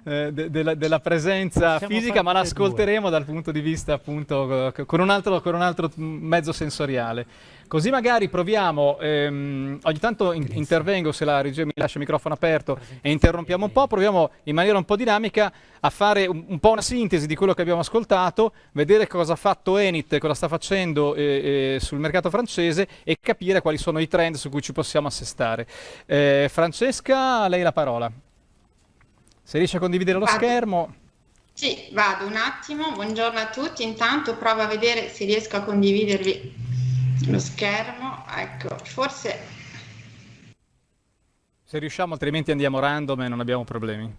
della presenza fisica, ma l'ascolteremo dal punto di vista appunto con un altro mezzo sensoriale. Così magari proviamo, ogni tanto intervengo se la regia mi lascia il microfono aperto e interrompiamo un po', proviamo in maniera un po' dinamica a fare un po' una sintesi di quello che abbiamo ascoltato, vedere cosa ha fatto Enit, cosa sta facendo sul mercato francese e capire quali sono i trend su cui ci possiamo assestare. Francesca, a lei la parola. Se riesce a condividere lo schermo. Sì, vado un attimo. Buongiorno a tutti. Intanto provo a vedere se riesco a condividervi lo schermo. Ecco, forse... Se riusciamo, altrimenti andiamo random e non abbiamo problemi.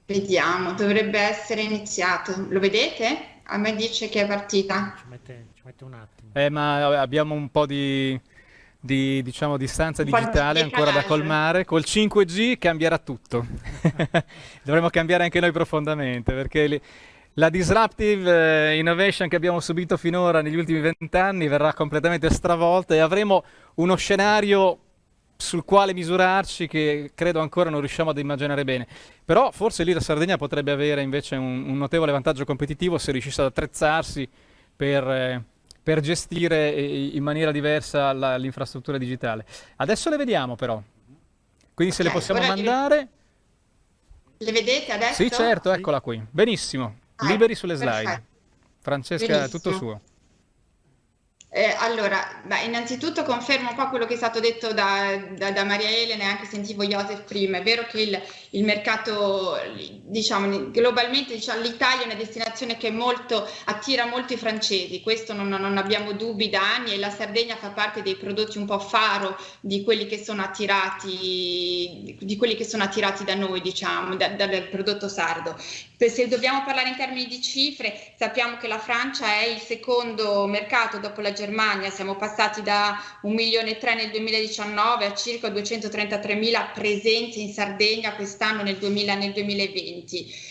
Vediamo, dovrebbe essere iniziato. Lo vedete? A me dice che è partita. Ci mette un attimo. Ma abbiamo un po' di diciamo distanza digitale ancora da colmare. Col 5G cambierà tutto. Dovremmo cambiare anche noi profondamente, perché la disruptive innovation che abbiamo subito finora negli ultimi 20 anni verrà completamente stravolta e avremo uno scenario sul quale misurarci che credo ancora non riusciamo ad immaginare bene. Però forse lì la Sardegna potrebbe avere invece un notevole vantaggio competitivo se riuscisse ad attrezzarsi per gestire in maniera diversa l'infrastruttura digitale. Adesso le vediamo però, quindi se le possiamo mandare. Le vedete adesso? Sì, certo, eccola qui. Benissimo, liberi sulle slide. Perfetto. Francesca, Benissimo. è tutto suo. Allora, innanzitutto confermo un po' quello che è stato detto da Maria Elena e anche sentivo Joseph prima. È vero che il mercato, diciamo, globalmente, diciamo, l'Italia è una destinazione che attira molto i francesi, questo non abbiamo dubbi da anni, e la Sardegna fa parte dei prodotti un po' faro di quelli che sono attirati da noi, diciamo, dal prodotto sardo. Se dobbiamo parlare in termini di cifre, sappiamo che la Francia è il secondo mercato dopo la Germania, siamo passati da 1,3 milioni nel 2019 a circa 233.000 presenze in Sardegna quest'anno nel 2020.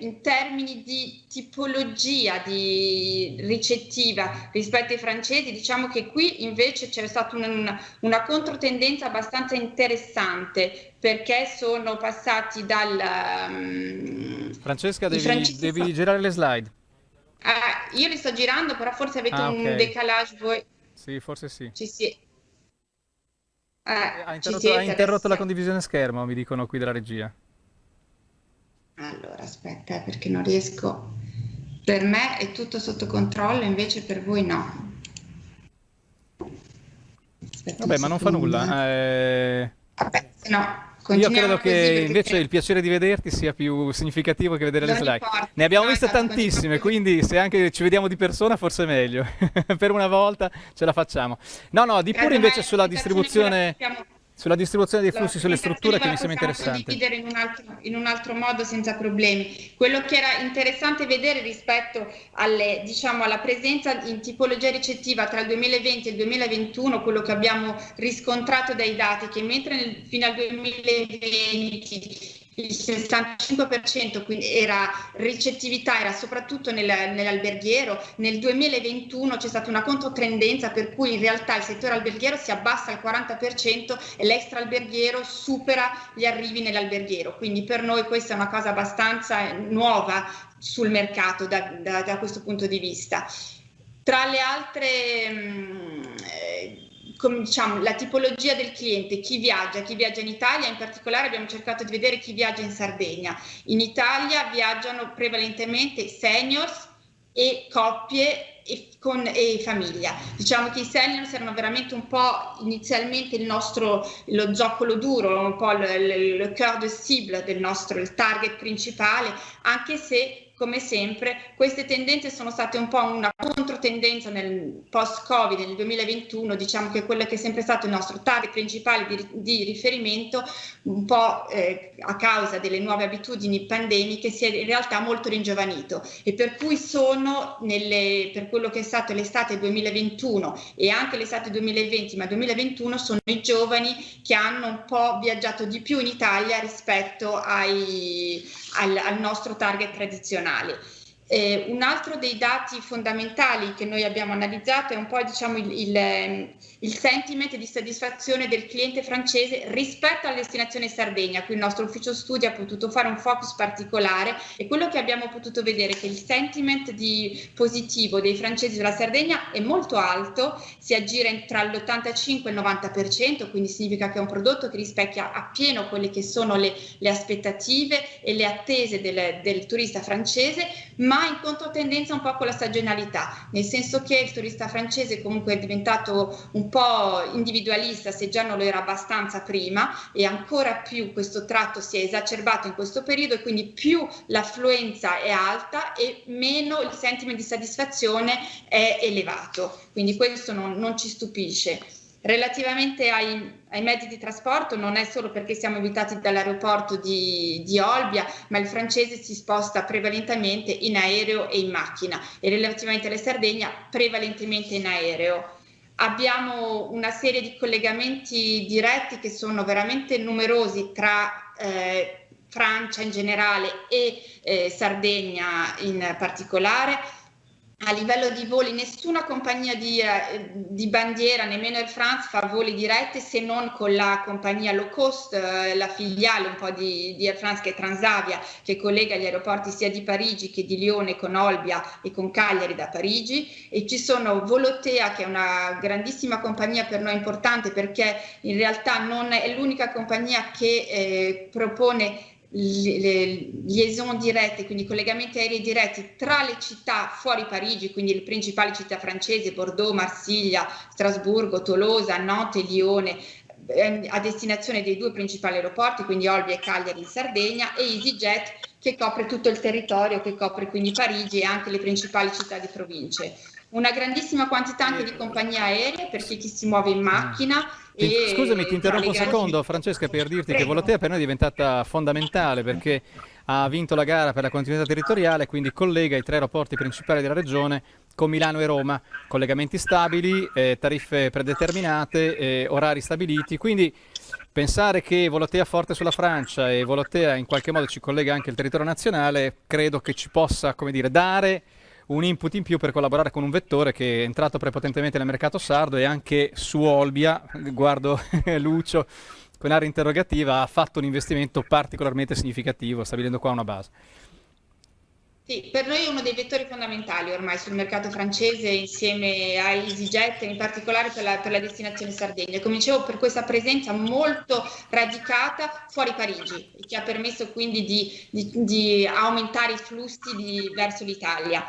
In termini di tipologia di ricettiva rispetto ai francesi, diciamo che qui invece c'è stata una controtendenza abbastanza interessante, perché sono passati Francesca, devi girare le slide. Io li sto girando, però forse avete un decalage voi. Sì, forse sì. Ha interrotto la condivisione schermo, mi dicono qui dalla regia. Allora, aspetta, perché non riesco. Per me è tutto sotto controllo, invece per voi no. Aspetta, vabbè, ma non fa nulla. Vabbè, se no, io credo che invece il piacere di vederti sia più significativo che vedere le slide. Ne abbiamo viste tantissime, quindi se anche ci vediamo di persona forse è meglio. Per una volta ce la facciamo. No, di pure invece sulla distribuzione dei flussi, sulle strutture, che mi sembra interessante. Dividere in un altro modo senza problemi. Quello che era interessante vedere rispetto alla presenza in tipologia ricettiva tra il 2020 e il 2021, quello che abbiamo riscontrato dai dati, che mentre fino al 2020 il 65% quindi ricettività era soprattutto nell'alberghiero, nel 2021 c'è stata una controtendenza per cui in realtà il settore alberghiero si abbassa al 40% e l'extraalberghiero supera gli arrivi nell'alberghiero, quindi per noi questa è una cosa abbastanza nuova sul mercato da questo punto di vista. Tra le altre diciamo, la tipologia del cliente, chi viaggia in Italia, in particolare abbiamo cercato di vedere chi viaggia in Sardegna. In Italia viaggiano prevalentemente seniors e coppie e famiglia. Diciamo che i seniors erano veramente un po' inizialmente lo zoccolo duro, un po' le cœur de cible il target principale, anche se come sempre queste tendenze sono state un po' una controtendenza nel post-Covid nel 2021, diciamo che quello che è sempre stato il nostro target principale di riferimento, un po' a causa delle nuove abitudini pandemiche, si è in realtà molto ringiovanito, e per cui per quello che è stato l'estate 2021 e anche l'estate 2020, ma 2021 sono i giovani che hanno un po' viaggiato di più in Italia rispetto al nostro target tradizionale. Un altro dei dati fondamentali che noi abbiamo analizzato è un po' diciamo il sentiment di soddisfazione del cliente francese rispetto alla destinazione Sardegna. Qui il nostro ufficio studi ha potuto fare un focus particolare e quello che abbiamo potuto vedere è che il sentiment positivo dei francesi sulla Sardegna è molto alto, si aggira tra l'85 e il 90%, quindi significa che è un prodotto che rispecchia appieno quelle che sono le aspettative e le attese del turista francese, ma in controtendenza un po' con la stagionalità, nel senso che il turista francese comunque è diventato un po' individualista, se già non lo era abbastanza prima, e ancora più questo tratto si è esacerbato in questo periodo, e quindi più l'affluenza è alta e meno il sentiment di soddisfazione è elevato, quindi questo non ci stupisce. Relativamente ai mezzi di trasporto, non è solo perché siamo invitati dall'aeroporto di Olbia, ma il francese si sposta prevalentemente in aereo e in macchina, e relativamente alla Sardegna prevalentemente in aereo. Abbiamo una serie di collegamenti diretti che sono veramente numerosi tra Francia in generale e Sardegna in particolare. A livello di voli, nessuna compagnia di bandiera, nemmeno Air France, fa voli diretti se non con la compagnia low cost, la filiale un po' di Air France, che è Transavia, che collega gli aeroporti sia di Parigi che di Lione con Olbia e con Cagliari da Parigi. E ci sono Volotea, che è una grandissima compagnia per noi importante, perché in realtà non è l'unica compagnia che propone le liaison dirette, quindi collegamenti aerei diretti tra le città fuori Parigi, quindi le principali città francesi, Bordeaux, Marsiglia, Strasburgo, Tolosa, Nantes e Lione, a destinazione dei due principali aeroporti, quindi Olbia e Cagliari in Sardegna, e EasyJet, che copre tutto il territorio, che copre quindi Parigi e anche le principali città di province. Una grandissima quantità anche di compagnie aeree, perché chi si muove in macchina. Scusami, ti interrompo un secondo, Francesca, per dirti che Volotea per noi è diventata fondamentale, perché ha vinto la gara per la continuità territoriale, quindi collega i 3 aeroporti principali della regione con Milano e Roma, collegamenti stabili, tariffe predeterminate, orari stabiliti, quindi pensare che Volotea forte sulla Francia e Volotea in qualche modo ci collega anche il territorio nazionale, credo che ci possa, come dire, dare un input in più per collaborare con un vettore che è entrato prepotentemente nel mercato sardo, e anche su Olbia, guardo Lucio con aria interrogativa, ha fatto un investimento particolarmente significativo, stabilendo qua una base. Sì, per noi è uno dei vettori fondamentali ormai sul mercato francese, insieme a EasyJet, in particolare per la destinazione Sardegna. Come dicevo, per questa presenza molto radicata fuori Parigi, che ha permesso quindi di aumentare i flussi verso l'Italia.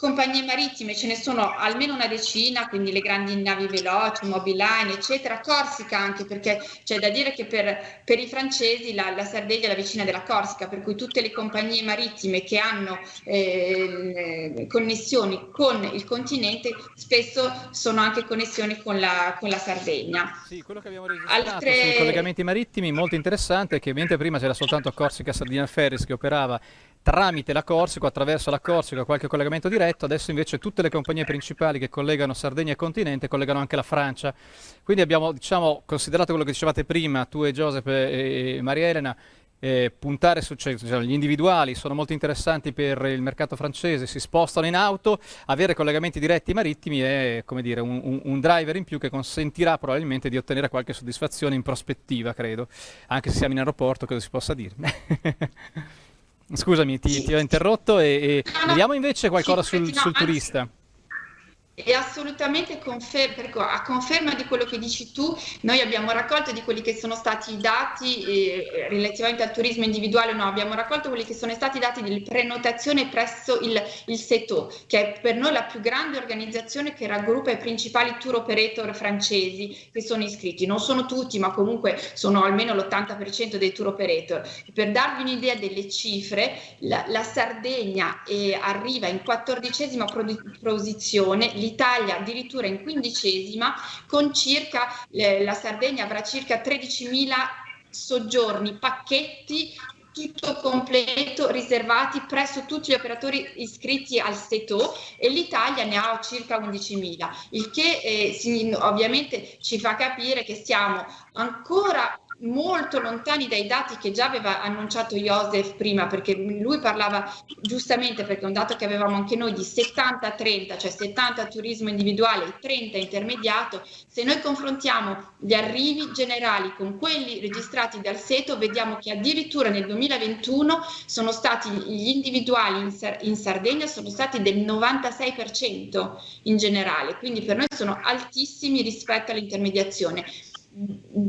Compagnie marittime ce ne sono almeno una decina, quindi le grandi navi veloci, Mobiline, eccetera. Corsica anche, perché c'è da dire che per i francesi la Sardegna è la vicina della Corsica, per cui tutte le compagnie marittime che hanno connessioni con il continente spesso sono anche connessioni con la Sardegna. Sì, quello che abbiamo registrato sui collegamenti marittimi molto interessante è che mentre prima c'era soltanto Corsica Sardinia Ferries che operava tramite la Corsica, attraverso la Corsica, qualche collegamento diretto, adesso invece tutte le compagnie principali che collegano Sardegna e continente collegano anche la Francia. Quindi abbiamo, diciamo, considerato quello che dicevate prima, tu e Joseph e Maria Elena, puntare su gli individuali sono molto interessanti per il mercato francese, si spostano in auto, avere collegamenti diretti marittimi è, come dire, un driver in più che consentirà probabilmente di ottenere qualche soddisfazione in prospettiva, credo, anche se siamo in aeroporto, credo si possa dire. Scusami, ti ho interrotto e vediamo invece qualcosa sul turista. E assolutamente a conferma di quello che dici tu, noi abbiamo raccolto di quelli che sono stati i dati relativamente al turismo individuale, abbiamo raccolto quelli che sono stati i dati delle prenotazioni presso il SETO, che è per noi la più grande organizzazione che raggruppa i principali tour operator francesi che sono iscritti. Non sono tutti, ma comunque sono almeno l'80% dei tour operator. E per darvi un'idea delle cifre, la Sardegna arriva in 14ª posizione, l'Italia addirittura in 15ª, con la Sardegna avrà circa 13.000 soggiorni, pacchetti tutto completo riservati presso tutti gli operatori iscritti al SETO, e l'Italia ne ha circa 11.000, il che ovviamente ci fa capire che stiamo ancora molto lontani dai dati che già aveva annunciato Joseph prima, perché lui parlava giustamente, perché è un dato che avevamo anche noi, di 70-30, cioè 70 turismo individuale e 30 intermediato. Se noi confrontiamo gli arrivi generali con quelli registrati dal Seto, vediamo che addirittura nel 2021 sono stati gli individuali in Sardegna sono stati del 96% in generale, quindi per noi sono altissimi rispetto all'intermediazione.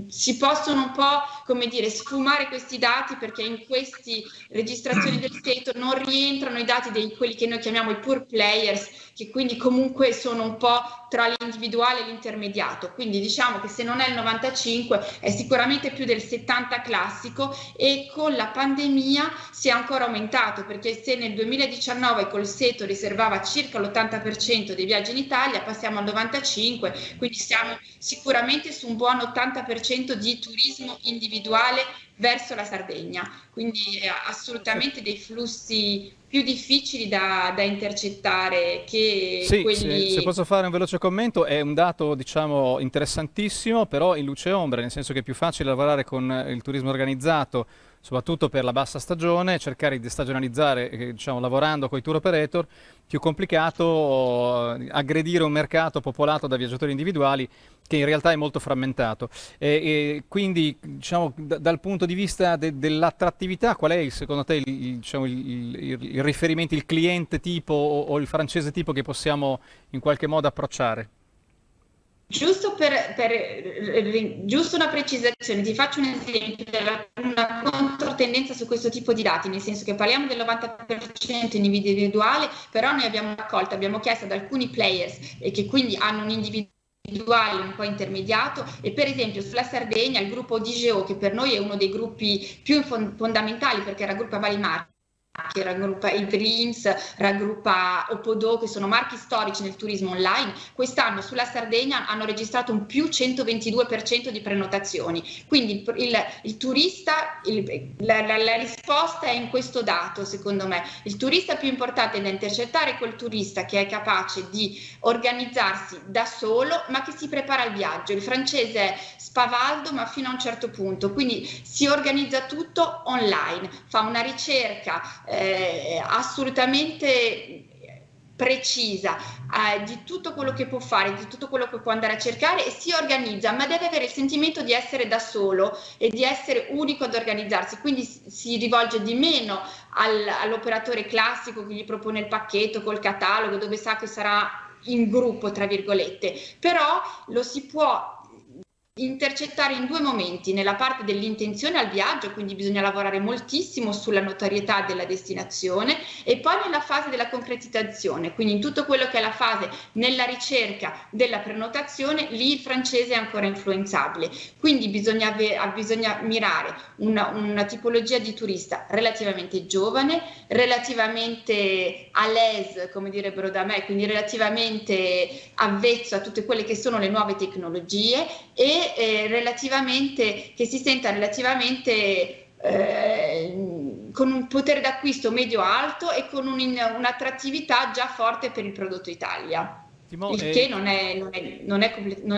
Si possono un po', come dire, sfumare questi dati, perché in queste registrazioni del Seto non rientrano i dati di quelli che noi chiamiamo i pure players, che quindi comunque sono un po' tra l'individuale e l'intermediato. Quindi diciamo che se non è il 95 è sicuramente più del 70 classico, e con la pandemia si è ancora aumentato, perché se nel 2019 col Seto riservava circa l'80% dei viaggi in Italia, passiamo al 95%, quindi siamo sicuramente su un buon 80% di turismo individuale verso la Sardegna, quindi assolutamente dei flussi più difficili da intercettare che quelli... Se posso fare un veloce commento, è un dato diciamo interessantissimo, però in luce e ombra, nel senso che è più facile lavorare con il turismo organizzato, soprattutto per la bassa stagione, cercare di stagionalizzare, diciamo, lavorando con i tour operator, più complicato aggredire un mercato popolato da viaggiatori individuali che in realtà è molto frammentato. E quindi, diciamo, dal punto di vista dell'attrattività, qual è secondo te il riferimento, il cliente tipo o il francese tipo che possiamo in qualche modo approcciare? Giusto giusto una precisazione, ti faccio un esempio, una controtendenza su questo tipo di dati, nel senso che parliamo del 90% individuale, però noi abbiamo chiesto ad alcuni players che quindi hanno un individuale un po' intermediato, e per esempio sulla Sardegna il gruppo Digeo, che per noi è uno dei gruppi più fondamentali perché raggruppa vari marchi, che raggruppa i Dreams, raggruppa Opodo, che sono marchi storici nel turismo online, quest'anno sulla Sardegna hanno registrato un più 122% di prenotazioni. Quindi il turista, la risposta è in questo dato, secondo me. Il turista più importante da intercettare è quel turista che è capace di organizzarsi da solo, ma che si prepara al viaggio. Il francese è spavaldo, ma fino a un certo punto, quindi si organizza tutto online, fa una ricerca assolutamente precisa di tutto quello che può fare, di tutto quello che può andare a cercare, e si organizza, ma deve avere il sentimento di essere da solo e di essere unico ad organizzarsi, quindi si rivolge di meno all'operatore classico che gli propone il pacchetto col catalogo, dove sa che sarà in gruppo, tra virgolette, però lo si può intercettare in due momenti: nella parte dell'intenzione al viaggio, quindi bisogna lavorare moltissimo sulla notorietà della destinazione, e poi nella fase della concretizzazione, quindi in tutto quello che è la fase nella ricerca della prenotazione, lì il francese è ancora influenzabile, quindi bisogna mirare una tipologia di turista relativamente giovane, relativamente à l'aise, come direbbero da me, quindi relativamente avvezzo a tutte quelle che sono le nuove tecnologie, e relativamente che si senta relativamente con un potere d'acquisto medio-alto e con un'attrattività già forte per il prodotto Italia. Il che non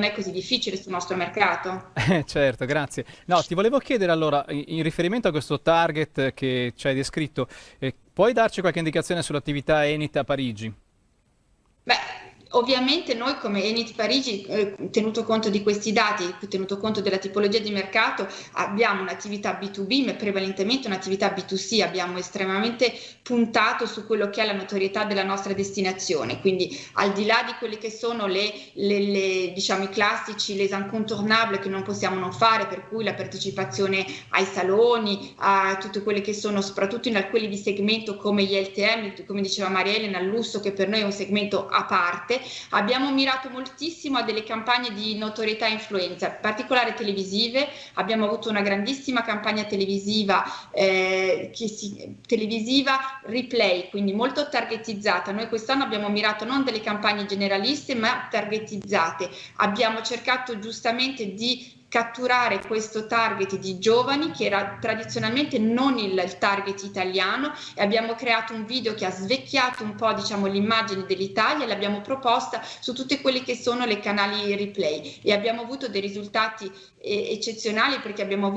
è così difficile sul nostro mercato. Certo, grazie. No, ti volevo chiedere allora, in riferimento a questo target che ci hai descritto, puoi darci qualche indicazione sull'attività Enit a Parigi? Beh, ovviamente noi come Enit Parigi, tenuto conto di questi dati, tenuto conto della tipologia di mercato, abbiamo un'attività B2B, ma prevalentemente un'attività B2C. Abbiamo estremamente puntato su quello che è la notorietà della nostra destinazione, quindi al di là di quelli che sono diciamo, i classici, les incontournables che non possiamo non fare, per cui la partecipazione ai saloni, a tutte quelle che sono soprattutto in quelli di segmento come gli LTM, come diceva Maria Elena, il lusso, che per noi è un segmento a parte. Abbiamo mirato moltissimo a delle campagne di notorietà e influenza, in particolare televisive. Abbiamo avuto una grandissima campagna televisiva, televisiva replay, quindi molto targetizzata. Noi quest'anno abbiamo mirato non delle campagne generaliste, ma targetizzate. Abbiamo cercato giustamente di catturare questo target di giovani che era tradizionalmente non il target italiano, e abbiamo creato un video che ha svecchiato un po', diciamo, l'immagine dell'Italia e l'abbiamo proposta su tutti quelli che sono le canali replay, e abbiamo avuto dei risultati eccezionali, perché abbiamo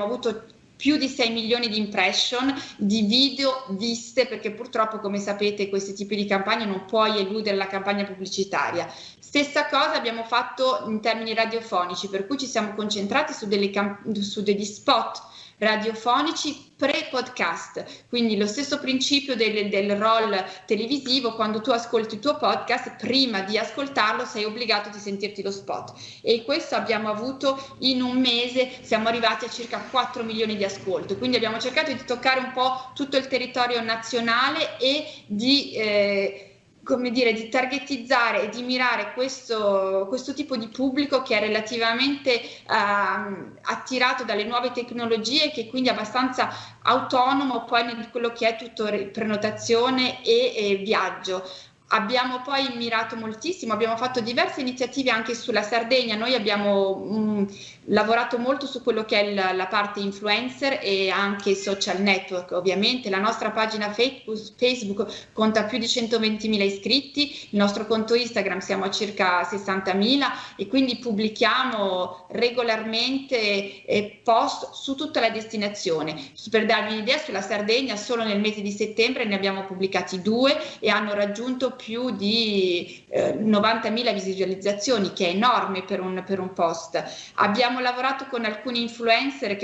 avuto più di 6 milioni di impression di video viste, perché purtroppo, come sapete, questi tipi di campagne non puoi eludere la campagna pubblicitaria. Stessa cosa abbiamo fatto in termini radiofonici, per cui ci siamo concentrati su degli spot radiofonici pre-podcast, quindi lo stesso principio del roll televisivo: quando tu ascolti il tuo podcast, prima di ascoltarlo sei obbligato di sentirti lo spot, e questo abbiamo avuto in un mese, siamo arrivati a circa 4 milioni di ascolti, quindi abbiamo cercato di toccare un po' tutto il territorio nazionale e di di targetizzare e di mirare questo tipo di pubblico che è relativamente attirato dalle nuove tecnologie, che quindi è abbastanza autonomo poi in quello che è tutto prenotazione e viaggio. Abbiamo poi mirato moltissimo, abbiamo fatto diverse iniziative anche sulla Sardegna. Noi abbiamo lavorato molto su quello che è la parte influencer e anche social network. Ovviamente la nostra pagina Facebook conta più di 120.000 iscritti, il nostro conto Instagram siamo a circa 60.000, e quindi pubblichiamo regolarmente post su tutta la destinazione. Per darvi un'idea, sulla Sardegna solo nel mese di settembre ne abbiamo pubblicati 2 e hanno raggiunto più di 90.000 visualizzazioni, che è enorme per un post. Abbiamo lavorato con alcuni influencer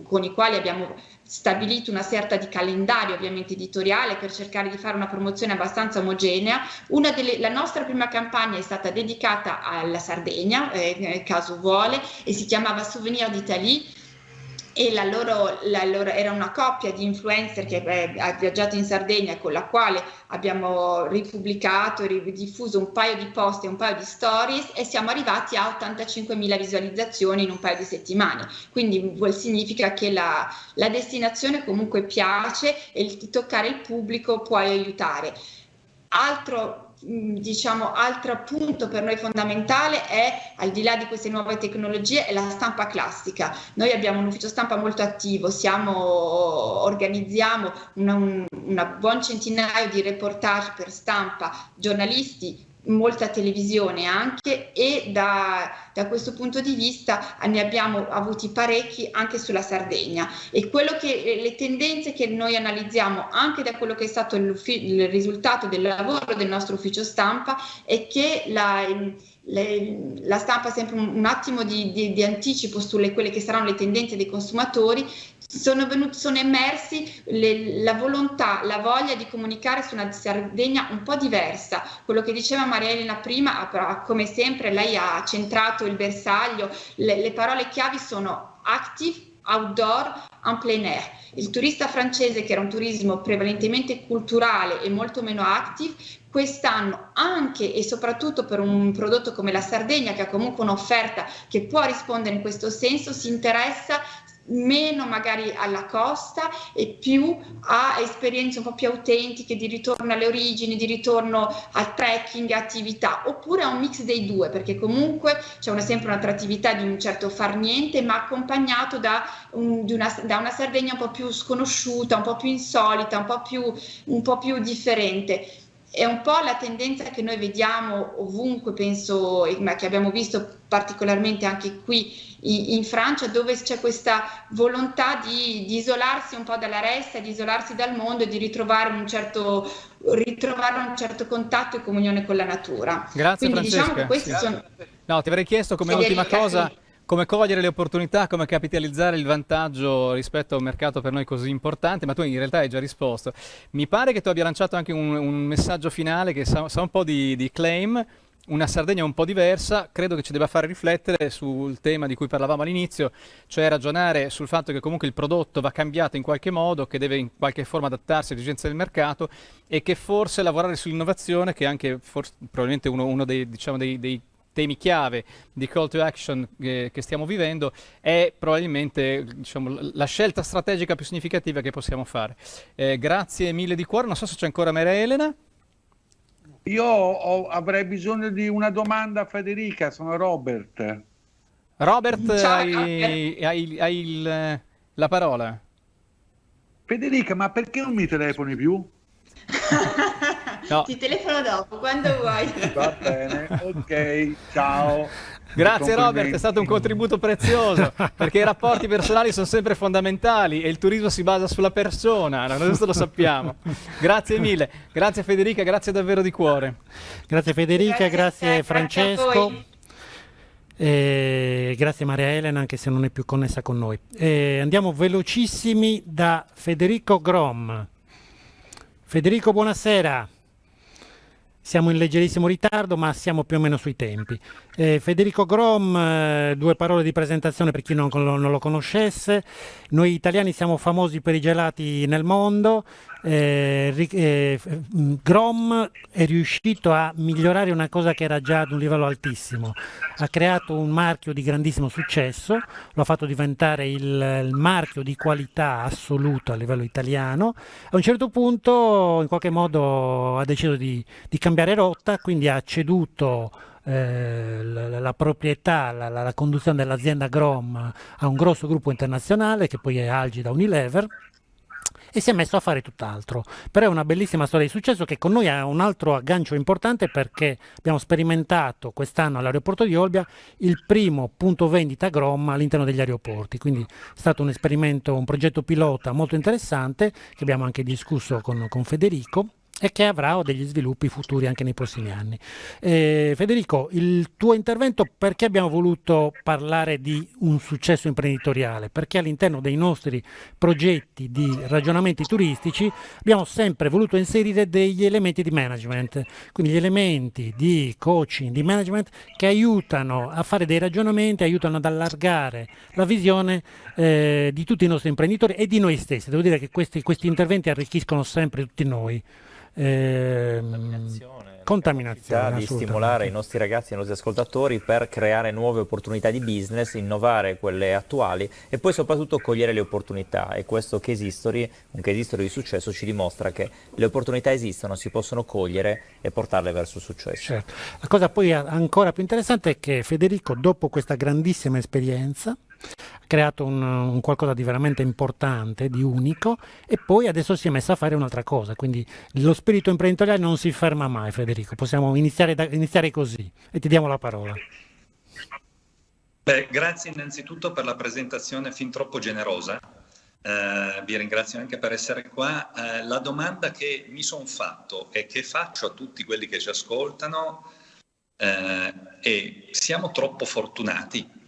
con i quali abbiamo stabilito una sorta di calendario, ovviamente editoriale, per cercare di fare una promozione abbastanza omogenea. La nostra prima campagna è stata dedicata alla Sardegna, caso vuole, e si chiamava Souvenir d'Italie, e la loro era una coppia di influencer che ha viaggiato in Sardegna, con la quale abbiamo ripubblicato e ridiffuso un paio di post e un paio di stories, e siamo arrivati a 85.000 visualizzazioni in un paio di settimane. Quindi significa che la destinazione comunque piace, e il toccare il pubblico può aiutare. Altro punto per noi fondamentale è, al di là di queste nuove tecnologie, è la stampa classica. Noi abbiamo un ufficio stampa molto attivo, organizziamo un buon centinaio di reportage per stampa, giornalisti, molta televisione anche, e da questo punto di vista ne abbiamo avuti parecchi anche sulla Sardegna. E le tendenze che noi analizziamo anche da quello che è stato il risultato del lavoro del nostro ufficio stampa è che la stampa ha sempre un attimo di anticipo sulle quelle che saranno le tendenze dei consumatori. Sono emersi la volontà, la voglia di comunicare su una Sardegna un po' diversa. Quello che diceva Maria Elena prima, come sempre lei ha centrato il bersaglio, le parole chiavi sono active, outdoor, en plein air. Il turista francese, che era un turismo prevalentemente culturale e molto meno active, quest'anno, anche e soprattutto per un prodotto come la Sardegna, che ha comunque un'offerta che può rispondere in questo senso, si interessa meno magari alla costa e più a esperienze un po' più autentiche, di ritorno alle origini, di ritorno al trekking, attività, oppure a un mix dei due, perché comunque c'è sempre un'attrattività di un certo far niente, ma accompagnato da una Sardegna un po' più sconosciuta, un po' più insolita, un po' più differente. È un po' la tendenza che noi vediamo ovunque, penso, ma che abbiamo visto particolarmente anche qui in Francia, dove c'è questa volontà di isolarsi un po' dalla resta, di isolarsi dal mondo e di ritrovare un certo contatto e comunione con la natura. Grazie. Quindi Francesca. diciamo che questi sono... No, ti avrei chiesto come ultima cosa come cogliere le opportunità, come capitalizzare il vantaggio rispetto a un mercato per noi così importante, ma tu in realtà hai già risposto. Mi pare che tu abbia lanciato anche un messaggio finale che sa un po' di claim, una Sardegna un po' diversa. Credo che ci debba fare riflettere sul tema di cui parlavamo all'inizio, cioè ragionare sul fatto che comunque il prodotto va cambiato in qualche modo, che deve in qualche forma adattarsi alle esigenze del mercato, e che forse lavorare sull'innovazione, che è anche probabilmente uno dei temi chiave di call to action che stiamo vivendo, è probabilmente la scelta strategica più significativa che possiamo fare. Grazie mille di cuore. Non so se c'è ancora Maria Elena. Io avrei bisogno di una domanda a Federica, sono Robert. Robert, Ciao, hai la parola. Federica, ma perché non mi telefoni più? No. Ti telefono dopo, quando vuoi. Va bene, ok, ciao. Grazie Robert, è stato un contributo prezioso, perché i rapporti personali sono sempre fondamentali e il turismo si basa sulla persona, noi questo lo sappiamo. Grazie mille, grazie Federica, grazie davvero di cuore. Grazie Federica, grazie Francesco. Grazie a voi. Grazie Maria Elena, anche se non è più connessa con noi. Andiamo velocissimi da Federico Grom. Federico, buonasera. Siamo in leggerissimo ritardo, ma siamo più o meno sui tempi. Federico Grom, due parole di presentazione per chi non lo conoscesse. Noi italiani siamo famosi per i gelati nel mondo. Grom è riuscito a migliorare una cosa che era già ad un livello altissimo. Ha creato un marchio di grandissimo successo, lo ha fatto diventare il marchio di qualità assoluto a livello italiano. A un certo punto, in qualche modo, ha deciso di cambiare rotta, quindi ha ceduto la proprietà, la conduzione dell'azienda Grom a un grosso gruppo internazionale che poi è Algida Unilever, e si è messo a fare tutt'altro. Però è una bellissima storia di successo che con noi ha un altro aggancio importante, perché abbiamo sperimentato quest'anno all'aeroporto di Olbia il primo punto vendita Grom all'interno degli aeroporti, quindi è stato un esperimento, un progetto pilota molto interessante che abbiamo anche discusso con Federico e che avrà degli sviluppi futuri anche nei prossimi anni. Federico, il tuo intervento, perché abbiamo voluto parlare di un successo imprenditoriale? Perché all'interno dei nostri progetti di ragionamenti turistici abbiamo sempre voluto inserire degli elementi di management, quindi gli elementi di coaching, di management che aiutano a fare dei ragionamenti, aiutano ad allargare la visione di tutti i nostri imprenditori e di noi stessi. Devo dire che questi interventi arricchiscono sempre tutti noi. Contaminazione di stimolare i nostri ragazzi e i nostri ascoltatori per creare nuove opportunità di business, innovare quelle attuali e poi soprattutto cogliere le opportunità. E questo case history, un case history di successo, ci dimostra che le opportunità esistono, si possono cogliere e portarle verso il successo. Certo. La cosa poi ancora più interessante è che Federico, dopo questa grandissima esperienza, ha creato un qualcosa di veramente importante, di unico, e poi adesso si è messo a fare un'altra cosa, quindi lo spirito imprenditoriale non si ferma mai. Federico, possiamo iniziare così e ti diamo la parola. Beh, grazie innanzitutto per la presentazione fin troppo generosa, vi ringrazio anche per essere qua. La domanda che mi sono fatto e che faccio a tutti quelli che ci ascoltano è: siamo troppo fortunati?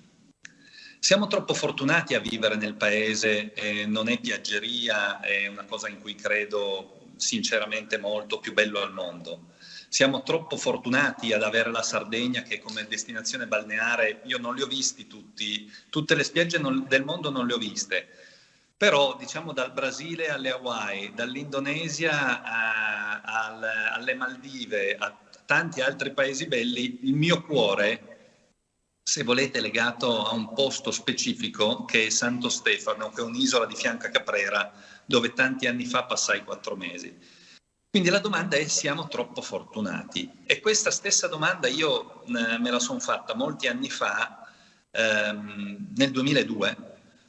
Siamo troppo fortunati a vivere nel paese, non è piaggeria, è una cosa in cui credo sinceramente molto più bello al mondo. Siamo troppo fortunati ad avere la Sardegna, che come destinazione balneare, io non li ho visti tutte le spiagge del mondo non le ho viste, però diciamo dal Brasile alle Hawaii, dall'Indonesia alle Maldive, a tanti altri paesi belli, il mio cuore, se volete, legato a un posto specifico che è Santo Stefano, che è un'isola di fianco a Caprera, dove tanti anni fa passai 4 mesi. Quindi la domanda è: siamo troppo fortunati? E questa stessa domanda io me la sono fatta molti anni fa, nel 2002,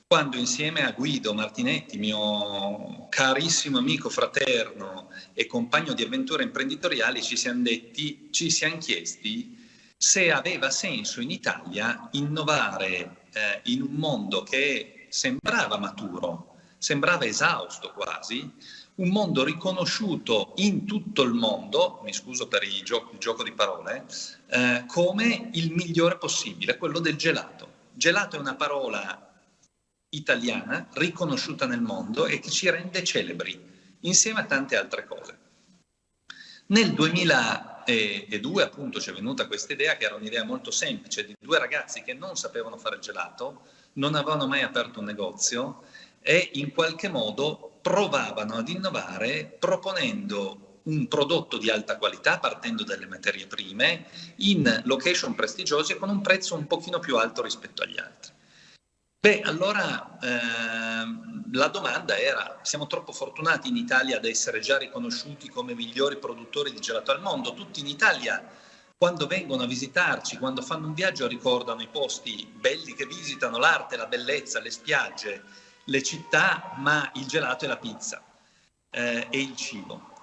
quando insieme a Guido Martinetti, mio carissimo amico fraterno e compagno di avventure imprenditoriali, ci siamo chiesti se aveva senso in Italia innovare in un mondo che sembrava maturo, sembrava esausto quasi, un mondo riconosciuto in tutto il mondo, mi scuso per il gioco di parole, come il migliore possibile, quello del gelato. Gelato è una parola italiana riconosciuta nel mondo e che ci rende celebri insieme a tante altre cose. Nel 2002 appunto ci è venuta questa idea, che era un'idea molto semplice, di 2 ragazzi che non sapevano fare gelato, non avevano mai aperto un negozio e in qualche modo provavano ad innovare proponendo un prodotto di alta qualità, partendo dalle materie prime, in location prestigiose e con un prezzo un pochino più alto rispetto agli altri. Beh, allora la domanda era: siamo troppo fortunati in Italia ad essere già riconosciuti come migliori produttori di gelato al mondo? Tutti in Italia quando vengono a visitarci, quando fanno un viaggio, ricordano i posti belli che visitano, l'arte, la bellezza, le spiagge, le città, ma il gelato e la pizza e il cibo.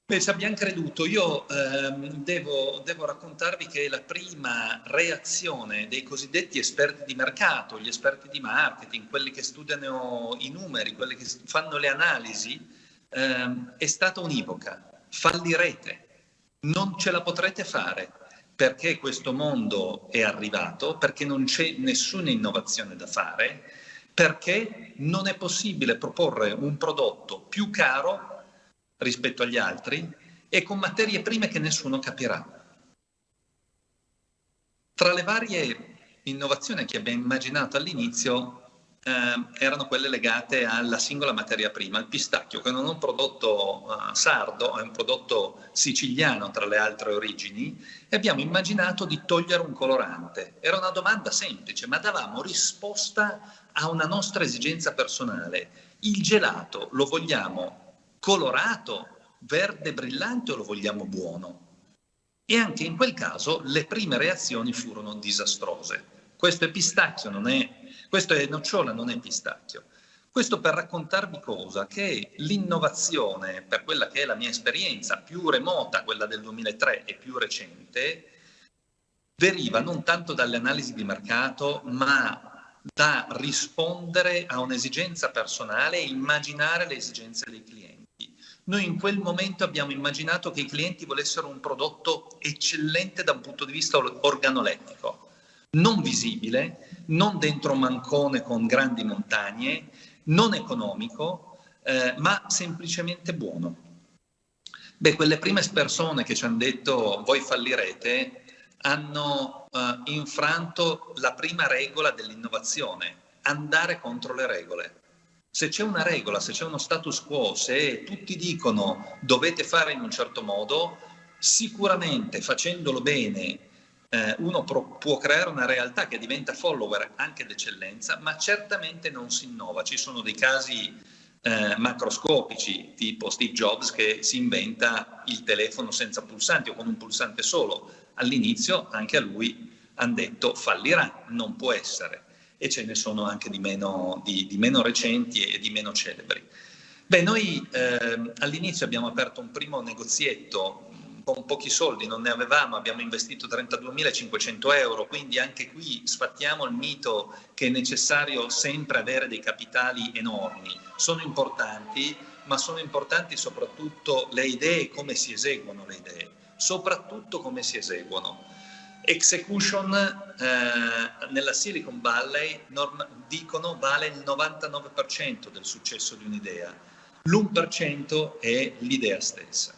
Beh, ci abbiamo creduto. Io devo raccontarvi che la prima reazione dei cosiddetti esperti di mercato, gli esperti di marketing, quelli che studiano i numeri, quelli che fanno le analisi, è stata univoca: fallirete, non ce la potrete fare, perché questo mondo è arrivato, perché non c'è nessuna innovazione da fare, perché non è possibile proporre un prodotto più caro rispetto agli altri e con materie prime che nessuno capirà. Tra le varie innovazioni che abbiamo immaginato all'inizio erano quelle legate alla singola materia prima, il pistacchio, che non è un prodotto sardo, è un prodotto siciliano tra le altre origini, e abbiamo immaginato di togliere un colorante. Era una domanda semplice, ma davamo risposta a una nostra esigenza personale. Il gelato lo vogliamo colorato, verde brillante, o lo vogliamo buono? E anche in quel caso le prime reazioni furono disastrose. Questo è pistacchio, questo è nocciola, non è pistacchio. Questo per raccontarvi cosa? Che l'innovazione, per quella che è la mia esperienza più remota, quella del 2003 e più recente, deriva non tanto dalle analisi di mercato, ma da rispondere a un'esigenza personale e immaginare le esigenze dei clienti. Noi in quel momento abbiamo immaginato che i clienti volessero un prodotto eccellente da un punto di vista organolettico, non visibile, non dentro un mancone con grandi montagne, non economico, ma semplicemente buono. Beh, quelle prime persone che ci hanno detto voi fallirete hanno infranto la prima regola dell'innovazione: andare contro le regole. Se c'è una regola, se c'è uno status quo, se tutti dicono dovete fare in un certo modo, sicuramente facendolo bene uno può creare una realtà che diventa follower anche d'eccellenza, ma certamente non si innova. Ci sono dei casi macroscopici, tipo Steve Jobs che si inventa il telefono senza pulsanti o con un pulsante solo. All'inizio anche a lui hanno detto fallirà, non può essere. E ce ne sono anche di meno recenti e di meno celebri. Beh, noi all'inizio abbiamo aperto un primo negozietto con pochi soldi, non ne avevamo, abbiamo investito 32.500 euro, quindi anche qui sfattiamo il mito che è necessario sempre avere dei capitali enormi. Sono importanti, ma sono importanti soprattutto le idee e come si eseguono le idee, soprattutto come si eseguono. Execution nella Silicon Valley dicono vale il 99% del successo di un'idea, l'1% è l'idea stessa.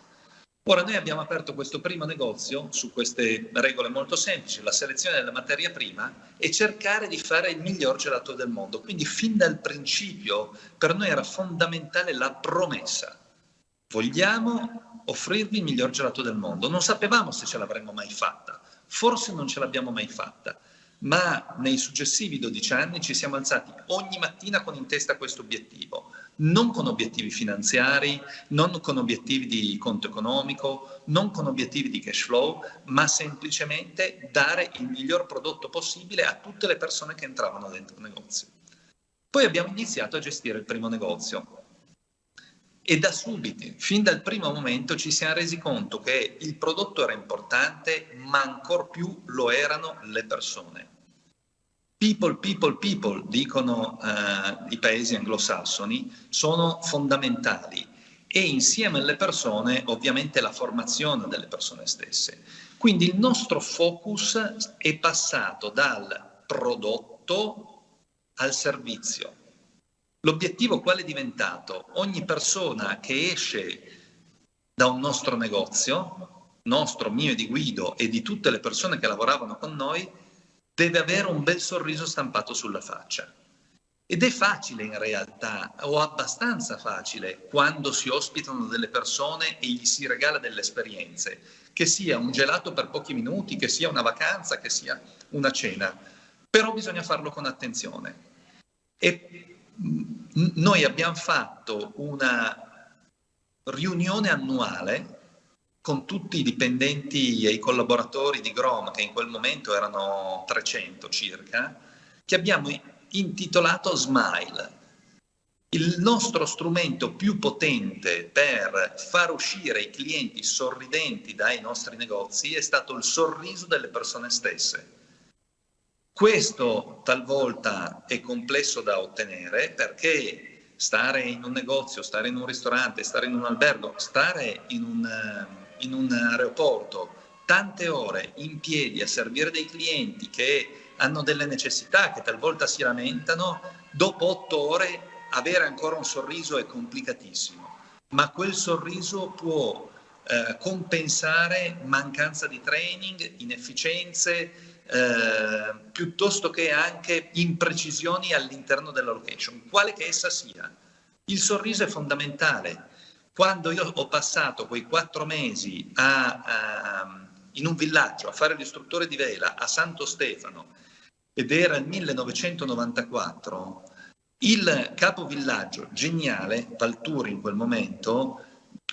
Ora noi abbiamo aperto questo primo negozio su queste regole molto semplici, la selezione della materia prima e cercare di fare il miglior gelato del mondo. Quindi fin dal principio per noi era fondamentale la promessa: vogliamo offrirvi il miglior gelato del mondo. Non sapevamo se ce l'avremmo mai fatta. Forse non ce l'abbiamo mai fatta, ma nei successivi 12 anni ci siamo alzati ogni mattina con in testa questo obiettivo, non con obiettivi finanziari, non con obiettivi di conto economico, non con obiettivi di cash flow, ma semplicemente dare il miglior prodotto possibile a tutte le persone che entravano dentro il negozio. Poi abbiamo iniziato a gestire il primo negozio. E da subito, fin dal primo momento, ci siamo resi conto che il prodotto era importante, ma ancor più lo erano le persone. People, people, people, dicono i paesi anglosassoni, sono fondamentali. E insieme alle persone, ovviamente, la formazione delle persone stesse. Quindi il nostro focus è passato dal prodotto al servizio. L'obiettivo qual è diventato? Ogni persona che esce da un nostro negozio, nostro, mio e di Guido e di tutte le persone che lavoravano con noi, deve avere un bel sorriso stampato sulla faccia. Ed è facile in realtà, o abbastanza facile, quando si ospitano delle persone e gli si regala delle esperienze, che sia un gelato per pochi minuti, che sia una vacanza, che sia una cena. Però bisogna farlo con attenzione. E noi abbiamo fatto una riunione annuale con tutti i dipendenti e i collaboratori di Grom, che in quel momento erano 300 circa, che abbiamo intitolato Smile. Il nostro strumento più potente per far uscire i clienti sorridenti dai nostri negozi è stato il sorriso delle persone stesse. Questo talvolta è complesso da ottenere, perché stare in un negozio, stare in un ristorante, stare in un albergo, stare in un aeroporto tante ore in piedi a servire dei clienti che hanno delle necessità, che talvolta si lamentano, dopo 8 ore avere ancora un sorriso è complicatissimo, ma quel sorriso può compensare mancanza di training, inefficienze, piuttosto che anche imprecisioni all'interno della location, quale che essa sia. Il sorriso è fondamentale. Quando io ho passato quei 4 mesi in un villaggio a fare l'istruttore di vela a Santo Stefano, ed era il 1994, il capovillaggio geniale, Valturi in quel momento,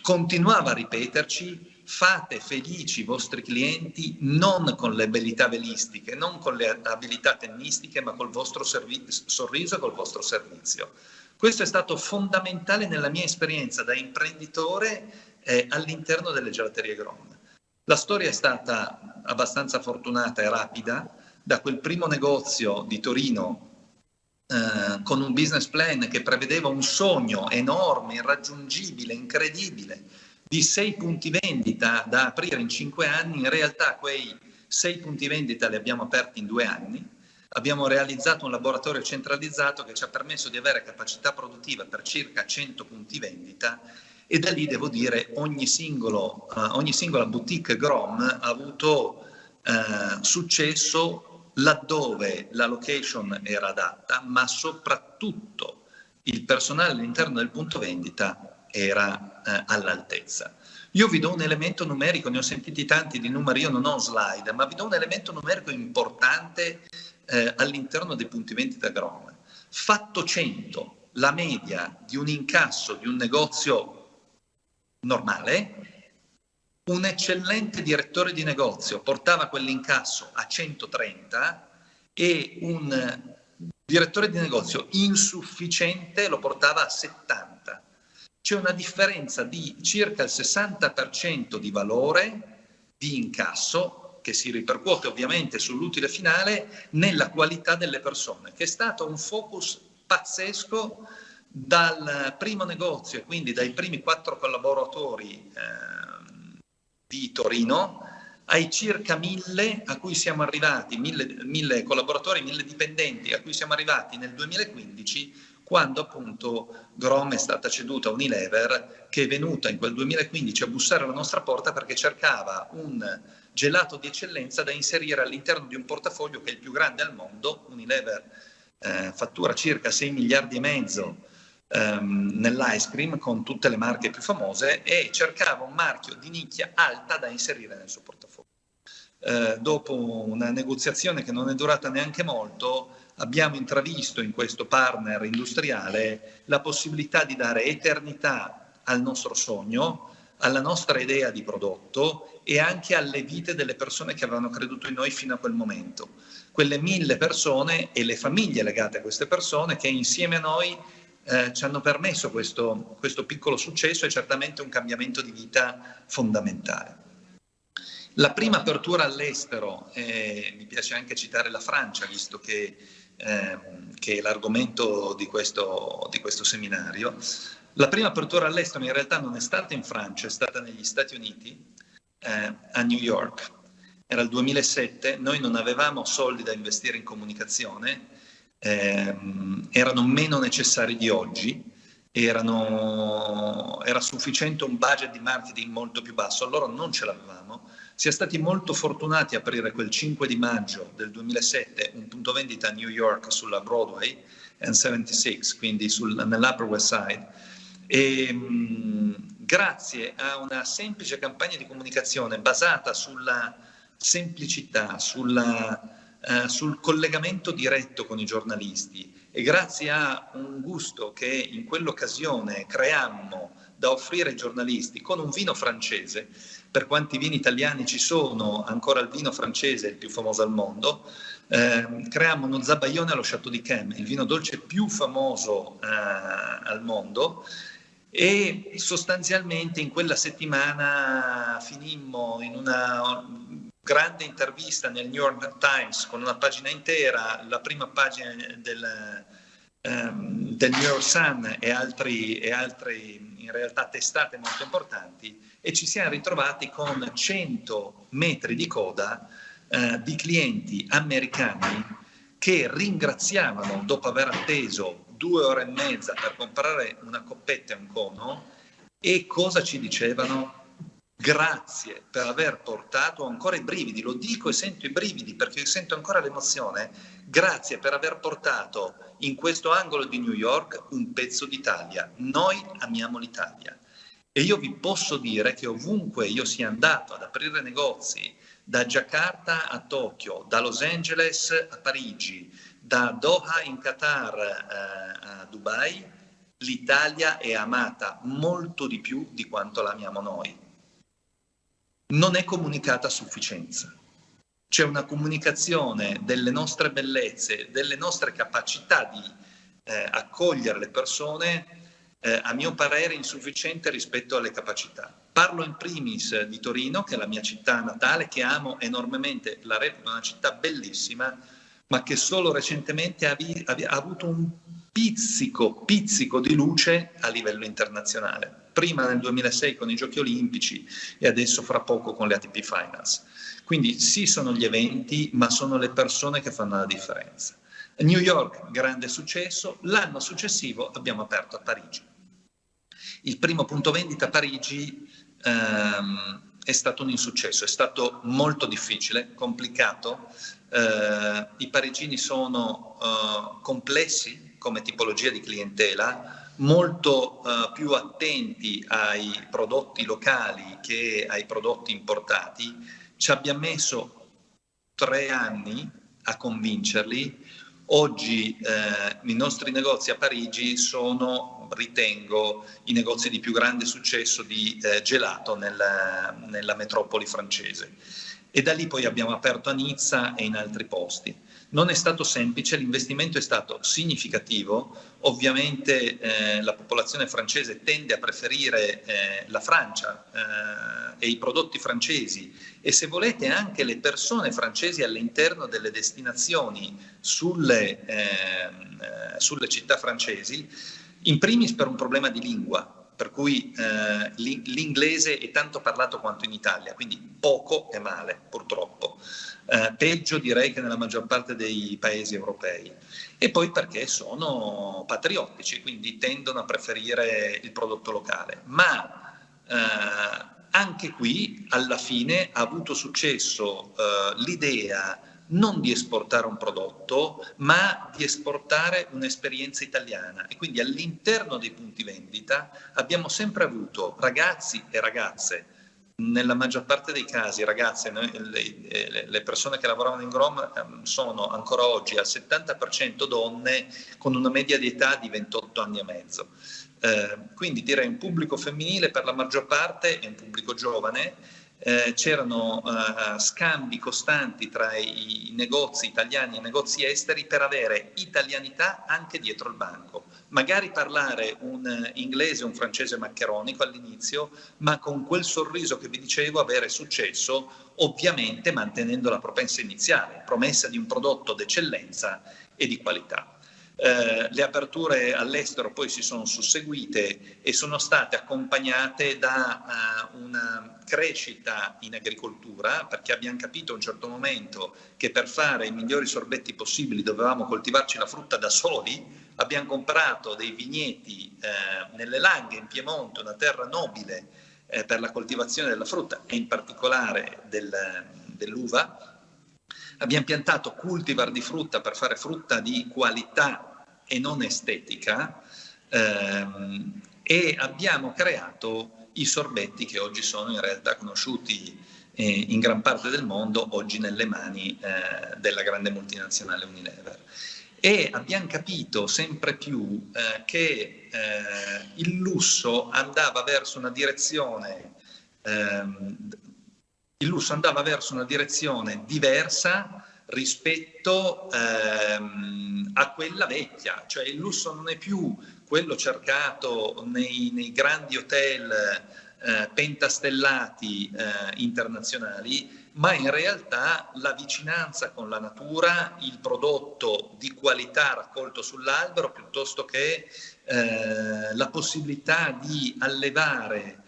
continuava a ripeterci: fate felici i vostri clienti non con le abilità velistiche, non con le abilità tennistiche, ma col vostro sorriso e col vostro servizio. Questo è stato fondamentale nella mia esperienza da imprenditore all'interno delle gelaterie Grom. La storia è stata abbastanza fortunata e rapida. Da quel primo negozio di Torino, con un business plan che prevedeva un sogno enorme, irraggiungibile, incredibile, di 6 punti vendita da aprire in 5 anni, in realtà quei 6 punti vendita li abbiamo aperti in 2 anni. Abbiamo realizzato un laboratorio centralizzato che ci ha permesso di avere capacità produttiva per circa 100 punti vendita, e da lì devo dire ogni singola boutique Grom ha avuto successo laddove la location era adatta, ma soprattutto il personale all'interno del punto vendita era all'altezza. Io vi do un elemento numerico, ne ho sentiti tanti di numeri, io non ho slide, ma vi do un elemento numerico importante all'interno dei punti vendita Grom. Fatto 100, la media di un incasso di un negozio normale, un eccellente direttore di negozio portava quell'incasso a 130 e un direttore di negozio insufficiente lo portava a 70. C'è una differenza di circa il 60% di valore di incasso che si ripercuote ovviamente sull'utile finale nella qualità delle persone, che è stato un focus pazzesco dal primo negozio e quindi dai primi 4 collaboratori di Torino ai circa 1000 a cui siamo arrivati, 1000 collaboratori, 1000 dipendenti a cui siamo arrivati nel 2015, quando appunto Grom è stata ceduta a Unilever, che è venuta in quel 2015 a bussare alla nostra porta perché cercava un gelato di eccellenza da inserire all'interno di un portafoglio che è il più grande al mondo. Unilever fattura circa 6 miliardi e mezzo nell'ice cream con tutte le marche più famose, e cercava un marchio di nicchia alta da inserire nel suo portafoglio. Dopo una negoziazione che non è durata neanche molto, abbiamo intravisto in questo partner industriale la possibilità di dare eternità al nostro sogno, alla nostra idea di prodotto e anche alle vite delle persone che avevano creduto in noi fino a quel momento. Quelle 1000 persone e le famiglie legate a queste persone che insieme a noi ci hanno permesso questo piccolo successo, e certamente un cambiamento di vita fondamentale. La prima apertura all'estero, mi piace anche citare la Francia, visto che è l'argomento di questo seminario. La prima apertura all'estero in realtà non è stata in Francia, è stata negli Stati Uniti, a New York. Era il 2007, noi non avevamo soldi da investire in comunicazione, erano meno necessari di oggi, era sufficiente un budget di marketing molto più basso, allora non ce l'avevamo. Si è stati molto fortunati a aprire quel 5 di maggio del 2007 un punto vendita a New York sulla Broadway and 76, quindi nell'Upper West Side, e grazie a una semplice campagna di comunicazione basata sulla semplicità, sul collegamento diretto con i giornalisti e grazie a un gusto che in quell'occasione creammo da offrire ai giornalisti con un vino francese, per quanti vini italiani ci sono, ancora il vino francese è il più famoso al mondo, creammo uno Zabaione allo Château d'Yquem, il vino dolce più famoso al mondo, e sostanzialmente in quella settimana finimmo in una grande intervista nel New York Times con una pagina intera, la prima pagina del New York Sun e altri in realtà testate molto importanti, e ci siamo ritrovati con 100 metri di coda di clienti americani che ringraziavano, dopo aver atteso 2 ore e mezza per comprare una coppetta e un cono, e cosa ci dicevano? Grazie per aver portato, ancora i brividi, lo dico e sento i brividi perché sento ancora l'emozione, grazie per aver portato in questo angolo di New York un pezzo d'Italia. Noi amiamo l'Italia. E io vi posso dire che ovunque io sia andato ad aprire negozi, da Giacarta a Tokyo, da Los Angeles a Parigi, da Doha in Qatar a Dubai, l'Italia è amata molto di più di quanto la amiamo noi. Non è comunicata a sufficienza. C'è una comunicazione delle nostre bellezze, delle nostre capacità di accogliere le persone, a mio parere insufficiente rispetto alle capacità. Parlo in primis di Torino, che è la mia città natale, che amo enormemente, la reputo una città bellissima, ma che solo recentemente ha avuto un pizzico di luce a livello internazionale. Prima nel 2006 con i Giochi Olimpici e adesso fra poco con le ATP Finals. Quindi sì, sono gli eventi, ma sono le persone che fanno la differenza. New York, grande successo. L'anno successivo abbiamo aperto a Parigi. Il primo punto vendita a Parigi è stato un insuccesso, è stato molto difficile, complicato. I parigini sono complessi come tipologia di clientela, molto più attenti ai prodotti locali che ai prodotti importati. Ci abbiamo messo 3 anni a convincerli. Oggi i nostri negozi a Parigi sono, ritengo, i negozi di più grande successo di gelato nella metropoli francese. E da lì poi abbiamo aperto a Nizza e in altri posti. Non è stato semplice, l'investimento è stato significativo. Ovviamente la popolazione francese tende a preferire la Francia e i prodotti francesi, e se volete anche le persone francesi all'interno delle destinazioni sulle città francesi, in primis per un problema di lingua, per cui l'inglese è tanto parlato quanto in Italia, quindi poco e male purtroppo. Peggio direi che nella maggior parte dei paesi europei, e poi perché sono patriottici, quindi tendono a preferire il prodotto locale, ma anche qui alla fine ha avuto successo l'idea non di esportare un prodotto, ma di esportare un'esperienza italiana, e quindi all'interno dei punti vendita abbiamo sempre avuto ragazzi e ragazze. Nella maggior parte dei casi, ragazze, le persone che lavoravano in Grom sono ancora oggi al 70% donne con una media di età di 28 anni e mezzo. Quindi direi un pubblico femminile per la maggior parte e un pubblico giovane. C'erano scambi costanti tra i negozi italiani e i negozi esteri per avere italianità anche dietro il banco. Magari parlare un inglese o un francese maccheronico all'inizio, ma con quel sorriso che vi dicevo avere successo, ovviamente mantenendo la promessa iniziale, promessa di un prodotto d'eccellenza e di qualità. Le aperture all'estero poi si sono susseguite e sono state accompagnate da una crescita in agricoltura, perché abbiamo capito a un certo momento che per fare i migliori sorbetti possibili dovevamo coltivarci la frutta da soli. Abbiamo comprato dei vigneti nelle Langhe in Piemonte, una terra nobile per la coltivazione della frutta e in particolare dell'uva. Abbiamo piantato cultivar di frutta per fare frutta di qualità e non estetica, e abbiamo creato i sorbetti che oggi sono in realtà conosciuti in gran parte del mondo, oggi nelle mani della grande multinazionale Unilever. e abbiamo capito sempre più che il lusso andava verso una direzione diversa rispetto a quella vecchia, cioè il lusso non è più quello cercato nei grandi hotel pentastellati internazionali, ma in realtà la vicinanza con la natura, il prodotto di qualità raccolto sull'albero, piuttosto che la possibilità di allevare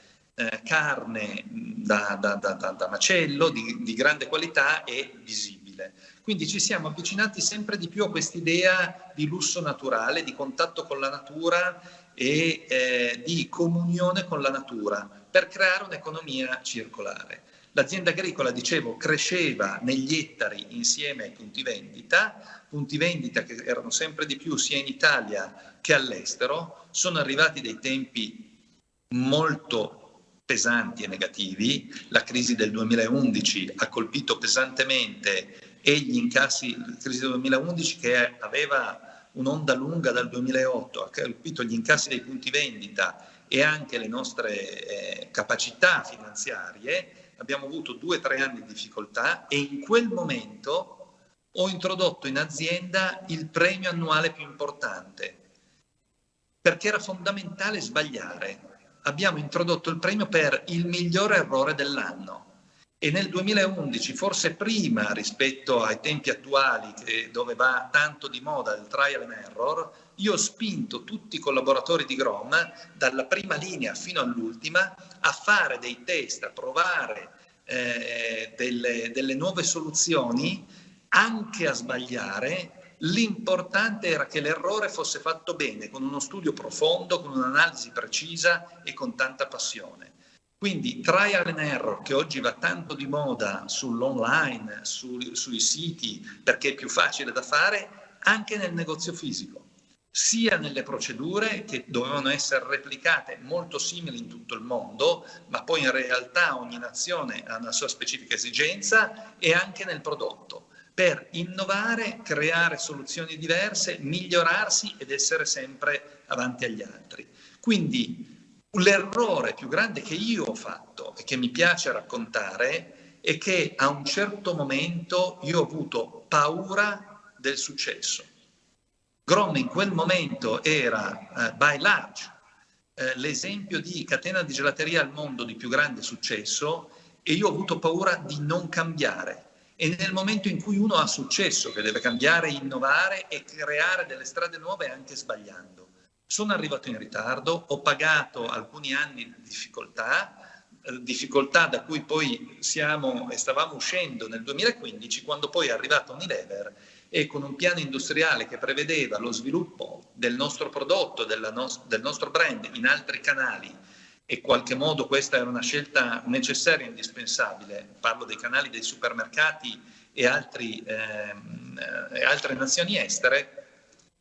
carne da macello di grande qualità è visibile. Quindi ci siamo avvicinati sempre di più a quest'idea di lusso naturale, di contatto con la natura e di comunione con la natura per creare un'economia circolare. L'azienda agricola, dicevo, cresceva negli ettari insieme ai punti vendita che erano sempre di più sia in Italia che all'estero. Sono arrivati dei tempi molto pesanti e negativi. La crisi del 2011 ha colpito pesantemente e gli incassi, la crisi del 2011 che aveva un'onda lunga dal 2008, ha colpito gli incassi dei punti vendita e anche le nostre capacità finanziarie. Abbiamo avuto 2 o 3 anni di difficoltà e in quel momento ho introdotto in azienda il premio annuale più importante, perché era fondamentale sbagliare. Abbiamo introdotto il premio per il miglior errore dell'anno e nel 2011, forse prima rispetto ai tempi attuali dove va tanto di moda il trial and error, io ho spinto tutti i collaboratori di Grom, dalla prima linea fino all'ultima, a fare dei test, a provare delle nuove soluzioni, anche a sbagliare. L'importante era che l'errore fosse fatto bene, con uno studio profondo, con un'analisi precisa e con tanta passione. Quindi trial and error, che oggi va tanto di moda sull'online, sui siti, perché è più facile da fare, anche nel negozio fisico, sia nelle procedure che dovevano essere replicate molto simili in tutto il mondo, ma poi in realtà ogni nazione ha una sua specifica esigenza, e anche nel prodotto, per innovare, creare soluzioni diverse, migliorarsi ed essere sempre avanti agli altri. Quindi l'errore più grande che io ho fatto e che mi piace raccontare è che a un certo momento io ho avuto paura del successo. Grom in quel momento era by large l'esempio di catena di gelateria al mondo di più grande successo, e io ho avuto paura di non cambiare. E nel momento in cui uno ha successo, che deve cambiare, innovare e creare delle strade nuove anche sbagliando. Sono arrivato in ritardo, ho pagato alcuni anni di difficoltà da cui poi stavamo uscendo nel 2015, quando poi è arrivato Unilever e con un piano industriale che prevedeva lo sviluppo del nostro prodotto, del nostro brand in altri canali, e in qualche modo questa era una scelta necessaria e indispensabile. Parlo dei canali dei supermercati e altre nazioni estere.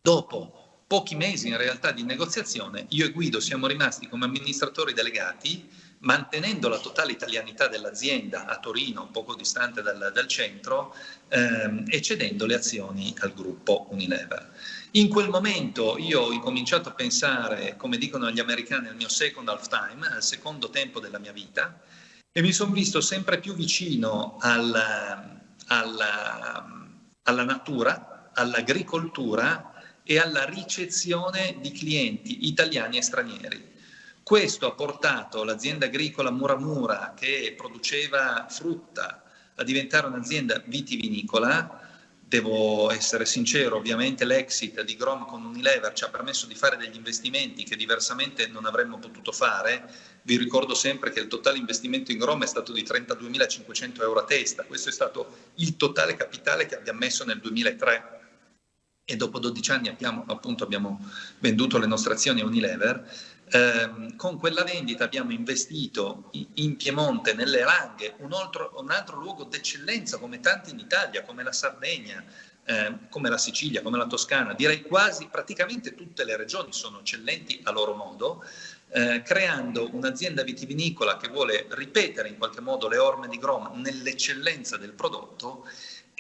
Dopo pochi mesi in realtà di negoziazione, io e Guido siamo rimasti come amministratori delegati, mantenendo la totale italianità dell'azienda a Torino, poco distante dal centro, e cedendo le azioni al gruppo Unilever. In quel momento io ho incominciato a pensare, come dicono gli americani, al mio second half time, al secondo tempo della mia vita, e mi sono visto sempre più vicino alla natura, all'agricoltura e alla ricezione di clienti italiani e stranieri. Questo ha portato l'azienda agricola Muramura, che produceva frutta, a diventare un'azienda vitivinicola. Devo essere sincero, ovviamente l'exit di Grom con Unilever ci ha permesso di fare degli investimenti che diversamente non avremmo potuto fare. Vi ricordo sempre che il totale investimento in Grom è stato di 32.500 euro a testa. Questo è stato il totale capitale che abbiamo messo nel 2003. E dopo 12 anni abbiamo venduto le nostre azioni a Unilever. Con quella vendita abbiamo investito in Piemonte, nelle Langhe, un altro luogo d'eccellenza come tanti in Italia, come la Sardegna, come la Sicilia, come la Toscana. Direi quasi praticamente tutte le regioni sono eccellenti a loro modo, creando un'azienda vitivinicola che vuole ripetere in qualche modo le orme di Grom nell'eccellenza del prodotto.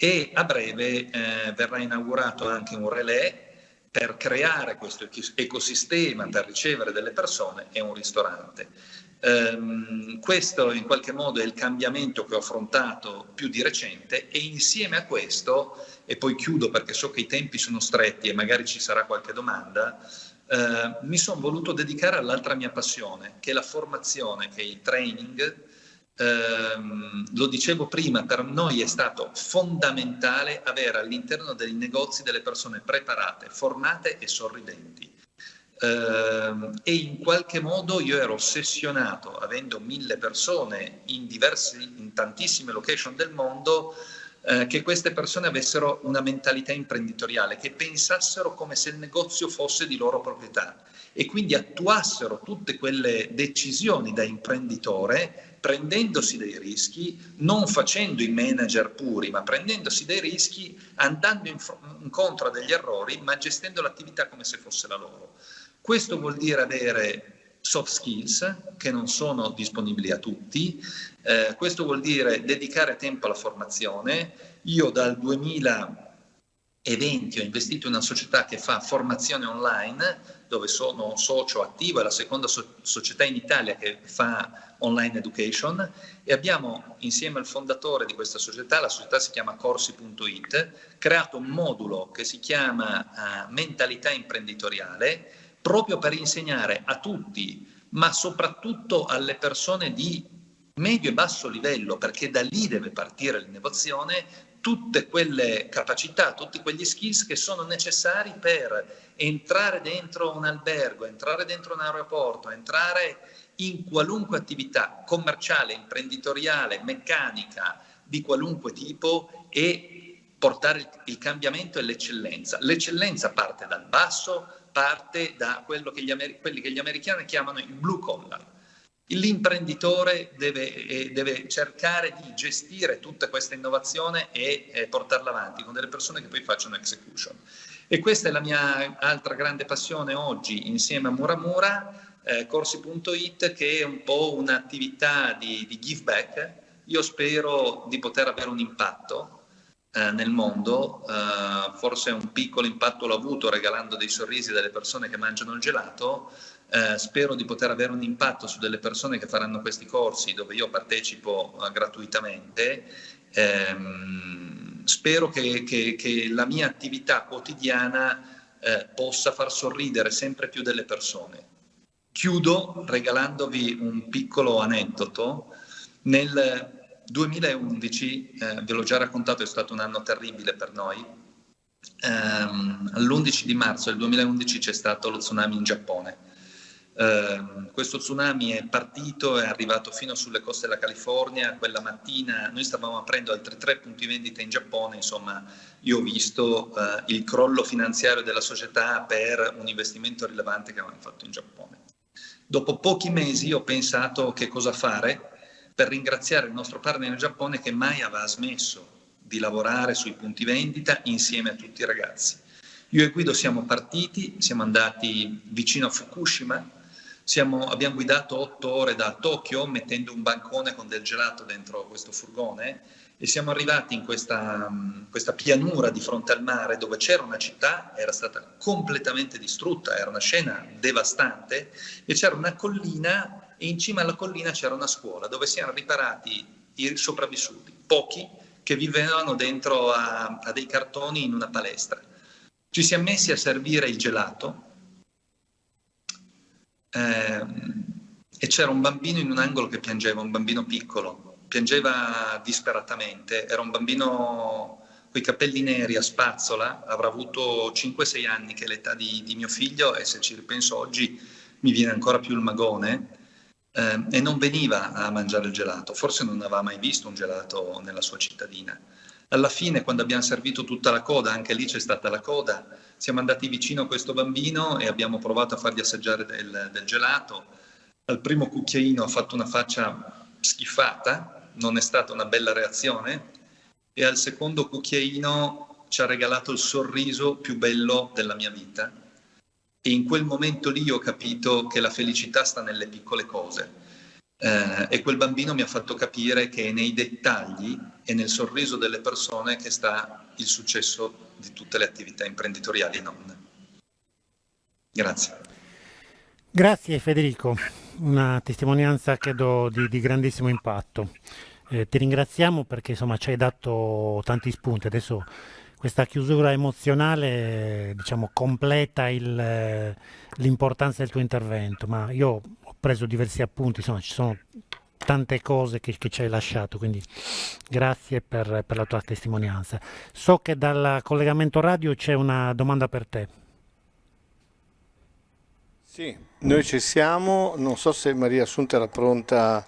e a breve verrà inaugurato anche un relais per creare questo ecosistema per ricevere delle persone e un ristorante. Questo in qualche modo è il cambiamento che ho affrontato più di recente, e insieme a questo, e poi chiudo perché so che i tempi sono stretti e magari ci sarà qualche domanda, mi sono voluto dedicare all'altra mia passione, che è la formazione, che è il training. Lo dicevo prima, per noi è stato fondamentale avere all'interno dei negozi delle persone preparate, formate e sorridenti. E in qualche modo io ero ossessionato, avendo 1000 persone in tantissime location del mondo, che queste persone avessero una mentalità imprenditoriale, che pensassero come se il negozio fosse di loro proprietà e quindi attuassero tutte quelle decisioni da imprenditore, prendendosi dei rischi, non facendo i manager puri, ma prendendosi dei rischi, andando incontro a degli errori, ma gestendo l'attività come se fosse la loro. Questo vuol dire avere soft skills che non sono disponibili a tutti, questo vuol dire dedicare tempo alla formazione. Io dal 2020 ho investito in una società che fa formazione online, dove sono socio attivo, è la seconda società in Italia che fa online education, e abbiamo, insieme al fondatore di questa società, la società si chiama corsi.it, creato un modulo che si chiama mentalità imprenditoriale, proprio per insegnare a tutti, ma soprattutto alle persone di medio e basso livello, perché da lì deve partire l'innovazione, tutte quelle capacità, tutti quegli skills che sono necessari per entrare dentro un albergo, entrare dentro un aeroporto, entrare in qualunque attività commerciale, imprenditoriale, meccanica, di qualunque tipo, e portare il cambiamento e l'eccellenza. L'eccellenza parte dal basso, parte da quello che quelli che gli americani chiamano il blue collar. L'imprenditore deve cercare di gestire tutta questa innovazione e portarla avanti con delle persone che poi facciano execution. E questa è la mia altra grande passione oggi, insieme a Muramura, corsi.it, che è un po' un'attività di give back. Io spero di poter avere un impatto nel mondo, forse un piccolo impatto l'ho avuto regalando dei sorrisi delle persone che mangiano il gelato. Spero di poter avere un impatto su delle persone che faranno questi corsi dove io partecipo gratuitamente. Spero che la mia attività quotidiana possa far sorridere sempre più delle persone. Chiudo regalandovi un piccolo aneddoto. Nel 2011, ve l'ho già raccontato, è stato un anno terribile per noi. All'11 di marzo del 2011 c'è stato lo tsunami in Giappone. Questo tsunami è partito, è arrivato fino sulle coste della California. Quella mattina noi stavamo aprendo altri 3 punti vendita in Giappone. Insomma, io ho visto il crollo finanziario della società per un investimento rilevante che avevamo fatto in Giappone. Dopo pochi mesi ho pensato che cosa fare per ringraziare il nostro partner in Giappone, che mai aveva smesso di lavorare sui punti vendita insieme a tutti i ragazzi. Io e Guido siamo partiti, siamo andati vicino a Fukushima, abbiamo guidato 8 ore da Tokyo mettendo un bancone con del gelato dentro questo furgone, e siamo arrivati in questa pianura di fronte al mare, dove c'era una città, era stata completamente distrutta, era una scena devastante, e c'era una collina, e in cima alla collina c'era una scuola dove si erano riparati i sopravvissuti, pochi, che vivevano dentro a dei cartoni in una palestra. Ci siamo messi a servire il gelato e c'era un bambino in un angolo che piangeva, un bambino piccolo, piangeva disperatamente. Era un bambino coi capelli neri a spazzola, avrà avuto 5-6 anni, che è l'età di mio figlio, e se ci ripenso oggi mi viene ancora più il magone. E non veniva a mangiare il gelato, forse non aveva mai visto un gelato nella sua cittadina. Alla fine, quando abbiamo servito tutta la coda, anche lì c'è stata la coda, siamo andati vicino a questo bambino e abbiamo provato a fargli assaggiare del gelato. Al primo cucchiaino ha fatto una faccia schifata, non è stata una bella reazione, e al secondo cucchiaino ci ha regalato il sorriso più bello della mia vita. E in quel momento lì ho capito che la felicità sta nelle piccole cose. E quel bambino mi ha fatto capire che è nei dettagli e nel sorriso delle persone che sta il successo di tutte le attività imprenditoriali e non. Grazie. Grazie Federico, una testimonianza credo di grandissimo impatto. Ti ringraziamo perché insomma ci hai dato tanti spunti. Adesso questa chiusura emozionale diciamo completa l'importanza del tuo intervento, ma io ho preso diversi appunti, insomma ci sono tante cose che ci hai lasciato, quindi grazie per la tua testimonianza. So che dal collegamento radio c'è una domanda per te. Sì, noi ci siamo, non so se Maria Assunta era pronta,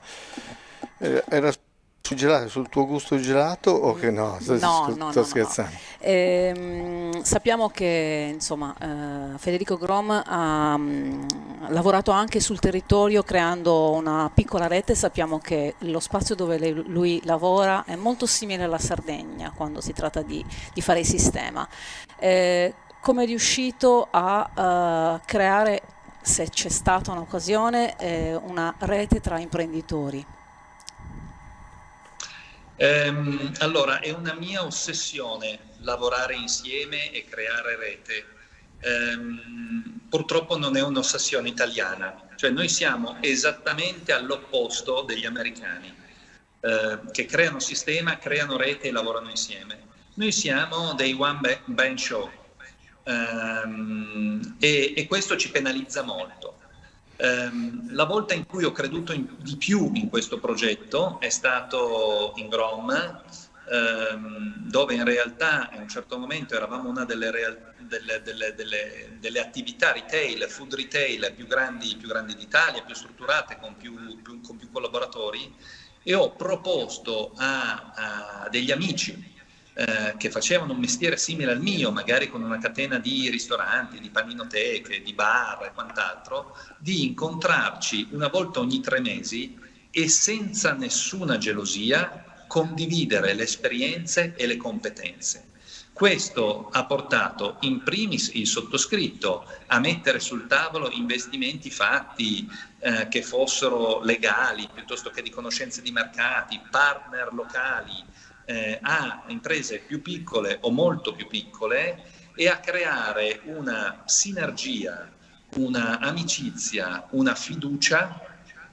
era sul gelato, sul tuo gusto gelato o che no? Sto scherzando. Sappiamo che insomma, Federico Grom ha lavorato anche sul territorio creando una piccola rete. Sappiamo che lo spazio dove lui lavora è molto simile alla Sardegna quando si tratta di fare il sistema. Come è riuscito a creare, se c'è stata un'occasione, una rete tra imprenditori? Allora, è una mia ossessione lavorare insieme e creare rete. Purtroppo non è un'ossessione italiana, cioè noi siamo esattamente all'opposto degli americani, che creano sistema, creano rete e lavorano insieme. Noi siamo dei one man show. E questo ci penalizza molto. La volta in cui ho creduto di più in questo progetto è stato in Grom, dove in realtà a un certo momento eravamo una delle attività retail, food retail più grandi d'Italia, più strutturate, con più collaboratori, e ho proposto a degli amici che facevano un mestiere simile al mio, magari con una catena di ristoranti, di paninoteche, di bar e quant'altro, di incontrarci una volta ogni 3 mesi e senza nessuna gelosia condividere le esperienze e le competenze. Questo ha portato in primis il sottoscritto a mettere sul tavolo investimenti fatti che fossero legali piuttosto che di conoscenze di mercati, partner locali, a imprese più piccole o molto più piccole, e a creare una sinergia, una amicizia, una fiducia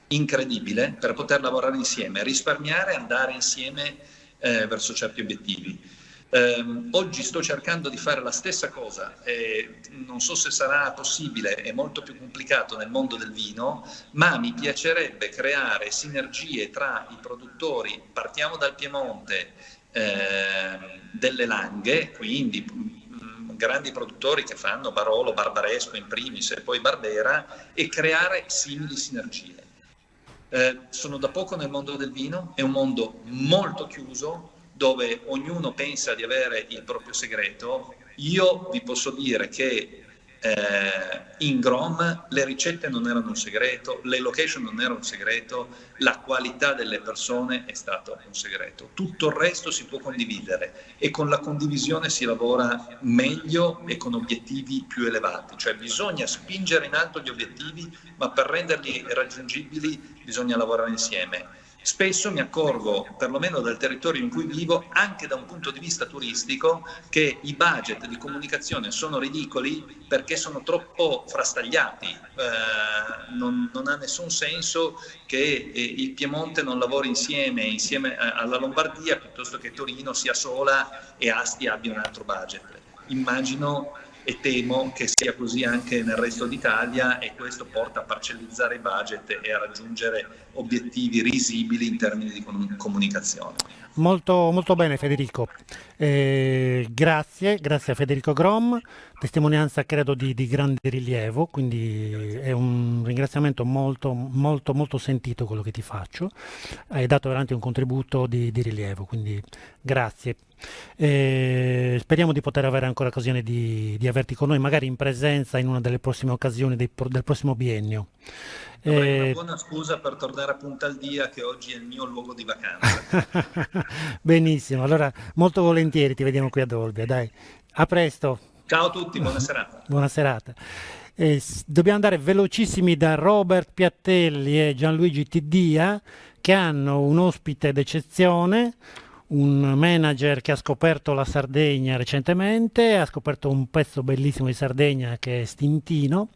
incredibile per poter lavorare insieme, risparmiare e andare insieme verso certi obiettivi. Oggi sto cercando di fare la stessa cosa, non so se sarà possibile, è molto più complicato nel mondo del vino, ma mi piacerebbe creare sinergie tra i produttori. Partiamo dal Piemonte, delle Langhe, quindi grandi produttori che fanno Barolo, Barbaresco in primis e poi Barbera, e creare simili sinergie. Sono da poco nel mondo del vino, è un mondo molto chiuso, dove ognuno pensa di avere il proprio segreto. Io vi posso dire che in Grom le ricette non erano un segreto, le location non erano un segreto, la qualità delle persone è stato un segreto. Tutto il resto si può condividere e con la condivisione si lavora meglio e con obiettivi più elevati. Cioè bisogna spingere in alto gli obiettivi, ma per renderli raggiungibili bisogna lavorare insieme. Spesso mi accorgo, perlomeno dal territorio in cui vivo, anche da un punto di vista turistico, che i budget di comunicazione sono ridicoli perché sono troppo frastagliati. Non ha nessun senso che il Piemonte non lavori insieme alla Lombardia, piuttosto che Torino sia sola e Asti abbia un altro budget. Immagino e temo che sia così anche nel resto d'Italia, e questo porta a parcellizzare i budget e a raggiungere obiettivi risibili in termini di comunicazione. Molto, molto bene Federico, grazie a Federico Grom, testimonianza credo di grande rilievo, quindi è un ringraziamento molto, molto, molto sentito quello che ti faccio, hai dato veramente un contributo di rilievo, quindi grazie. Speriamo di poter avere ancora occasione di averti con noi, magari in presenza in una delle prossime occasioni del prossimo biennio. Avrei una buona scusa per tornare a Puntaldia, che oggi è il mio luogo di vacanza. Benissimo, allora molto volentieri ti vediamo qui ad Olbia, dai. A presto. Ciao a tutti, buona serata. Buona serata. Dobbiamo andare velocissimi da Robert Piattelli e Gianluigi Tiddia, che hanno un ospite d'eccezione, un manager che ha scoperto la Sardegna recentemente, ha scoperto un pezzo bellissimo di Sardegna che è Stintino.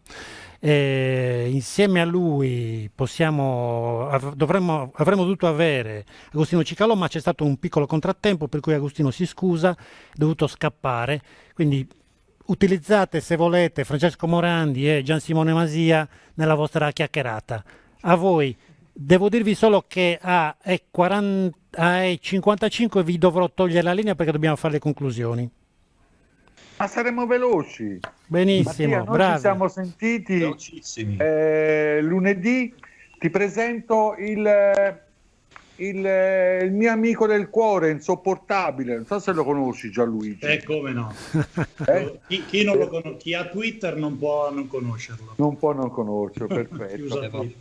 Insieme a lui avremmo dovuto avere Agostino Cicalò, ma c'è stato un piccolo contrattempo per cui Agostino si scusa, è dovuto scappare, quindi utilizzate, se volete, Francesco Morandi e Gian Simone Masia nella vostra chiacchierata. A voi devo dirvi solo che a 55 vi dovrò togliere la linea perché dobbiamo fare le conclusioni. Ma saremo veloci. Benissimo, Mattia, noi bravi. ci siamo sentiti lunedì. Ti presento il mio amico del cuore, insopportabile. Non so se lo conosci, Gianluigi. Come no? Chi non lo chi ha Twitter non può non conoscerlo. Non può non conoscerlo, perfetto.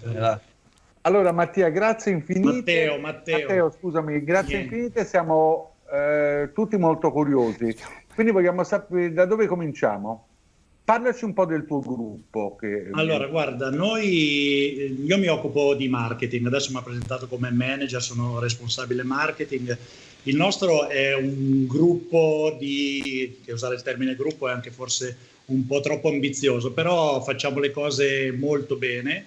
Allora Mattia, grazie infinite. Matteo, scusami, grazie infinite. Siamo tutti molto curiosi. Quindi vogliamo sapere da dove cominciamo? Parlaci un po' del tuo gruppo. Allora, guarda, io mi occupo di marketing, adesso mi ha presentato come manager, sono responsabile marketing. Il nostro è un gruppo che usare il termine gruppo è anche forse un po' troppo ambizioso, però facciamo le cose molto bene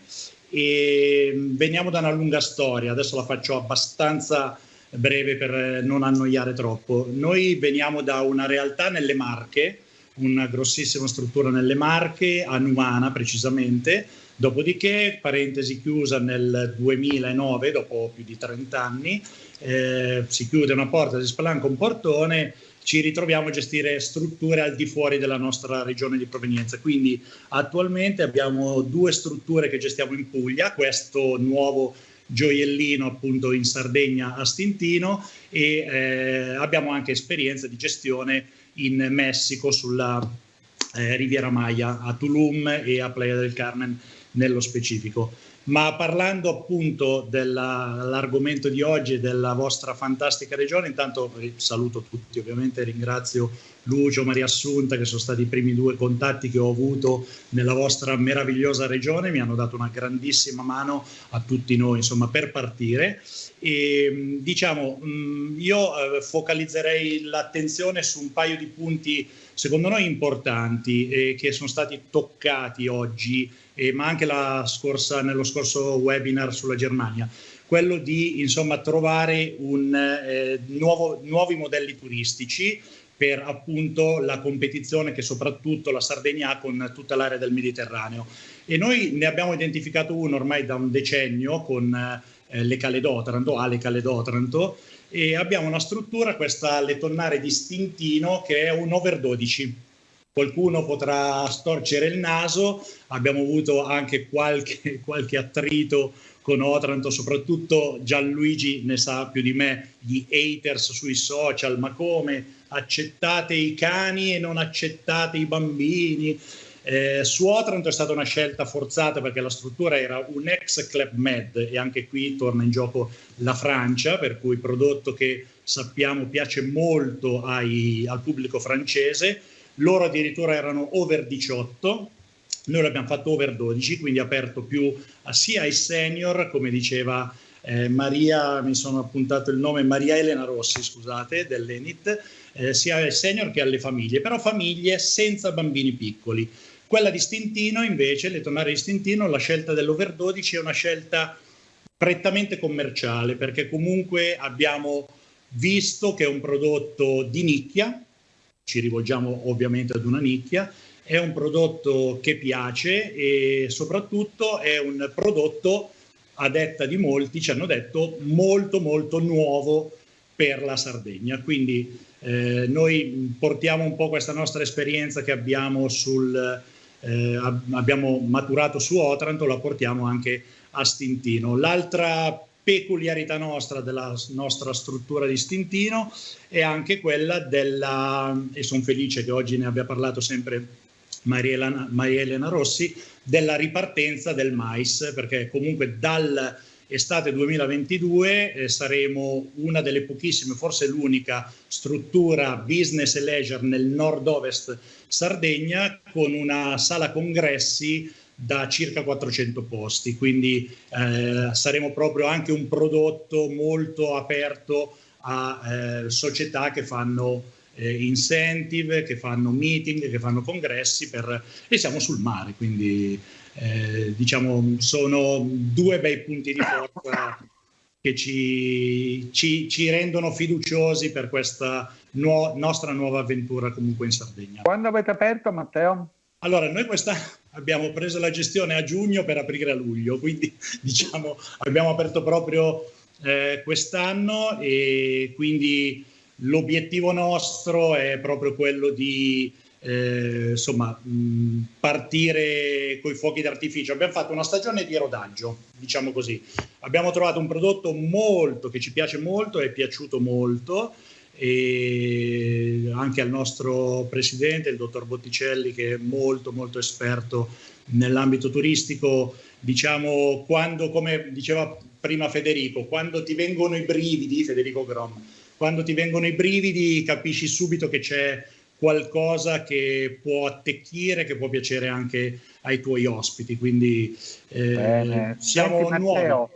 e veniamo da una lunga storia, adesso la faccio abbastanza breve per non annoiare troppo. Noi veniamo da una realtà nelle Marche, una grossissima struttura nelle Marche, a Numana precisamente, dopodiché, parentesi chiusa nel 2009, dopo più di 30 anni, si chiude una porta, si spalanca un portone, ci ritroviamo a gestire strutture al di fuori della nostra regione di provenienza. Quindi attualmente abbiamo 2 strutture che gestiamo in Puglia, questo nuovo gioiellino appunto in Sardegna a Stintino, e abbiamo anche esperienza di gestione in Messico sulla Riviera Maya, a Tulum e a Playa del Carmen nello specifico. Ma parlando appunto dell'argomento di oggi e della vostra fantastica regione, intanto saluto tutti, ovviamente ringrazio Lucio, Maria Assunta, che sono stati i primi 2 contatti che ho avuto nella vostra meravigliosa regione, mi hanno dato una grandissima mano a tutti noi, insomma, per partire. E diciamo, io focalizzerei l'attenzione su un paio di punti secondo noi importanti che sono stati toccati oggi, ma anche nello scorso webinar sulla Germania, quello di insomma trovare nuovi modelli turistici per appunto la competizione che soprattutto la Sardegna ha con tutta l'area del Mediterraneo. E noi ne abbiamo identificato uno ormai da un decennio con le Cale d'Otranto, e abbiamo una struttura, questa Le Tonnare di Stintino, che è un over 12. Qualcuno potrà storcere il naso, abbiamo avuto anche qualche attrito con Otranto, soprattutto Gianluigi ne sa più di me, gli haters sui social, ma come accettate i cani e non accettate i bambini? Su Otranto è stata una scelta forzata perché la struttura era un ex Club Med, e anche qui torna in gioco la Francia, per cui prodotto che sappiamo piace molto al pubblico francese. Loro addirittura erano over 18, noi l'abbiamo fatto over 12, quindi aperto più sia ai senior, come diceva Maria, mi sono appuntato il nome, Maria Elena Rossi, scusate, dell'Enit, sia ai senior che alle famiglie, però famiglie senza bambini piccoli. Quella di Stintino invece, Le Tonnare di Stintino, la scelta dell'over 12 è una scelta prettamente commerciale, perché comunque abbiamo visto che è un prodotto di nicchia, ci rivolgiamo ovviamente ad una nicchia, è un prodotto che piace e soprattutto è un prodotto, a detta di molti, ci hanno detto, molto molto nuovo per la Sardegna. Quindi noi portiamo un po' questa nostra esperienza che abbiamo abbiamo maturato su Otranto, la portiamo anche a Stintino. L'altra peculiarità nostra, della nostra struttura di Stintino, è anche quella e sono felice che oggi ne abbia parlato sempre Maria Elena Rossi, della ripartenza del mais, perché comunque dal estate 2022 saremo una delle pochissime, forse l'unica struttura business e leisure nel nord-ovest Sardegna, con una sala congressi da circa 400 posti, quindi saremo proprio anche un prodotto molto aperto a società che fanno incentive, che fanno meeting, che fanno congressi e siamo sul mare, quindi diciamo sono due bei punti di forza che ci rendono fiduciosi per questa nostra nuova avventura comunque in Sardegna. Quando avete aperto, Matteo? Allora, noi quest'anno abbiamo preso la gestione a giugno per aprire a luglio, quindi diciamo abbiamo aperto proprio quest'anno, e quindi l'obiettivo nostro è proprio quello di partire coi fuochi d'artificio. Abbiamo fatto una stagione di rodaggio, diciamo così. Abbiamo trovato un prodotto che ci piace molto, è piaciuto molto, e anche al nostro presidente, il dottor Botticelli, che è molto molto esperto nell'ambito turistico. Diciamo, come diceva prima Federico, quando ti vengono i brividi, Federico Grom, quando ti vengono i brividi capisci subito che c'è qualcosa che può attecchire, che può piacere anche ai tuoi ospiti, quindi siamo Senti, nuovi. Matteo,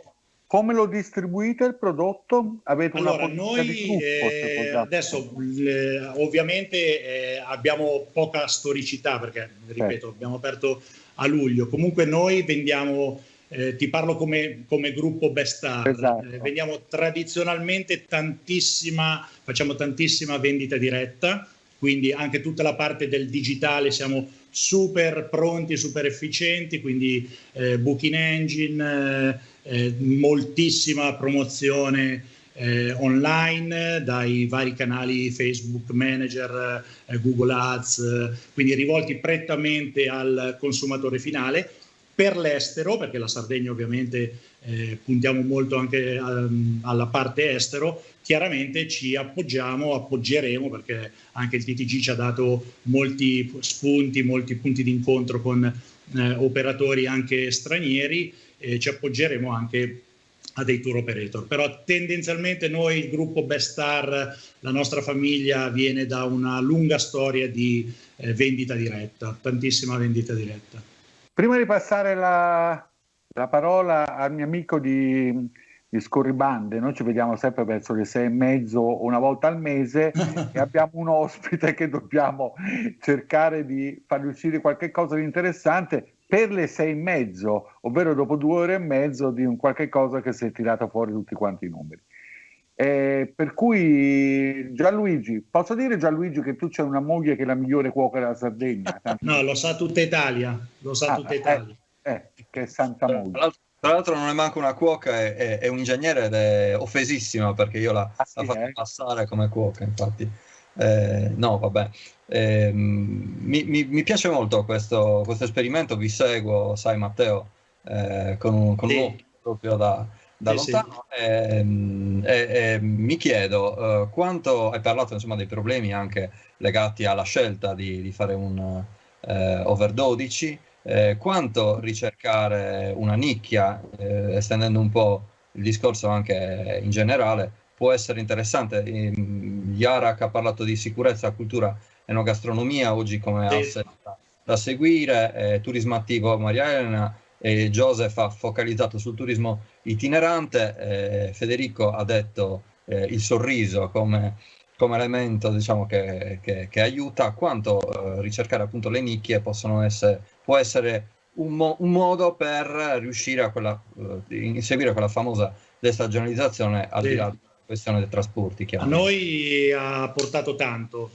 come lo distribuite il prodotto? Avete Allora, una politica di gruppo? adesso ovviamente abbiamo poca storicità, perché ripeto, abbiamo aperto a luglio. Comunque noi vendiamo, ti parlo come gruppo Bestar, esatto. Vendiamo tradizionalmente facciamo tantissima vendita diretta, quindi anche tutta la parte del digitale siamo super pronti, super efficienti, quindi Booking Engine, moltissima promozione online dai vari canali Facebook Manager, Google Ads, quindi rivolti prettamente al consumatore finale. Per l'estero, perché la Sardegna ovviamente puntiamo molto anche alla parte estero, chiaramente ci appoggeremo, perché anche il TTG ci ha dato molti spunti, molti punti di incontro con operatori anche stranieri, e ci appoggeremo anche a dei tour operator. Però tendenzialmente noi, il gruppo Bestar, la nostra famiglia, viene da una lunga storia di vendita diretta, tantissima vendita diretta. Prima di passare la parola al mio amico di Scorribande, noi ci vediamo sempre verso le 6:30, una volta al mese, e abbiamo un ospite che dobbiamo cercare di fargli uscire qualche cosa di interessante per le 6:30, ovvero dopo 2 ore e mezzo di un qualche cosa che si è tirato fuori tutti quanti i numeri. Per cui Gianluigi, posso dire, Gianluigi, che tu c'hai una moglie che è la migliore cuoca della Sardegna? No, lo sa tutta Italia, tutta Italia. Che santa moglie. Tra l'altro non è manco una cuoca, è un ingegnere, ed è offesissima perché io la faccio passare come cuoca, infatti. No, vabbè. Mi piace molto questo esperimento, vi seguo, sai Matteo, con un occhio proprio da lontano. Mi chiedo quanto hai parlato, insomma, dei problemi anche legati alla scelta di fare un over 12, quanto ricercare una nicchia, estendendo un po' il discorso anche in generale, può essere interessante. Yarak ha parlato di sicurezza, cultura, enogastronomia oggi come asse da seguire, turismo attivo Maria Elena, e Joseph ha focalizzato sul turismo itinerante, Federico ha detto il sorriso come elemento, diciamo, che aiuta. Quanto ricercare appunto le nicchie può essere un modo per riuscire a inseguire quella famosa destagionalizzazione, al di là della questione dei trasporti. A noi ha portato tanto,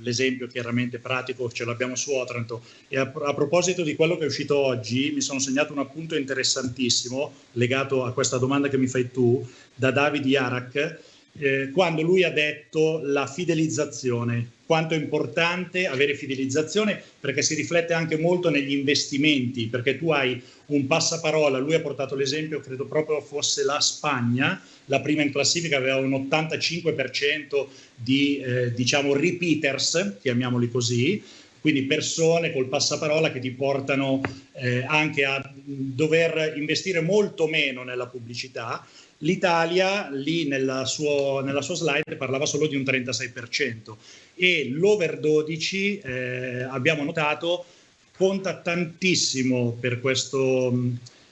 l'esempio chiaramente pratico ce l'abbiamo su Otranto, e a proposito di quello che è uscito oggi mi sono segnato un appunto interessantissimo legato a questa domanda che mi fai tu, da David Yarak, quando lui ha detto la fidelizzazione, quanto è importante avere fidelizzazione, perché si riflette anche molto negli investimenti, perché tu hai un passaparola. Lui ha portato l'esempio, credo proprio fosse la Spagna, la prima in classifica, aveva un 85% di diciamo repeaters, chiamiamoli così, quindi persone col passaparola che ti portano anche a dover investire molto meno nella pubblicità. L'Italia lì nella sua slide parlava solo di un 36% e l'over 12 abbiamo notato conta tantissimo per questo,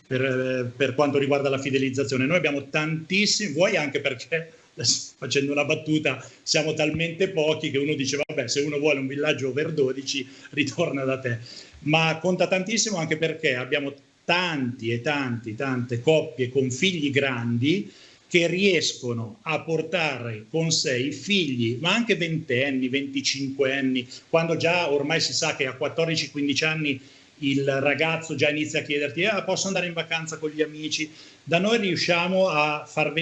per quanto riguarda la fidelizzazione. Noi abbiamo tantissimi, vuoi anche perché, facendo una battuta, siamo talmente pochi che uno dice vabbè, se uno vuole un villaggio over 12 ritorna da te, ma conta tantissimo anche perché abbiamo tante coppie con figli grandi che riescono a portare con sé i figli, ma anche 20enni, 25enni, quando già ormai si sa che a 14-15 anni il ragazzo già inizia a chiederti posso andare in vacanza con gli amici. Da noi riusciamo a far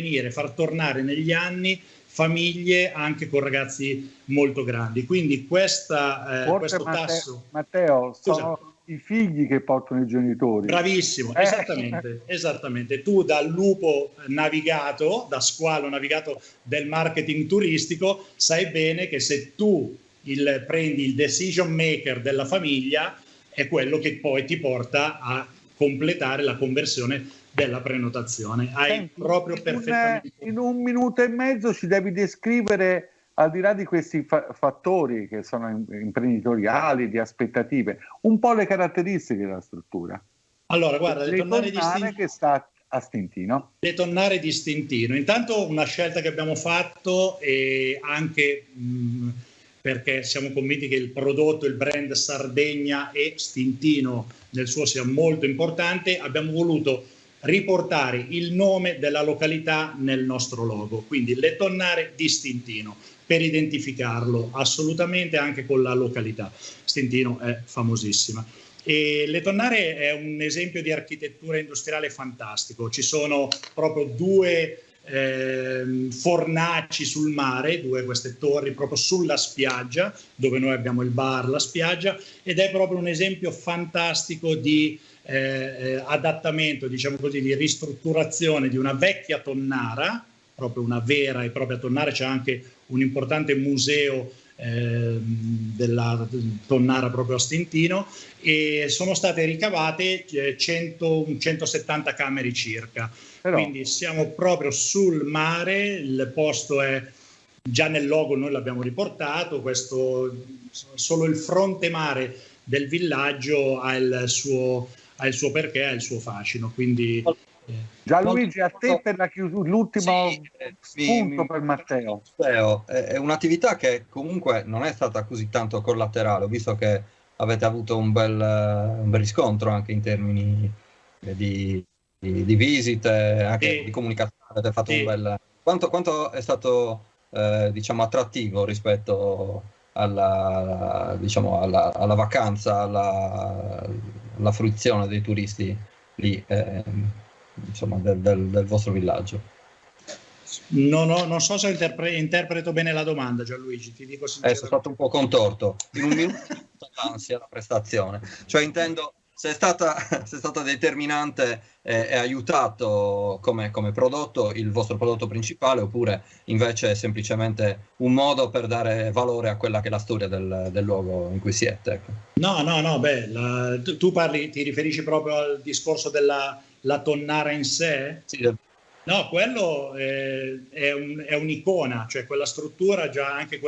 tornare negli anni famiglie anche con ragazzi molto grandi, quindi questo tasso... Matteo, sono i figli che portano i genitori. Bravissimo, esattamente. Tu dal lupo navigato, da squalo navigato del marketing turistico, sai bene che se tu prendi il decision maker della famiglia, è quello che poi ti porta a completare la conversione della prenotazione. Hai proprio perfettamente... In 1 minuto e mezzo ci devi descrivere, al di là di questi fattori che sono imprenditoriali, di aspettative, un po' le caratteristiche della struttura. Allora, guarda, le tonnare di Stintino, che sta a Stintino. Le tonnare di Stintino. Intanto una scelta che abbiamo fatto e anche perché siamo convinti che il prodotto, il brand Sardegna e Stintino nel suo sia molto importante, abbiamo voluto riportare il nome della località nel nostro logo, quindi le tonnare di Stintino, per identificarlo assolutamente anche con la località. Stintino è famosissima. E le tonnare è un esempio di architettura industriale fantastico. Ci sono proprio 2 fornaci sul mare, 2 queste torri proprio sulla spiaggia, dove noi abbiamo il bar, la spiaggia, ed è proprio un esempio fantastico di adattamento, diciamo così, di ristrutturazione di una vecchia tonnara, proprio una vera e propria tonnara. C'è anche un importante museo della tonnara proprio a Stintino, e sono state ricavate 170 camere circa. Quindi siamo proprio sul mare, il posto è già nel logo, noi l'abbiamo riportato, solo il fronte mare del villaggio ha il suo perché, ha il suo fascino. Quindi Gianluigi, a te per la chiusura, l'ultimo punto per Matteo. È un'attività che comunque non è stata così tanto collaterale, ho visto che avete avuto un bel riscontro anche in termini di visite, anche di comunicazione, avete fatto un bel... Quanto è stato diciamo attrattivo rispetto alla vacanza, alla fruizione dei turisti lì, insomma, del vostro villaggio? Non so se interpreto bene la domanda, Gianluigi, ti dico sinceramente. Sono stato un po' contorto. In 1 minuto l'ansia, la prestazione. Cioè intendo, se è stata determinante e aiutato come prodotto il vostro prodotto principale, oppure invece è semplicemente un modo per dare valore a quella che è la storia del luogo in cui siete. Ecco. No, tu ti riferisci proprio al discorso della tonnara in sé? Sì. No, quello è un'icona, cioè quella struttura, già anche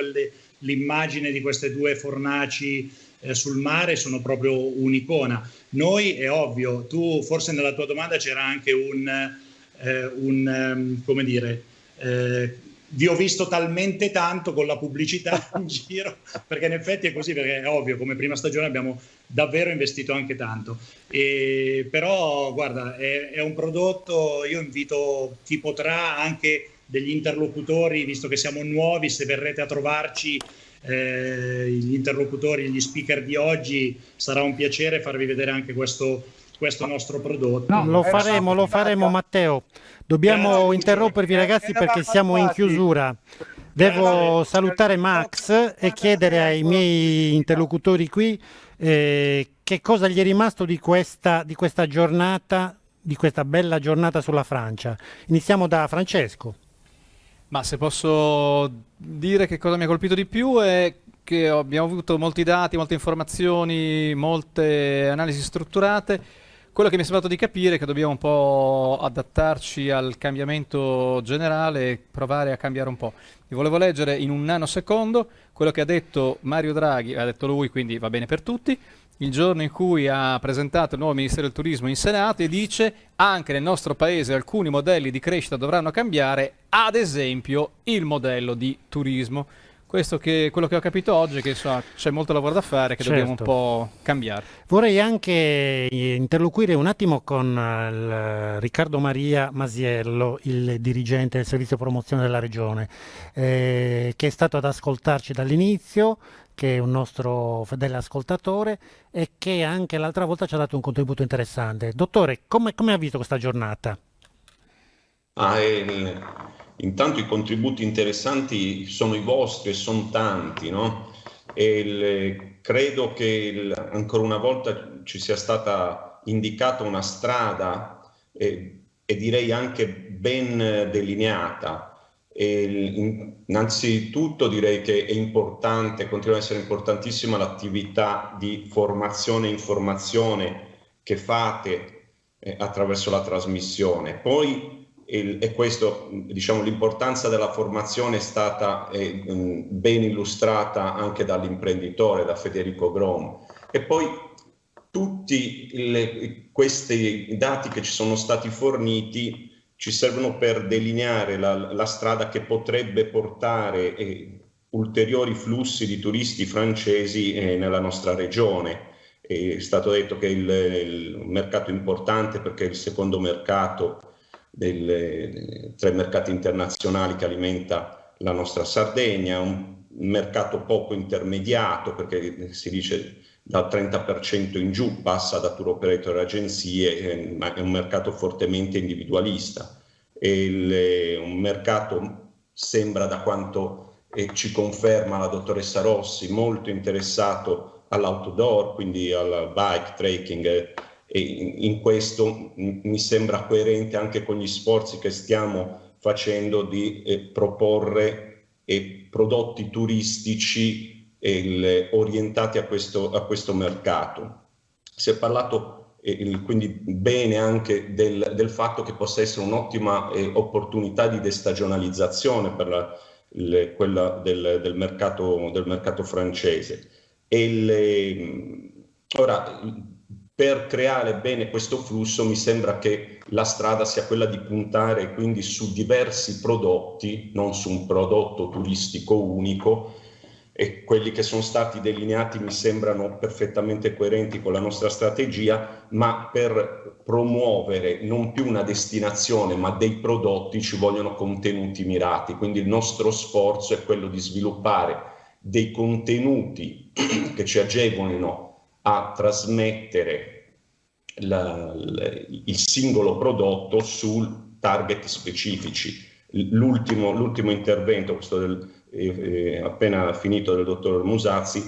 l'immagine di queste 2 fornaci sul mare sono proprio un'icona. Noi, è ovvio, tu forse nella tua domanda c'era anche come dire, vi ho visto talmente tanto con la pubblicità in giro, perché in effetti è così, perché è ovvio, come prima stagione abbiamo davvero investito anche tanto. Però guarda, è un prodotto, io invito chi potrà, anche degli interlocutori, visto che siamo nuovi, se verrete a trovarci, gli interlocutori, gli speaker di oggi, sarà un piacere farvi vedere anche questo nostro prodotto. No, lo faremo Matteo. Dobbiamo interrompervi ragazzi perché siamo in chiusura. Devo salutare Max e chiedere ai miei interlocutori qui che cosa gli è rimasto di questa giornata, di questa bella giornata sulla Francia. Iniziamo da Francesco. Ma se posso dire che cosa mi ha colpito di più è che abbiamo avuto molti dati, molte informazioni, molte analisi strutturate Quello che mi è sembrato di capire è che dobbiamo un po' adattarci al cambiamento generale e provare a cambiare un po'. Vi volevo leggere in un nanosecondo quello che ha detto Mario Draghi, ha detto lui, quindi va bene per tutti, il giorno in cui ha presentato il nuovo Ministero del Turismo in Senato, e dice: anche nel nostro paese alcuni modelli di crescita dovranno cambiare, ad esempio il modello di turismo. Questo che quello che ho capito oggi è che c'è molto lavoro da fare, che dobbiamo un po' cambiare. Vorrei anche interloquire un attimo con Riccardo Maria Masiello, il dirigente del servizio promozione della regione, che è stato ad ascoltarci dall'inizio, che è un nostro fedele ascoltatore e che anche l'altra volta ci ha dato un contributo interessante. Dottore, come ha visto questa giornata? Intanto i contributi interessanti sono i vostri e sono tanti, no? Credo che ancora una volta ci sia stata indicata una strada e direi anche ben delineata. Innanzitutto direi che è importante, continua ad essere importantissima l'attività di formazione e informazione che fate attraverso la trasmissione. Poi e questo, diciamo, l'importanza della formazione è stata ben illustrata anche dall'imprenditore, da Federico Grom. E poi tutti questi dati che ci sono stati forniti ci servono per delineare la strada che potrebbe portare ulteriori flussi di turisti francesi nella nostra regione. È stato detto che il mercato è importante perché è il secondo mercato tra i mercati internazionali che alimenta la nostra Sardegna, un mercato poco intermediato perché si dice dal 30% in giù, passa da tour operator e agenzie, ma è un mercato fortemente individualista. Un mercato, sembra da quanto ci conferma la dottoressa Rossi, molto interessato all'outdoor, quindi al bike trekking, e in questo mi sembra coerente anche con gli sforzi che stiamo facendo di proporre prodotti turistici orientati a questo mercato. Si è parlato quindi bene anche del fatto che possa essere un'ottima opportunità di destagionalizzazione per quella del mercato francese. Ora, per creare bene questo flusso mi sembra che la strada sia quella di puntare quindi su diversi prodotti, non su un prodotto turistico unico, e quelli che sono stati delineati mi sembrano perfettamente coerenti con la nostra strategia, ma per promuovere non più una destinazione ma dei prodotti ci vogliono contenuti mirati, quindi il nostro sforzo è quello di sviluppare dei contenuti che ci agevolino a trasmettere il singolo prodotto su target specifici. L'ultimo intervento, questo appena finito del dottor Musazzi,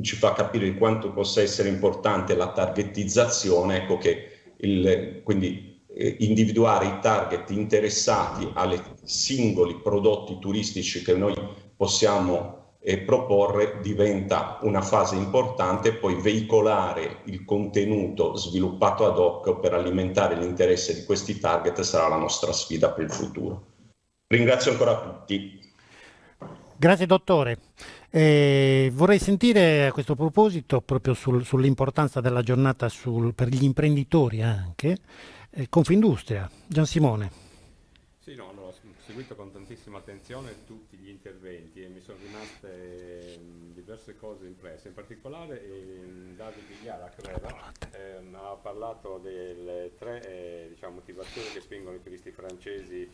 ci fa capire quanto possa essere importante la targetizzazione, ecco che quindi individuare i target interessati ai singoli prodotti turistici che noi possiamo proporre diventa una fase importante, e poi veicolare il contenuto sviluppato ad hoc per alimentare l'interesse di questi target sarà la nostra sfida per il futuro. Ringrazio ancora tutti. Grazie dottore. Vorrei sentire a questo proposito, proprio sull'importanza della giornata per gli imprenditori anche, Confindustria. Gian Simone. Sì, no, allora, ho seguito con tantissima attenzione tutti gli interventi e mi sono rimaste diverse cose impresse, in particolare Davide Iara, credo, ha parlato delle tre motivazioni che spingono i turisti francesi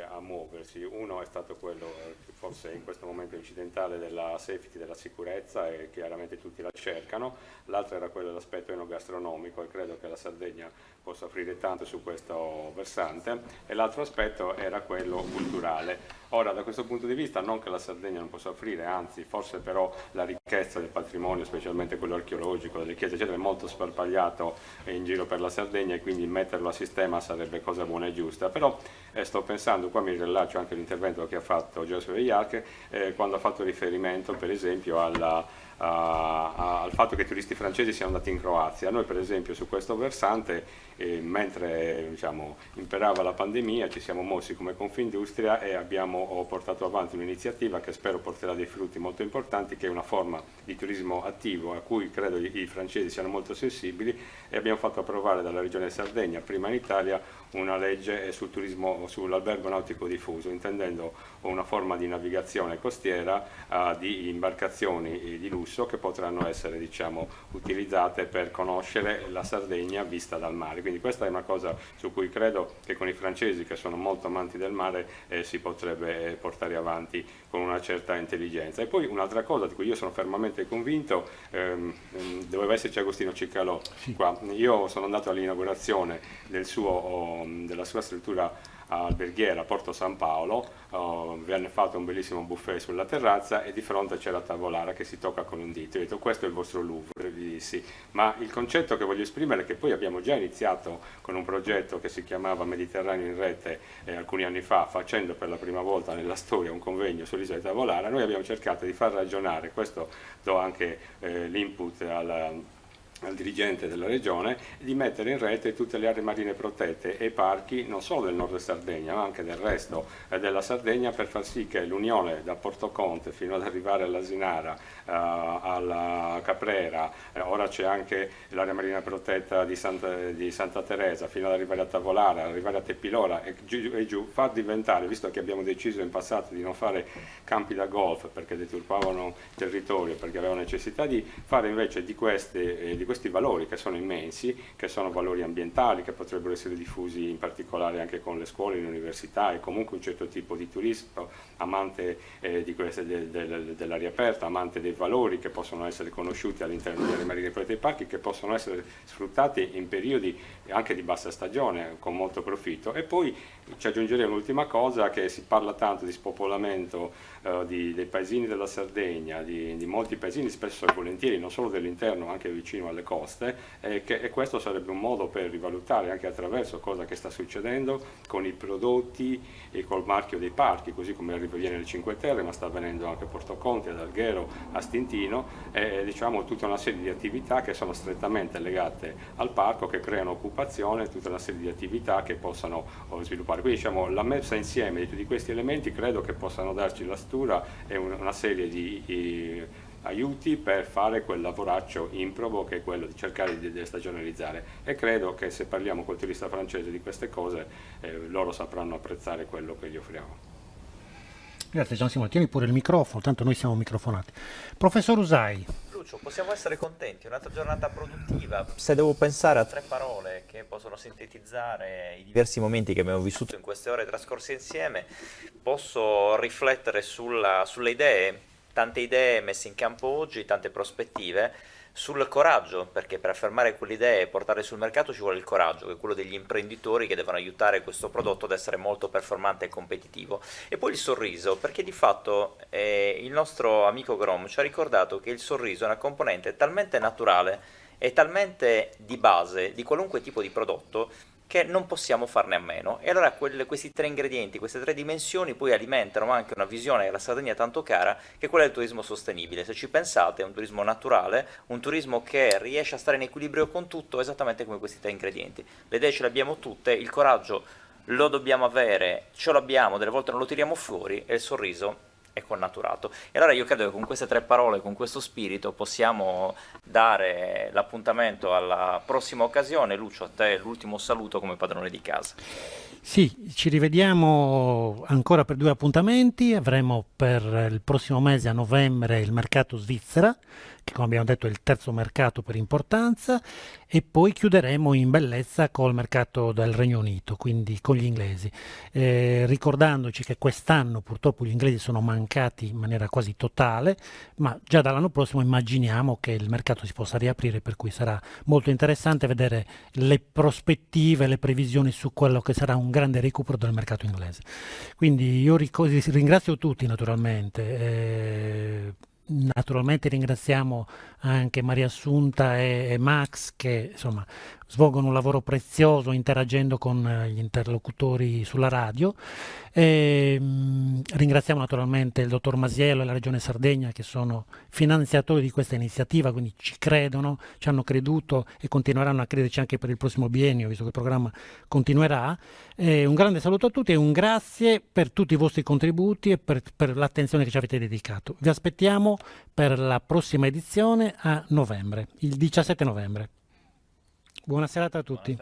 a muoversi. Uno è stato quello, forse in questo momento incidentale, della safety, della sicurezza, e chiaramente tutti la cercano. L'altro era quello dell'aspetto enogastronomico, e credo che la Sardegna possa offrire tanto su questo versante, e l'altro aspetto era quello culturale. Ora, da questo punto di vista, non che la Sardegna non possa offrire, anzi, forse però la ricchezza del patrimonio, specialmente quello archeologico, delle chiese eccetera, è molto sparpagliato in giro per la Sardegna, e quindi metterlo a sistema sarebbe cosa buona e giusta. Però sto pensando, qua mi rilaccio anche all'intervento che ha fatto Joseph Veillac, quando ha fatto riferimento per esempio al fatto che i turisti francesi siano andati in Croazia. Noi per esempio su questo versante, mentre imperava la pandemia, ci siamo mossi come Confindustria e abbiamo portato avanti un'iniziativa che spero porterà dei frutti molto importanti, che è una forma di turismo attivo a cui credo i francesi siano molto sensibili, e abbiamo fatto approvare dalla Regione Sardegna, prima in Italia, una legge sul turismo, sull'albergo nautico diffuso, intendendo una forma di navigazione costiera di imbarcazioni di lusso che potranno essere utilizzate per conoscere la Sardegna vista dal mare. Quindi questa è una cosa su cui credo che con i francesi, che sono molto amanti del mare, si potrebbe portare avanti con una certa intelligenza. E poi un'altra cosa di cui io sono fermamente convinto, doveva esserci Agostino Cicalò qua. Io sono andato all'inaugurazione della sua struttura alberghiera a Porto San Paolo, venne fatto un bellissimo buffet sulla terrazza e di fronte c'era Tavolara che si tocca con un dito. Io ho detto: questo è il vostro Louvre, gli dissi. Ma il concetto che voglio esprimere è che poi abbiamo già iniziato con un progetto che si chiamava Mediterraneo in Rete alcuni anni fa, facendo per la prima volta nella storia un convegno sull'isola di Tavolara. Noi abbiamo cercato di far ragionare, questo do anche l'input al dirigente della regione, di mettere in rete tutte le aree marine protette e parchi non solo del nord Sardegna ma anche del resto della Sardegna, per far sì che l'unione da Porto Conte fino ad arrivare all'Asinara, alla Caprera, ora c'è anche l'area marina protetta di Santa Teresa, fino ad arrivare a Tavolara, arrivare a Tepilora e giù, far diventare, visto che abbiamo deciso in passato di non fare campi da golf perché deturpavano territorio, perché avevano necessità, di fare invece di questi valori che sono immensi, che sono valori ambientali, che potrebbero essere diffusi in particolare anche con le scuole, le università e comunque un certo tipo di turismo amante dell'aria aperta, amante dei valori che possono essere conosciuti all'interno delle marine protette dei parchi, che possono essere sfruttati in periodi anche di bassa stagione con molto profitto. E poi ci aggiungerei un'ultima cosa, che si parla tanto di spopolamento dei paesini della Sardegna, di molti paesini spesso e volentieri, non solo dell'interno, anche vicino alle coste, e questo sarebbe un modo per rivalutare anche attraverso cosa che sta succedendo con i prodotti e col marchio dei parchi, così come avviene nelle Cinque Terre, ma sta avvenendo anche a Porto Conte, ad Alghero, a Stintino, tutta una serie di attività che sono strettamente legate al parco, che creano occupazione, tutta una serie di attività che possano sviluppare. Quindi la messa insieme di tutti questi elementi credo che possano darci la stura e una serie di aiuti per fare quel lavoraccio improbo che è quello di cercare di stagionalizzare, e credo che se parliamo col turista francese di queste cose loro sapranno apprezzare quello che gli offriamo. Grazie Giansimone, tieni pure il microfono, tanto noi siamo microfonati. Professor Usai. Lucio, possiamo essere contenti, un'altra giornata produttiva. Se devo pensare a 3 parole che possono sintetizzare i diversi momenti che abbiamo vissuto in queste ore trascorse insieme, posso riflettere sulle idee, tante idee messe in campo oggi, tante prospettive, sul coraggio, perché per affermare quelle idee e portarle sul mercato ci vuole il coraggio, che è quello degli imprenditori che devono aiutare questo prodotto ad essere molto performante e competitivo. E poi il sorriso, perché di fatto il nostro amico Grom ci ha ricordato che il sorriso è una componente talmente naturale e talmente di base di qualunque tipo di prodotto che non possiamo farne a meno. E allora questi 3 ingredienti, queste 3 dimensioni poi alimentano anche una visione alla Sardegna tanto cara, che è quella del turismo sostenibile. Se ci pensate, è un turismo naturale, un turismo che riesce a stare in equilibrio con tutto, esattamente come questi 3 ingredienti. Le idee ce le abbiamo tutte, il coraggio lo dobbiamo avere, ce l'abbiamo, delle volte non lo tiriamo fuori, e il sorriso è connaturato. E allora io credo che con queste 3 parole, con questo spirito, possiamo dare l'appuntamento alla prossima occasione. Lucio, a te l'ultimo saluto come padrone di casa. Sì, ci rivediamo ancora per 2 appuntamenti. Avremo per il prossimo mese, a novembre, il mercato Svizzera, che come abbiamo detto è il terzo mercato per importanza, e poi chiuderemo in bellezza col mercato del Regno Unito, quindi con gli inglesi, ricordandoci che quest'anno purtroppo gli inglesi sono mancati in maniera quasi totale, ma già dall'anno prossimo immaginiamo che il mercato si possa riaprire, per cui sarà molto interessante vedere le prospettive, le previsioni su quello che sarà un grande recupero del mercato inglese. Quindi io ringrazio tutti naturalmente. Naturalmente ringraziamo anche Maria Assunta e Max, che insomma svolgono un lavoro prezioso interagendo con gli interlocutori sulla radio. Ringraziamo naturalmente il dottor Masiello e la Regione Sardegna che sono finanziatori di questa iniziativa, quindi ci credono, ci hanno creduto e continueranno a crederci anche per il prossimo biennio, visto che il programma continuerà. Un grande saluto a tutti e un grazie per tutti i vostri contributi e per l'attenzione che ci avete dedicato. Vi aspettiamo per la prossima edizione a novembre, il 17 novembre. Buona serata a tutti.